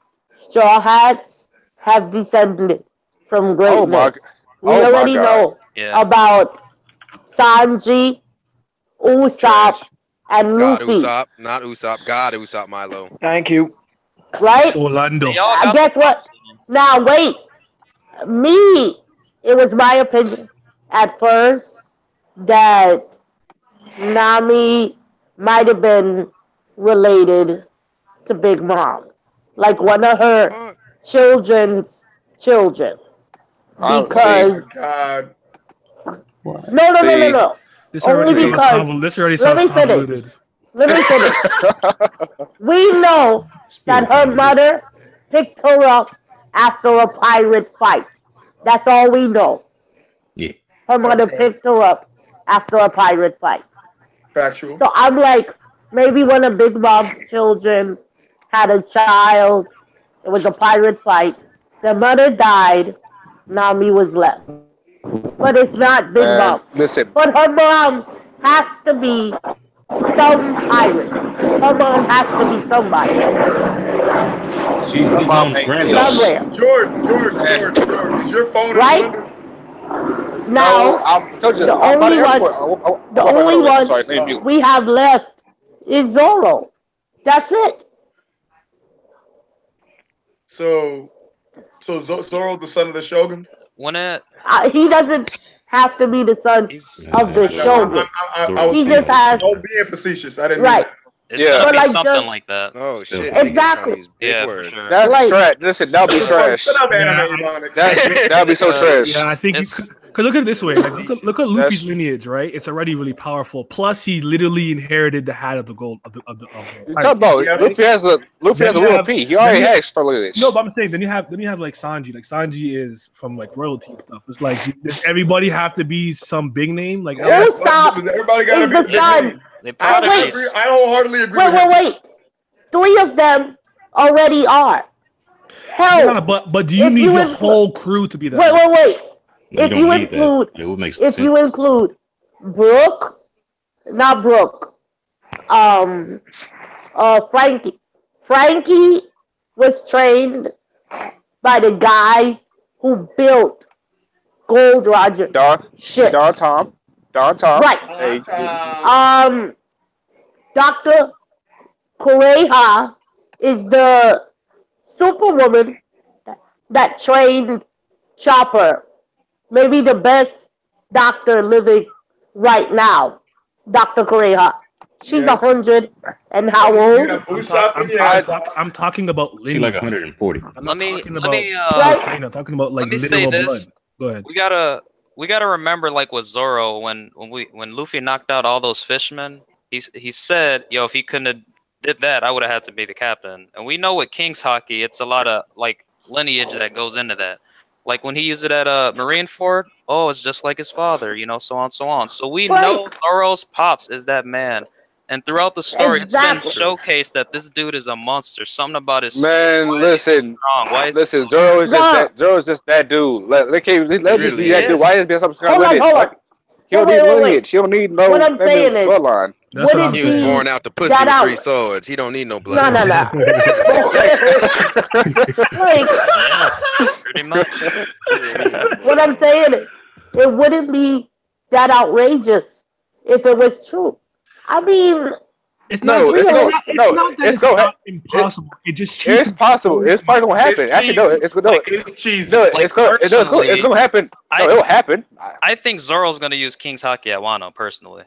Straw Hats have descended from greatness. We already know about Sanji, Usopp, and God Luffy, Usopp, not Usopp. God Usopp Milo. Thank you. right? Orlando. They all got Guess the what? pops in them. Now wait, it was my opinion at first that Nami might have been related to Big Mom, like one of her children's children, because God. no. This already Only sounds because convoluted. This already let sounds me finish. convoluted. Let me finish. We know that her mother picked her up after a pirate fight. That's all we know. Yeah. Her mother picked her up after a pirate fight. Factual. So I'm like, maybe one of Big Mom's children had a child. It was a pirate fight. The mother died. Nami was left. But it's not Big Mom. Listen, But her mom has to be some pirate. Her mom has to be somebody. She's Big Mom's granddaughter. Somewhere. Jordan, is your phone Right? in London? Now, I told you, the I'm by only the one, airport. the only one we have left is Zoro. That's it. So Zoro's the son of the Shogun? When it He doesn't have to be the son of the Shogun. He just has. Don't be facetious. I didn't Right. It's Yeah. gonna But be like something just- like that. Oh shit! Exactly. Yeah, for words. sure. That's Like- trash. Listen, that'll be trash. Shut up, Yeah, anime Ebonics. That'd be so trash. Yeah, I think It's- because look at it this way. Like, look at Luffy's That's- lineage, right? It's already really powerful. Plus, he literally inherited the hat of the gold of the. You talk about Yeah, Luffy has a Then you real have- P. He already then you- has for lineage. No, but I'm saying then you have like Sanji. Like Sanji is from like royalty and stuff. It's like does everybody have to be some big name? Like Usopp Everybody got to is be the big son. name. They I probably agree. I wholeheartedly agree. with Wait. 3 of them already are. Hell, yeah, but do you if need you the include- whole crew to be that? wait. You If don't you need include, that. It would make if sense. you include Brooke, not Brooke, Frankie. Frankie was trained by the guy who built Gold Roger. Shit. Don Tom. Right. Hey, Dr. Kureha is the superwoman that trained Chopper. Maybe the best doctor living right now. Dr. Kureha. She's 100 and how old? I'm talking about She's lineage. like 140. I'm Let not me- talking let about me, train. I'm talking about like let me say literal blood. this. Go ahead. we gotta remember, like with Zoro, when Luffy knocked out all those fishmen, he said, "Yo, if he couldn't have did that, I would have had to be the captain." And we know with King's Hockey, it's a lot of like lineage that goes into that. Like when he used it at Marineford, oh, it's just like his father, so on, so on. So we know Zoro's pops is that man. And throughout the story, Exactly. it's been showcased that this dude is a monster. Something about his man, listen, why is listen. Zoro is just that dude. Let me just be that dude. Why is there something kind of lineage? Like, he don't need lineage. He don't need no What I'm saying is- bloodline. That's what I'm He was saying. born out the pussy Shout with out. 3 swords. He don't need no blood. No. Like, pretty much. what I'm saying is, it wouldn't be that outrageous if it was true. I mean, It's No, not. it's no, that it's it's gonna not impossible. It just It's changes. possible. It's probably gonna happen. Actually, no. It's gonna. It's cheesy. No, Like, it's gonna. It's gonna happen. No, it'll happen. I think Zoro's gonna use King's Hockey at Wano, personally.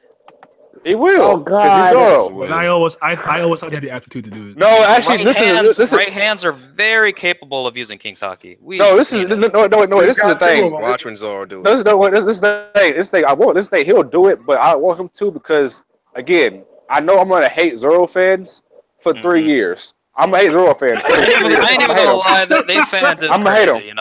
He will. Oh, 'cause he's God. Zoro. But I always thought he had the aptitude to do it. No, actually, Right hands are very capable of using King's Hockey. No, this is no. This is the thing. Watch when Zoro do it. This is the thing. This thing. I want this thing. He'll do it, but I want him to because again, I know I'm gonna hate Zoro fans for 3 years. I'm gonna hate Zoro fans. I ain't even gonna lie, they fans is I'm gonna hate crazy, him.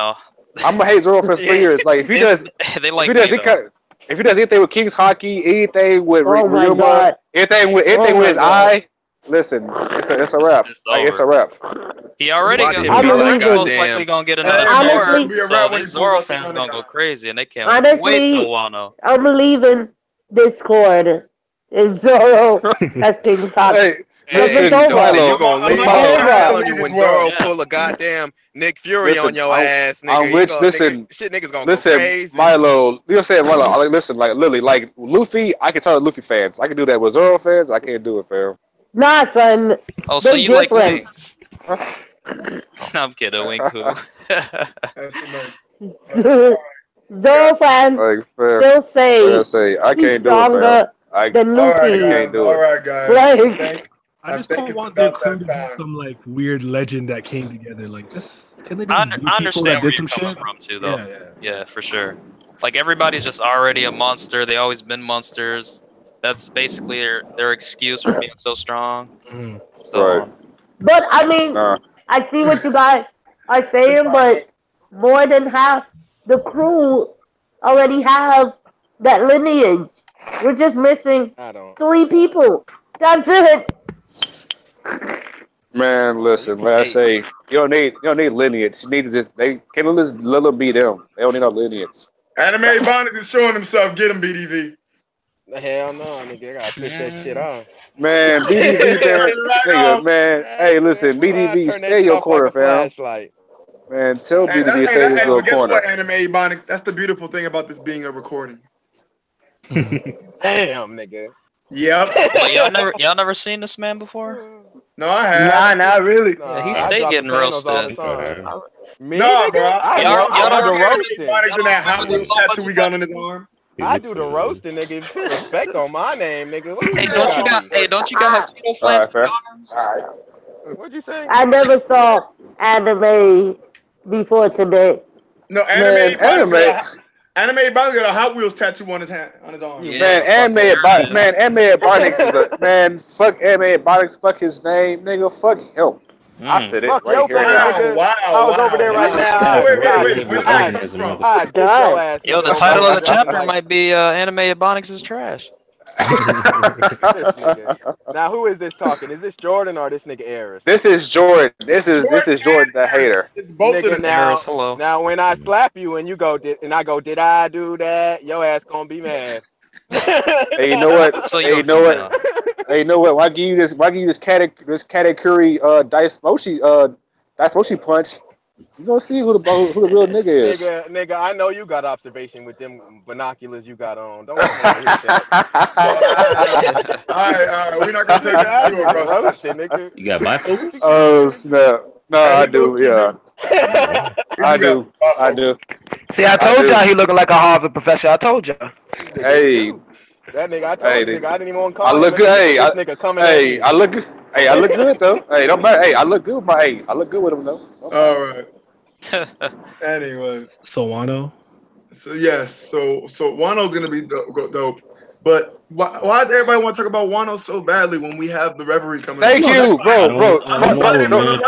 I'm gonna hate Zoro for 3 years. Like if he does, they like if he does anything with King's Hockey, anything with Oh my Ryuma, God. anything with his eye, listen, it's a wrap. Like it's a wrap. He already Why got, did he he already goddamn- most likely gonna get another Honestly- award, so these Zoro fans gonna go crazy, and they can't Honestly- wait till Wano. I'm leaving Discord and Zoro as King's Hockey. Hey, Listen, over. Milo, You gonna leave? It's I'm over. telling you, when Zoro Yeah. pull a goddamn Nick Fury Listen, on your I'm- ass, nigga, I'm rich. Listen, niggas gonna go listen, crazy. Milo. You saying Milo? Like, listen, like Lily, like Luffy. I can tell the Luffy fans. I can do that with Zoro fans. I can't do it, fam. Nah, son. Oh, so Big you like difference. Wink? No, I'm kidding, Wink. Who? That's the Zoro fans Like, fam, still like I say say, I he's can't do it, fam. stronger I than All right, Luffy. guys. can't do All it. right, guys. Like, I just think don't it's want their about crew that to be time. some like weird legend that came together. Like, just can they be I new people understand that where did you're some coming shit? from too, though. Yeah, Yeah, for sure. Like everybody's just already a monster. They always been monsters. That's basically their excuse for being so strong. Mhm. So Right. but I mean, Nah. I see what you guys are saying, but more than half the crew already have that lineage. We're just missing I don't. 3 people. That's it. Man, listen. Like I say, you don't need lineage. You need to just they can't just let them be them. They don't need no lineage. Anime Bonix is showing himself. Get him, BDV. Hell no, nigga. I gotta switch that shit on. Man, BDV, man, nigga, man. Hey, listen, BDV, Turn stay that in your off corner, like a fam. flashlight. Man, tell Hey, BDV to stay in his but little guess corner. what, Anime Bonix? That's the beautiful thing about this being a recording. Damn, nigga. Yep. Wait, y'all never seen this man before? No, I have. Nah, not really. Yeah, he I stay drop getting the panels all roasted. the time. Me, Nah, nigga? bro. I Y'all- do y'all the don't remember roasting. Bonix in that Hot remember the Wheels low tattoo budget we got on his arm. I do the roasting, nigga. Put respect on my name, nigga. What Hey, you don't you got? got Cheeto All Flames right, fair. arms? What'd you say? I never saw anime before today. No, Man, anime. Anime Bonix got a Hot Wheels tattoo on his hand, on his arm. Yeah. Man, Anime Bonix is a man. Fuck Anime Bonix. Fuck his name, nigga. Fuck him. I said it Fuck right your here. fame, now. nigga. Wow, I was over there right now. Wait, where Live did with that come organism, from? motherfucker. I'd get your ass. Yo, the nigga. title of the Drop chapter like might be Anime Ebonics is trash. this nigga. Now, who is this talking? Is this Jordan or this nigga Eris? This is Jordan. This is Jordan the hater. It's both of Nigga, them. now, Eris, hello. now when I slap you and you go, did I do that? Your ass gonna be mad. Hey, you know what? So Hey, you're you know what? Hey, you know what? Why give you this Katakuri Dice Mochi punch? You gonna see who the real nigga is. Nigga, I know you got observation with them binoculars you got on. Don't come over here, shit. All right. We're not gonna take that too aggressive. Roasted, nigga. You got bifocals? Oh snap! No, I do. Yeah, I do. I do. See, I told y'all he looking like a Harvard professor. I told y'all. Hey, That nigga, I told Hey, you, nigga, I didn't even want to call I him. look good. Hey, This nigga coming at hey, me. I look. Hey, I look good though. Hey, don't matter. Hey, I look good. Hey, I look good with him though. All right. Anyways, So Wano. so yes, so Wano's gonna be dope. But why does everybody want to talk about Wano so badly when we have the Reverie coming? Thank up? you, bro. I don't know, man.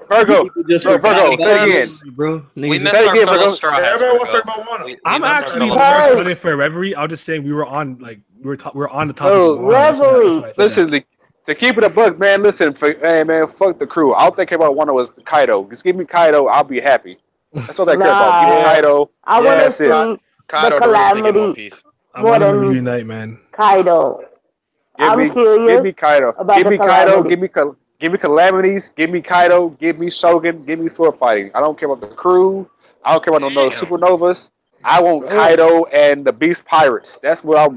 Virgo, Just Virgo, say it again. bro. We Niggas miss just- our again, fellow Virgo. straw hats. Everybody wants to Virgo. talk about Wano. We I'm miss our actually fellow Right. not running for Reverie. I was just saying we were on like we're on the topic. Oh, of Wano, that's why I said Listen, that. to keep it a buck, man. Listen, hey man, fuck the crew. All I care about Wano was Kaido. Just give me Kaido, I'll be happy. That's all I care about. Give me Nah. Kaido. I want to That's see it. Kaido the the richest nigga in One calamity Piece. I more want to than reunite, man. Kaido. I'm curious Give me Kaido. about Give the me Kaido. calamity. Give me calamities. Give me Kaido. Give me Shogun. Give me sword fighting. I don't care about the crew. I don't care about no supernovas. I want Kaido and the Beast Pirates. That's what I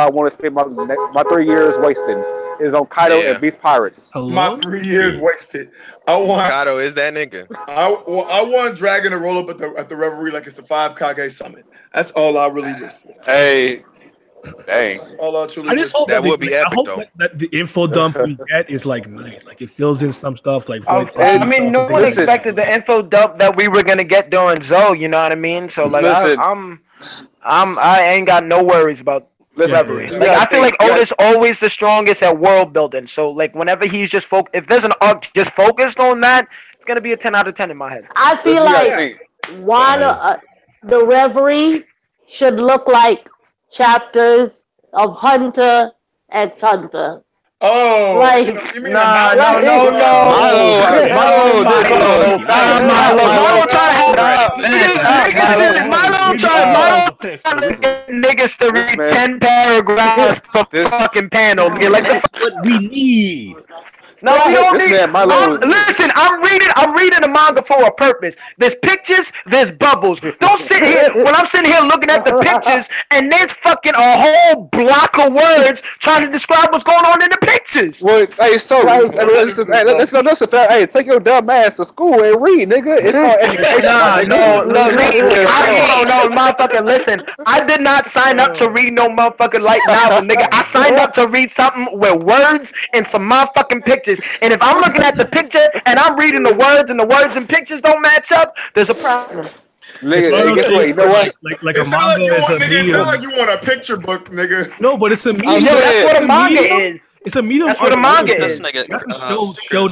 want to spend my 3 years wasting is on Kaido Yeah. and Beast Pirates. My 3 years wasted. I want Kaido is that nigga. I want Dragon to roll up at the Reverie like it's the 5 Kage Summit. That's all I really wish for. Hey, dang. All I truly I just wish hope That that would be epic, I hope though. that the info dump we get is like nice, like it fills in some stuff. Like I mean, no one Listen. expected the info dump that we were gonna get during Zoe. You know what I mean? So like, Listen. I ain't got no worries about Listen, Reverie. you Like, gotta I feel think- like Otis always the strongest at world building. So like, whenever he's just if there's an arc just focused on that, it's gonna be a 10 out of 10 in my head. I feel Listen, you gotta like think. Wano, the Reverie should look like chapters of Hunter x Hunter. Oh, Like, you mean Nah, a no, Milo? no, no. Milo, Milo trying to have Milo trying niggas to read Man. 10 paragraphs per This- fucking panel. Nigga, like That's what we need. No, we don't This need. man, Milo. Listen, I'm reading the manga for a purpose. There's pictures, there's bubbles. Don't sit here when I'm sitting here looking at the pictures and there's fucking a whole block of words trying to describe what's going on in the pictures. Well, hey, so listen, hey, take your dumb ass to school and read, nigga. It's called education. No, motherfucker. Listen, I did not sign up to read no motherfucking light novel, nigga. I signed up to read something with words and some motherfucking pictures. And if I'm looking at the picture and I'm reading the words and the words and pictures don't match up, there's a problem. Nigga, guess what? You know what? Like a manga is a It's medium. not like you want a picture book, nigga. No, but it's a medium. Yeah, that's what a manga is. It's a medium. That's what a manga This is. nigga.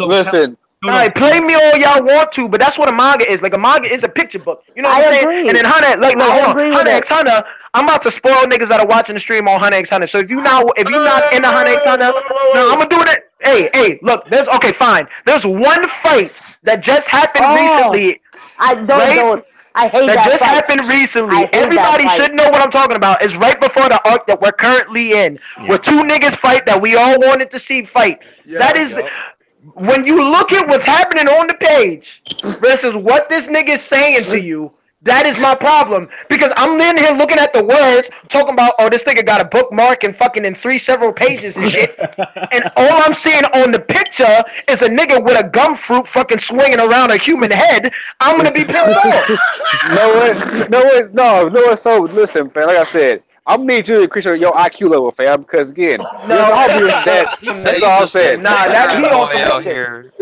Listen. Alright, play me all y'all want to, but that's what a manga is. Like a manga is a picture book. You know what I I'm saying? agree. And then Hunter, like, no, I hold agree on. with Hunter that. x Hunter. I'm about to spoil niggas that are watching the stream on Hunter x Hunter. So if you're not in the Hunter x Hunter, no, I'm gonna do it. Hey, look, there's okay, fine. There's one fight that just happened recently. I don't. I hate That that just fight. happened recently. I hate Everybody that fight. should know what I'm talking about. It's right before the arc that we're currently in, where two niggas fight that we all wanted to see fight. That is. When you look at what's happening on the page versus what this nigga is saying to you, that is my problem. Because I'm in here looking at the words, talking about, oh, this nigga got a bookmark and fucking in 3 several pages and shit. And all I'm seeing on the picture is a nigga with a gum fruit fucking swinging around a human head. I'm gonna be pissed off. No. So listen, fam. Like I said, I'm gonna need you to increase your IQ level, fam. Because again, that's all I'm saying. Nah, that he on out some shit. here.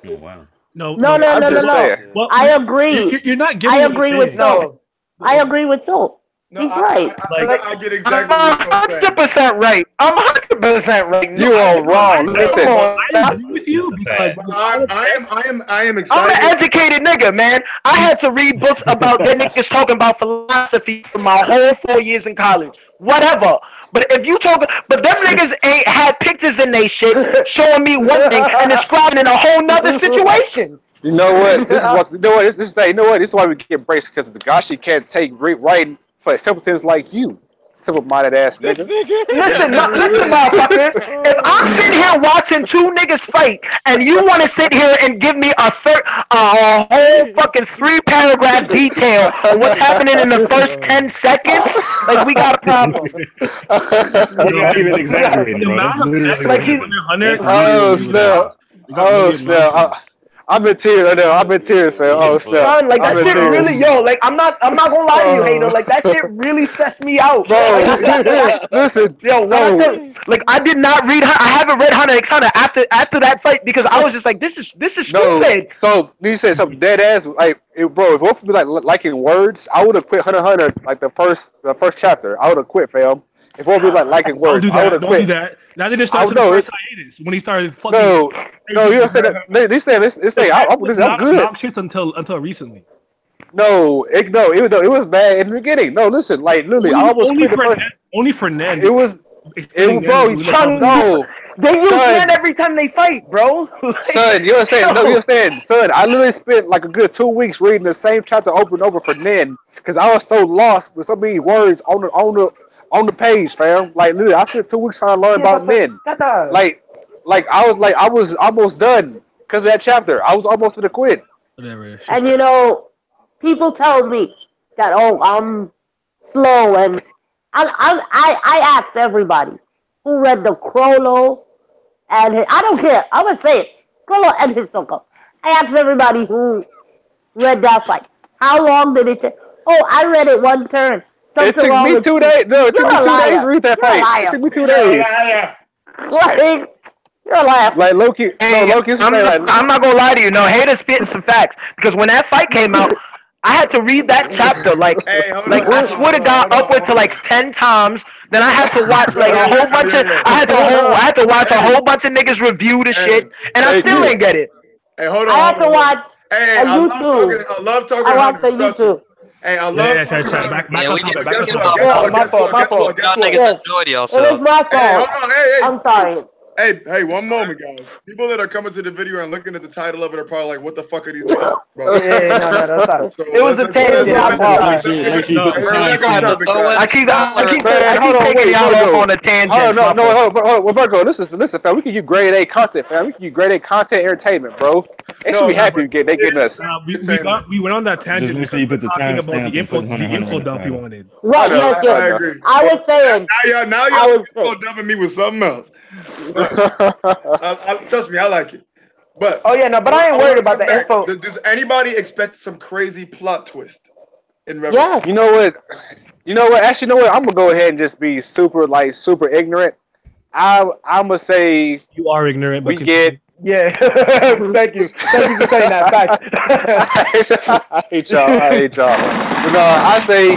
Oh, wow. No. I'm just saying. Well, I agree. You're not getting. I what agree you're with saying. no. I agree with Soul. He's right. I get exactly I'm what you're saying. 100% right. I'm 100% right. You are wrong. Listen. Come on. I agree with you because I am I'm excited. an educated nigga, man. I had to read books about that niggas talking about philosophy for my whole 4 years in college. Whatever. But if you talking, but them niggas ain't had pictures in they shit showing me one thing and describing in a whole nother situation. You know what? This is what. You know what? This is why we get braced, because the Gashi can't take writing for simpletons like you, simple-minded ass nigga. Listen, motherfucker. If I'm sitting here watching two niggas fight, and you want to sit here and give me a whole fucking 3-paragraph detail of what's happening in the first 10 seconds, like we got a problem. You're not even exaggerating, bro. That's literally Like he- Oh snap! Oh snap! I'm in tears. I know. I'm in tears, man. Oh snap! Son, like that I'm in shit tears. really, yo, like I'm not gonna lie to you, hater. Like that shit really stressed me out, Bro, listen, yo, like I did not read. I haven't read Hunter x Hunter after that fight because I was just like, this is no. stupid. So you said something dead ass. Like, bro, if it would be like liking words, I would have quit Hunter x Hunter like the first chapter. I would have quit, fam. If it would be like liking words, Don't do I would that. have Don't quit. do that. Now they just started know, the first hiatus when he started fucking. No, you don't say that. They said this thing. I'm good. Obnoxious until recently. No, it was bad in the beginning. No, listen, like literally, I almost quit the first. Only for Nen. It was, bro. Son, No, they use son. that every time they fight, bro. Son, you understand? No, you understand, son. I literally spent like a good 2 weeks reading the same chapter over and over for Nen because I was so lost with so many words on the page, fam. Like literally, I spent 2 weeks trying to learn about Nen. Like I was almost done because of that chapter. I was almost gonna quit. Whatever. And you know, people tell me that I'm slow, and I ask everybody who read the Crollo and I don't care. I'm gonna say it, Crollo and Hisoka. I asked everybody who read that fight, how long did it take? Oh, I read it one turn. It took me 2 days. No, it took me 2 days to read that You're a fight. liar. It took me 2 days. You're a liar. Like Loki. Hey, I'm not gonna lie to you. No, haters spitting some facts because when that fight came out, I had to read that chapter like I swear to God upward to like 10 times. Then I had to watch like a whole bunch of I had to watch a whole bunch of niggas review the shit, and I still ain't get it. Hey, hold on. I have to watch Hey, a YouTube. I love talking. I watch the YouTube. Hey, I love. Yeah, we can My fault. Y'all niggas enjoyed It yourself. was my fault. I'm sorry. Hey, one moment, guys. People that are coming to the video and looking at the title of it are probably like, "What the fuck are these?" Bro? No, that's not. So It was a tangent. Make sure you put the timestamp. I keep Hold on, taking wait, y'all hold off on. on a tangent. Well, Marco, listen, fam. We can use grade A content, fam. We can use grade A content entertainment, bro. They should be happy they getting us. We went on that tangent. Just make sure you put the talking about timestamp the and put info 100 dump you wanted. Right, yes, I yes. agree. I was saying. Now I y'all was saying. dumping me with something else. Trust me, I like it. But Oh yeah, no, but I ain't worried about the info. Does anybody expect some crazy plot twist in Rebel? Yes. You know what? Actually, you know what? I'm gonna go ahead and just be super ignorant. I'm gonna say You are ignorant, but we get. Yeah. Thank you for saying that. Thanks. I hate y'all. But no, I say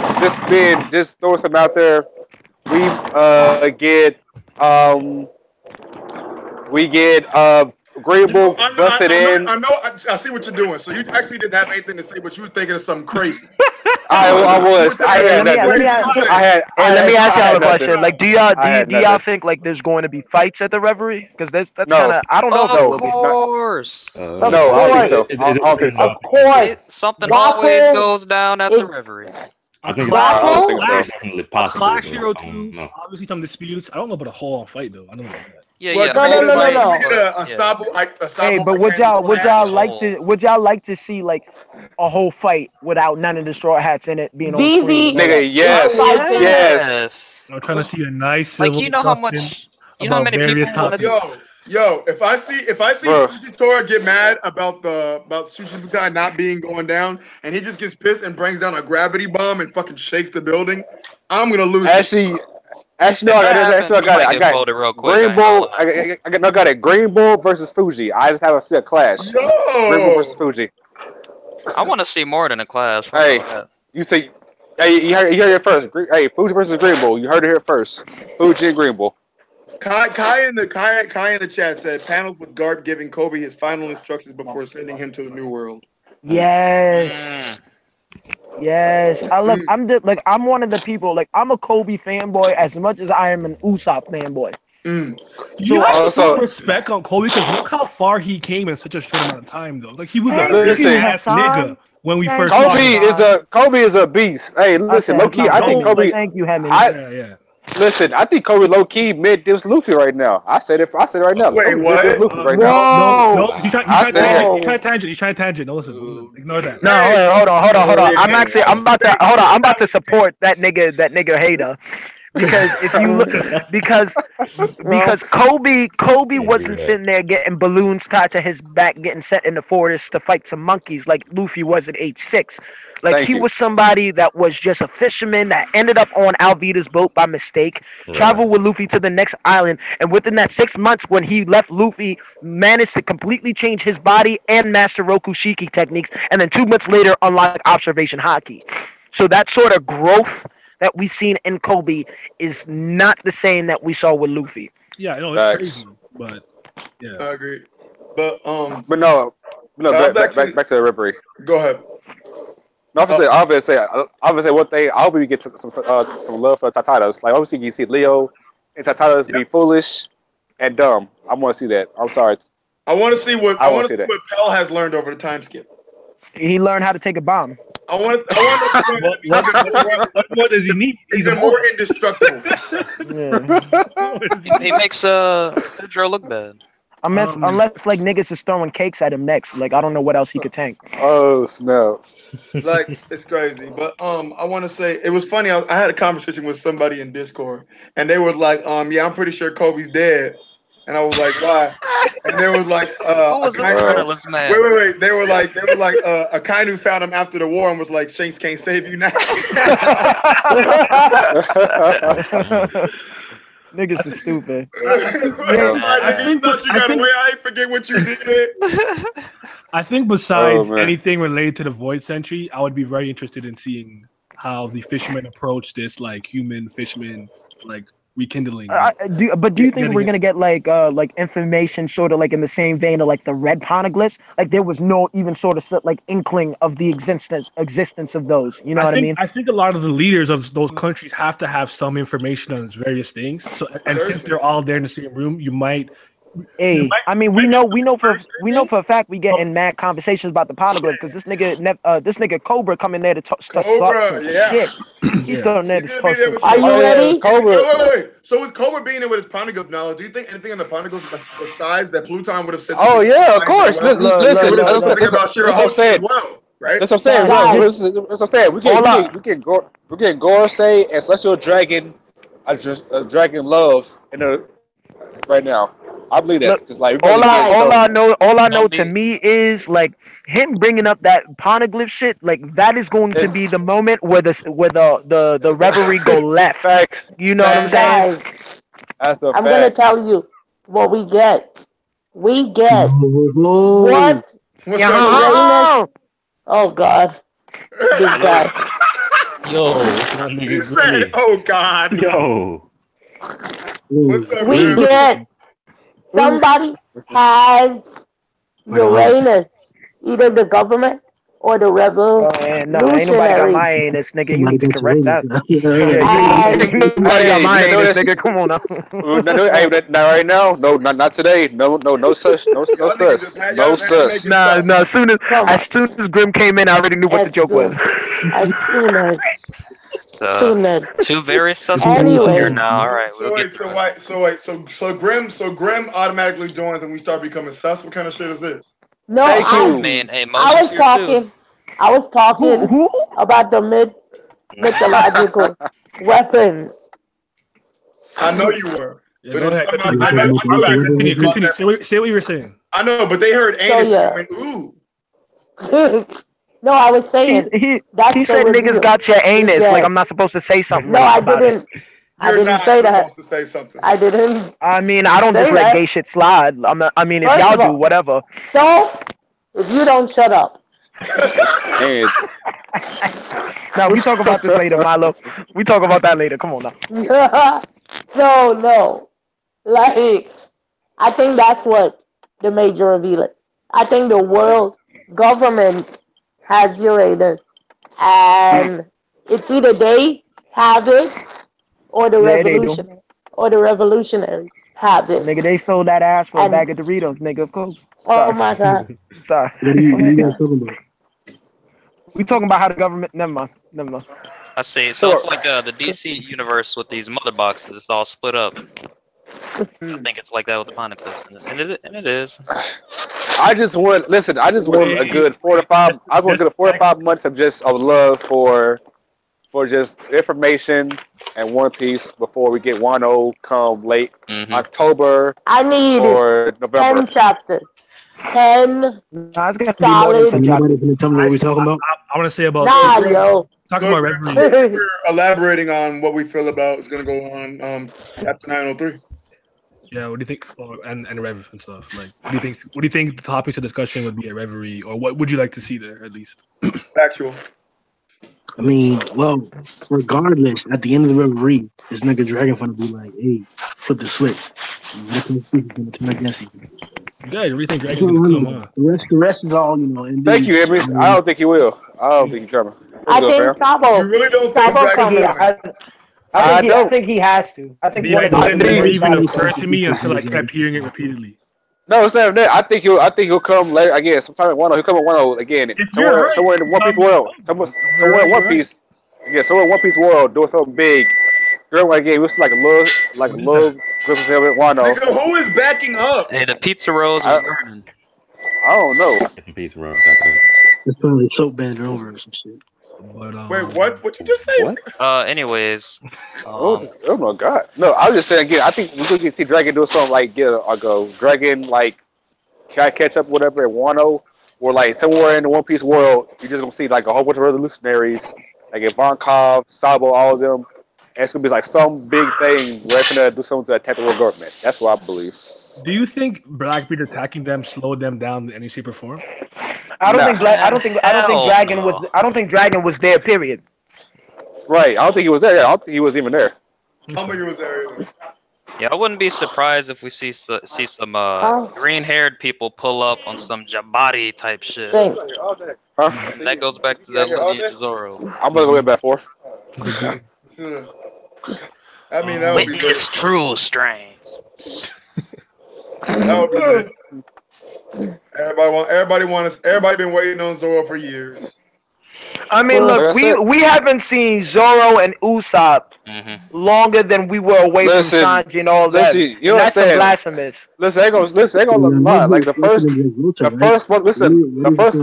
just throw some out there. We get Greenbook busted in. I see what you're doing. So you actually didn't have anything to say, but you were thinking of something crazy. I was. Let me ask y'all a question. Like, do y'all think like there's going to be fights at the Reverie? Because that's kind of I don't know if there will be. Of course. No, I don't think so. I don't think so. Of course. Something Waffle always goes down at the Reverie. I think Waffle? it's definitely possible. Clash but Hero I 2, don't know. obviously some disputes. I don't know about a whole fight though. I don't know about that. Yeah, Well, yeah. No. We get a Sabo Hey, but would y'all like to see like a whole fight without none of the straw hats in it being on VV. screen? Nigga, yes. I'm trying to see a nice Like civil you know how discussion much. You know how about many various people want topics. to. Yo, if I see Bro. Fujitora get mad about Sushibukai not being going down, and he just gets pissed and brings down a gravity bomb and fucking shakes the building, I'm gonna lose. Actually, no, I got it. I got Green Bull. I got it. Green Bull versus Fuji. I just have a clash. Yo. Green Bull versus Fuji. I want to see more than a clash. Hey, you say, hey, you heard it first. Hey, Fuji versus Green Bull. You heard it here first. Fuji and Green Bull. Kai in the chat said panels with Garp giving Kobe his final instructions before sending him to the new world. Yes. I'm one of the people. Like, I'm a Kobe fanboy as much as I am an Usopp fanboy. You have some respect on Kobe because look how far he came in such a short amount of time, though. Like he was a big ass nigga when we first. Kobe is a beast. Hey, listen, low key, I think Kobe. Thank you, Hemi. Listen, I think Kobe low key mid dips Luffy right now. I said it right now. Wait, what? Right no, he's trying to tangent. No, listen, ignore that. No, hold on. I'm about to support that nigga hater. Because if you look, because Kobe wasn't sitting there getting balloons tied to his back, getting set in the forest to fight some monkeys like Luffy was at age 6. Like he was somebody that was just a fisherman that ended up on Alvida's boat by mistake, traveled with Luffy to the next island, and within that 6 months when he left, Luffy managed to completely change his body and master Rokushiki techniques, and then 2 months later unlock observation haki. So that sort of growth that we've seen in Kobe is not the same that we saw with Luffy. Yeah, I know it's crazy, but yeah, I agree. But no, back to the Reverie. Go ahead. No, obviously, one thing. I hope we get some love for Tatatas. Like obviously, you see Leo and Tatatas be foolish and dumb. I want to see that. I'm sorry. I want to see what Pell has learned over the time skip. He learned how to take a bomb. What does he need? He's more indestructible. He makes Pedro look bad. Unless like niggas is throwing cakes at him next. Like I don't know what else he could tank. Oh snap! Like it's crazy, but I want to say it was funny. I had a conversation with somebody in Discord, and they were like, yeah, I'm pretty sure Kobe's dead. And I was like, why? And they was like, who was this journalist man? Wait. They were like, a kind who found him after the war and was like, Shanks can't save you now. Niggas is stupid. I forget what you did. I think besides anything related to the Void Century, I would be very interested in seeing how the fishermen approach this, like human fishermen, like rekindling. Do you think we're gonna get like information sort of like in the same vein of like the red poneglyphs? Like there was no even sort of like inkling of the existence of those. You know what I mean? I think a lot of the leaders of those countries have to have some information on various things. So since they're all there in the same room, you might Hey, I mean, we know for a fact we getting mad conversations about the Poneglyph because this nigga Cobra coming there to start some shit. He's still there to talk some shit. Are you ready? Cobra. Wait. So with Cobra being there with his Poneglyph knowledge, do you think anything on the Poneglyph besides that Pluton would have said? Oh yeah, of course. Listen, that's something about Shira Hoshi as well, right? That's what I'm saying. That's what I'm saying. We can Gorosei and Celestial Dragon, a Dragon Love in the right now. I believe that. Look, just like all I know to me is like him bringing up that Poneglyph shit. Like that is going to be the moment where the reverie go left. You know what I'm saying? I'm gonna tell you what we get. We get what? Oh God, this guy. Yo, what's that nigga? He said, "Oh God." Yo. What's up, we get somebody has Uranus, either the government or the rebel. No, ain't nobody got my anus, nigga. You need to correct that. Nobody got my anus, nigga. Come on now. Not right now. No, not today. No such. No such. Nah. As soon as Grim came in, I already knew what the joke was. As soon as. Two very suspect people here now. All right, So Grim automatically joins and we start becoming sus. What kind of shit is this? No, I was talking about the mythological weapons. I know you were. Continue. Say what you were saying. I know, but they heard anus and went, ooh. No, I was saying he said niggas got your anus. Like I'm not supposed to say something. No, I didn't. I didn't say that. To say something. I didn't. I mean, I don't just let gay shit slide. I mean, if y'all do, whatever. So, if you don't shut up. Now we talk about this later, Milo. We talk about that later. Come on now. No. Like, I think that's what the major reveal is. I think the world government has Uranus, and it's either they have it or the revolutionaries have it. Nigga, they sold that ass for a bag of Doritos, nigga, of course. Oh my God. Sorry. What are you guys talking about? We talking about how the government. Never mind. I see. So it's like the DC universe with these mother boxes. It's all split up. I think it's like that with the Poneglyphs, and it is. I just want a good 4 to 5. I want a good 4 to 5 months of love for just information and One Piece before we get Wano come late October. I need or November. 10 chapters. 10 solid. Nobody's gonna tell me what we're talking about. I want to say about talking about Reverie. Elaborating on what we feel about is going to go on chapter 903. Yeah, what do you think? And Rev and stuff. Like, what do you think the topics of discussion would be at Reverie, or what would you like to see there at least? Factual. I mean, well, regardless, at the end of the Reverie, this nigga Dragon gonna be like, "Hey, flip the switch." Gonna turn against you. You guys really think Dragon's gonna come on? The rest is all, you know. Thank you, Emery. I don't think he will. I don't think he's coming. I think Sabo. You really don't think Dragon I think he has to. I think the idea never even occurred to me until I kept hearing it repeatedly. No, it's not that. I think he'll come later again. Sometime in Wano. He'll come in Wano again. Somewhere in the One Piece world. Somewhere in One Piece. Yeah, somewhere in One Piece world doing something big. Girl, again, it was like a little Griffin said with Wano. Nigga, who is backing up? Hey, the pizza rolls is burning. I don't know. Pizza rolls after that. It's probably soap band over or some shit. But, wait, what? What you just say? What? Anyways. Oh my God! No, I was just saying again. I think we're gonna see Dragon do something like Dragon like catch up whatever at Wano, or like somewhere in the One Piece world. You're just gonna see like a whole bunch of revolutionaries, like Ivankov, Sabo, all of them. And it's gonna be like some big thing where it's gonna do something to attack the world government. That's what I believe. Do you think Blackbeard attacking them slowed them down in any shape or form? I don't think Dragon was there. Period. Right. I don't think he was there. I don't think he was even there. I don't think he was there either. Yeah, I wouldn't be surprised if we see some green-haired people pull up on some Jabari type shit. Huh? And that goes back to that lineage of Zoro. I'm gonna go with that 4. I mean, that would be Witness true strength. That would be lit. Everybody been waiting on Zoro for years. I mean, look, we haven't seen Zoro and Usopp longer than we were away from Sanji and all that. You That's understand? blasphemous. Listen, ain't gonna lie. Like the first one. Listen, the first.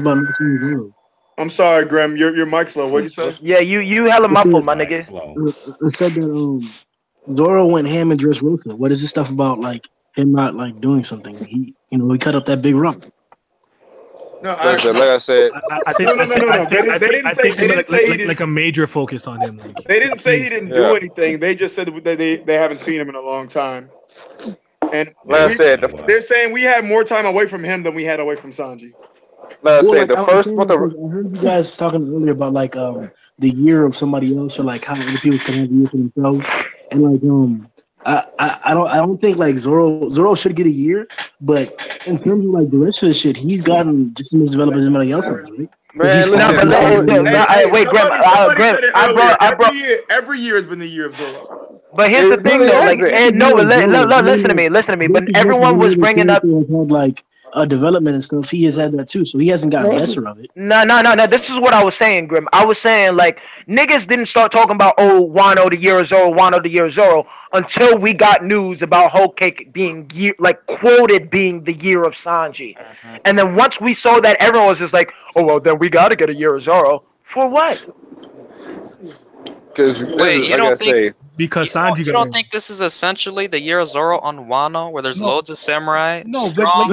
I'm sorry, Graham. Your mic's low. What'd you say? Yeah, you hella muffled, my nigga. I said that Zoro went ham and Dressrosa. What is this stuff about? Like him not like doing something? He cut up that big rock. No, like I said, I think they didn't say like a major focus on him. Like, they didn't say he didn't do anything. They just said that they haven't seen him in a long time. And like I said, they're saying we had more time away from him than we had away from Sanji. Like I said, the first one. I heard you guys talking earlier about like the year of somebody else, or like how other people can have the year for themselves, and like I don't think like Zoro should get a year, but in terms of like the rest of the shit, he's gotten just as much development as anybody else, right? Wait, Graham. Every year has been the year of Zoro. But here's the thing, though. Like, listen to me. But everyone was bringing up like development and stuff. He has had that too, so he hasn't gotten lesser of it. No. This is what I was saying, Grim. I was saying like niggas didn't start talking about Wano the year of Zoro, until we got news about Whole Cake being quoted being the year of Sanji, and then once we saw that, everyone was just like, oh well, then we got to get a year of Zoro for what? Because because Sanji. You don't think this is essentially the year of Zoro on Wano, where there's loads of samurai? No, but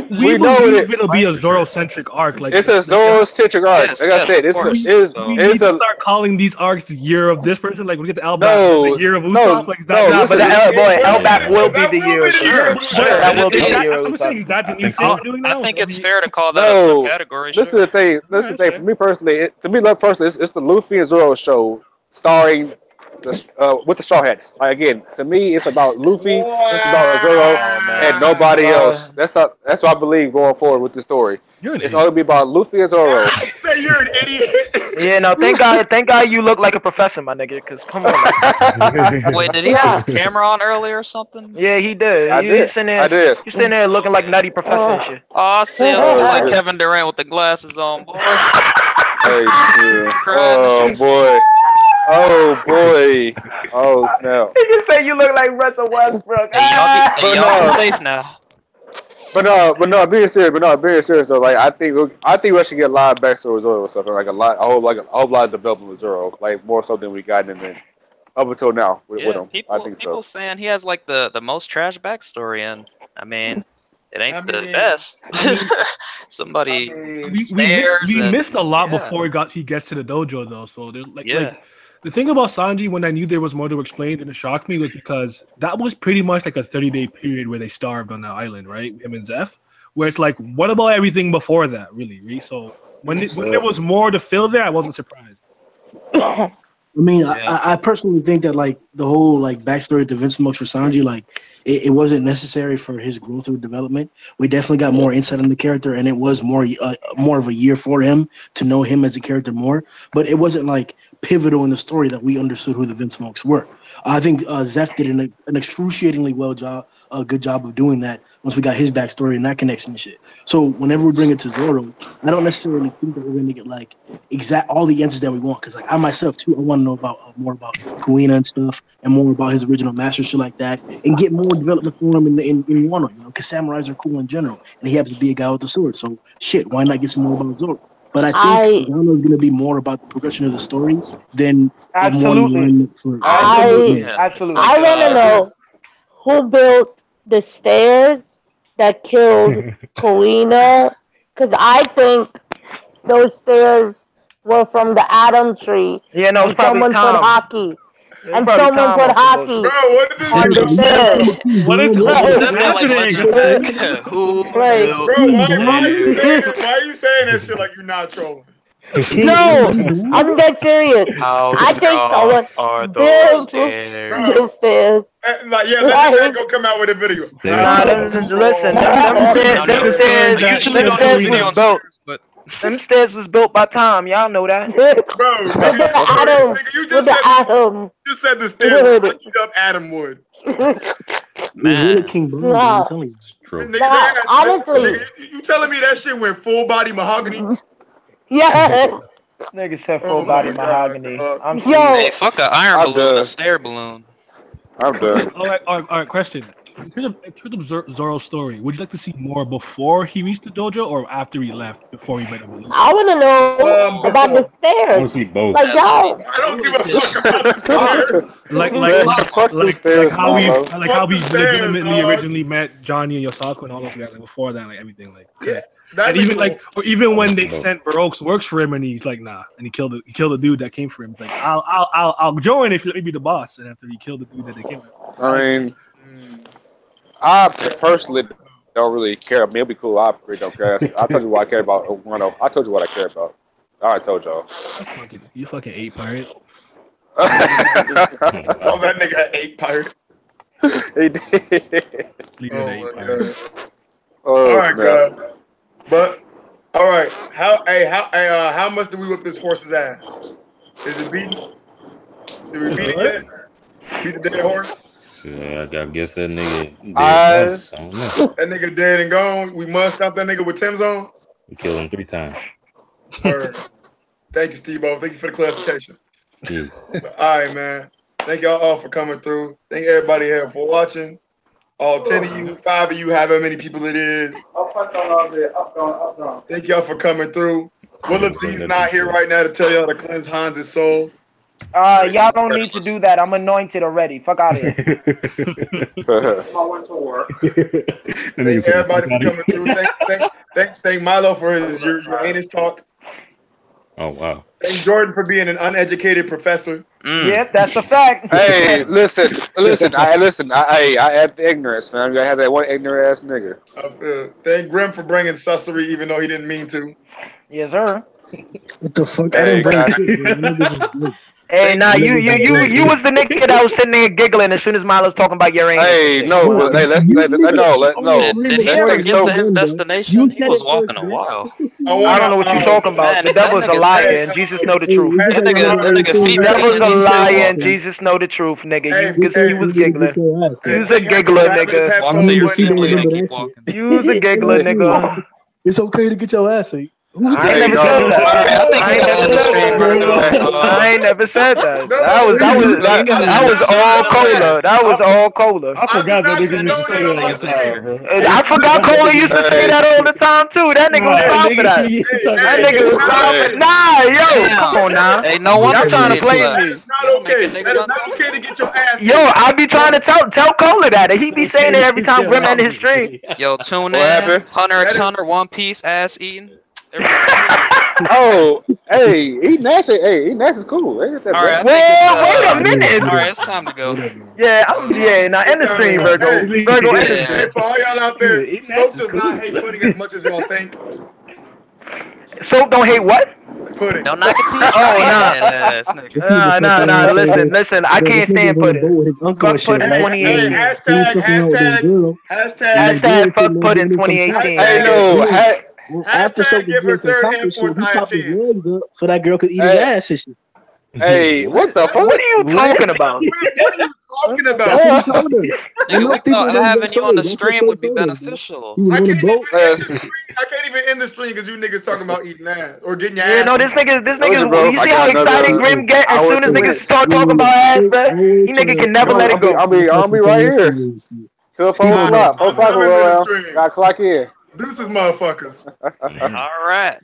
we believe it'll be a Zoro-centric arc. Like it's a Zoro-centric arc. Like I said, we need to start calling these arcs the year of this person. Like we get the Elbap, the year of Usopp. Like that. But Elbap will be the year of Zoro. That will be the year of Usopp. I think it's fair to call that a subcategory. This is the thing. For me personally, it's the Luffy and Zoro show starring with the Straw Hats. Like again, to me, it's about Luffy, it's about Zoro, and nobody else. That's what I believe going forward with the story. It's all gonna be about Luffy and Zoro. You're an idiot. Yeah, no, thank God you look like a professor, my nigga. Cause come on. Wait, did he have his camera on earlier or something? Yeah, he did. I did. You're sitting there looking like Nutty Professor and shit. Oh, I see him like Kevin Durant with the glasses on, boy. Hey, oh boy. Oh boy! Oh snap! He just say you look like Russell Westbrook. Y'all be safe now. But no, being serious though. Like I think we should get a lot of backstory with Zoro or something. Like a whole lot of development with Zoro. Like more so than we got in up until now with him. I think people saying he has like the most trash backstory, and I mean. It ain't the best. Somebody we missed a lot before he gets to the dojo though. So like the thing about Sanji, when I knew there was more to explain and it shocked me, was because that was pretty much like a 30-day period where they starved on that island, right? Him and Zeph. Where it's like, what about everything before that, really? So when there was more to fill there, I wasn't surprised. I mean, I personally think that like the whole like backstory to Vince Smokes for Sanji, like it wasn't necessary for his growth or development. We definitely got more insight on the character, and it was more of a year for him to know him as a character more. But it wasn't like pivotal in the story that we understood who the Vince Smokes were. I think Zeph did an excruciatingly good job of doing that once we got his backstory and that connection and shit. So whenever we bring it to Zoro, I don't necessarily think that we're going to get like all the answers that we want, because like I myself too, I want to know about more about Kuina and stuff, and more about his original master, shit like that, and get more development for him in Wano, because samurais are cool in general, and he happens to be a guy with a sword. So shit, why not get some more about Zoro? But I think Wano is going to be more about the progression of the stories than absolutely. Absolutely. I want to know who built the stairs that killed Kuina, because I think those stairs were from the Adam tree. Yeah, no, it's probably someone Tom. put hockey. Yeah, and someone put hockey. Bro, what is on the stairs. What is happening? Why are you saying that shit like you're not trolling? No, I'm dead serious. I think someone built the stairs. Like, yeah, let me go come out with a video. Listen, them stairs was built. Them stairs was built by time. Y'all know that. Bro, With the Adam. you With the Adam. just said the stairs. I keep up Adam Wood. It was really King Bones, Nah. I'm telling you. True. Nah, honestly. Nigga, you telling me that shit went full body mahogany? Yes. Nigga said Oh full my body God, mahogany. dog. I'm Yo. sorry. Hey, fuck an iron I'm balloon, a done. stair balloon. I'm done. All right, question. In terms of Zoro's story, would you like to see more before he reached the dojo or after he left, before he met Evolution? I want to know about the I want to stairs. see both. Like, y'all. I don't give a fuck about the stairs. Like how we Mama. like how we Fuck the stairs, legitimately dog. originally met Johnny and Yosaku and all those guys, like before that, like everything, like Yeah, that and even nigga- like or even when they Absolutely. sent Baroque's works for him and he's like nah, and he killed the dude that came for him. He's like I'll join if you let me be the boss. And after he killed the dude that they came with. I mean, I personally don't really care. I mean, it'll be cool. I really don't care. I told you what I care about. I told you what I care about. I already told y'all. You fucking ape pirate. Oh, that nigga had 8 pirate. He did. Leave it Oh at ape my pirate. God. Oh, All right, snap. guys. But all right, how much do we whip this horse's ass? Is it beaten? Did we beat it yet? Beat the dead horse? So I guess that nigga dead. I- once. I don't know. That nigga dead and gone. We must stop that nigga with Tim's on. We killed him 3 times. Word. Thank you, Steve-O. Thank you for the clarification. Yeah. All right, man. Thank y'all all for coming through. Thank everybody here for watching. All 10 of you, 5 of you, however many people it is. Thank y'all for coming through. Willem Z's not here right now to tell y'all to cleanse Hans' soul. Y'all don't need to do that. I'm anointed already. Fuck out of here. I went to work. Thank everybody for coming through. Thank Milo for his Uranus talk. Oh wow. Thank Jordan for being an uneducated professor. Yep, that's a fact. Hey, listen. I add the ignorance, man. I have that one ignorant ass nigga. Thank Grim for bringing sussery, even though he didn't mean to. Yes, sir. What the fuck? I Hey, didn't bring guys. shit, bro. That nigga was- Hey, nah, you was the nigga that was sitting there giggling as soon as Milo's talking about your anger. Hey, no, hey, no. Did he ever get to his destination? He was walking a while. I don't know what you're talking about. Man, The is that devil's a nigga liar, serious? and Jesus know the truth. That nigga feet The devil's a he still liar, and walking. Jesus know the truth, nigga. Hey, You was giggling. You was a giggler, nigga. Walk to your family and keep walking. You was a giggler, nigga. It's okay to get your ass ate. I ain't never said that. I ain't never said that. That was all Cola. That was all Cola. I forgot that nigga used to say that all the time. I forgot Cola used to say that all the time too. That nigga was proud for that. That nigga was proud for. Nah, yo, come on now. Hey, no Y'all wonder trying to shit, play look. me. It's not okay. It's not okay to get your ass. Yo, I be trying to tell Cola that. He be saying it every time Grim ended his stream. Yo, tune What in. happened? Hunter x Hunter, One Piece, ass eating. Oh, hey, eating ass is cool. Ain't that All right, bad? Wait a minute. All right, it's time to go. Yeah, now end the stream, Virgo. Virgo, end the Yeah. stream. Hey, for all y'all out there, Eating Soap ass is does not hate pudding as much as y'all think. Soap don't hate what? Pudding. Don't knock it to your Oh, ass, nigga. Nah. Listen. I can't stand pudding. Fuck Fuck pudding Hey, 2018. hashtag Fuck pudding 2018. Hey, no. After Hashtag something give her third hand accomplished, fourth he eye popped his chance. legs up so that girl could eat his Hey. ass and shit. Hey, what the fuck? What are you talking about? What are you talking That's about? what he told her. Nigga, we people thought don't having get you on the started. stream That's what would be they told her. beneficial. He was I on can't the even boat. end the stream. I can't even end the stream because you niggas talking about eating ass or getting your ass. Yeah, no, this nigga, bro, you I see got how another excited Grim get as hour soon as to niggas win. start talking about ass, man? He nigga can never let it go. I'll be right here till 4 o'clock. 4 o'clock will roll around. Gotta clock in. Deuces, motherfuckers. All right.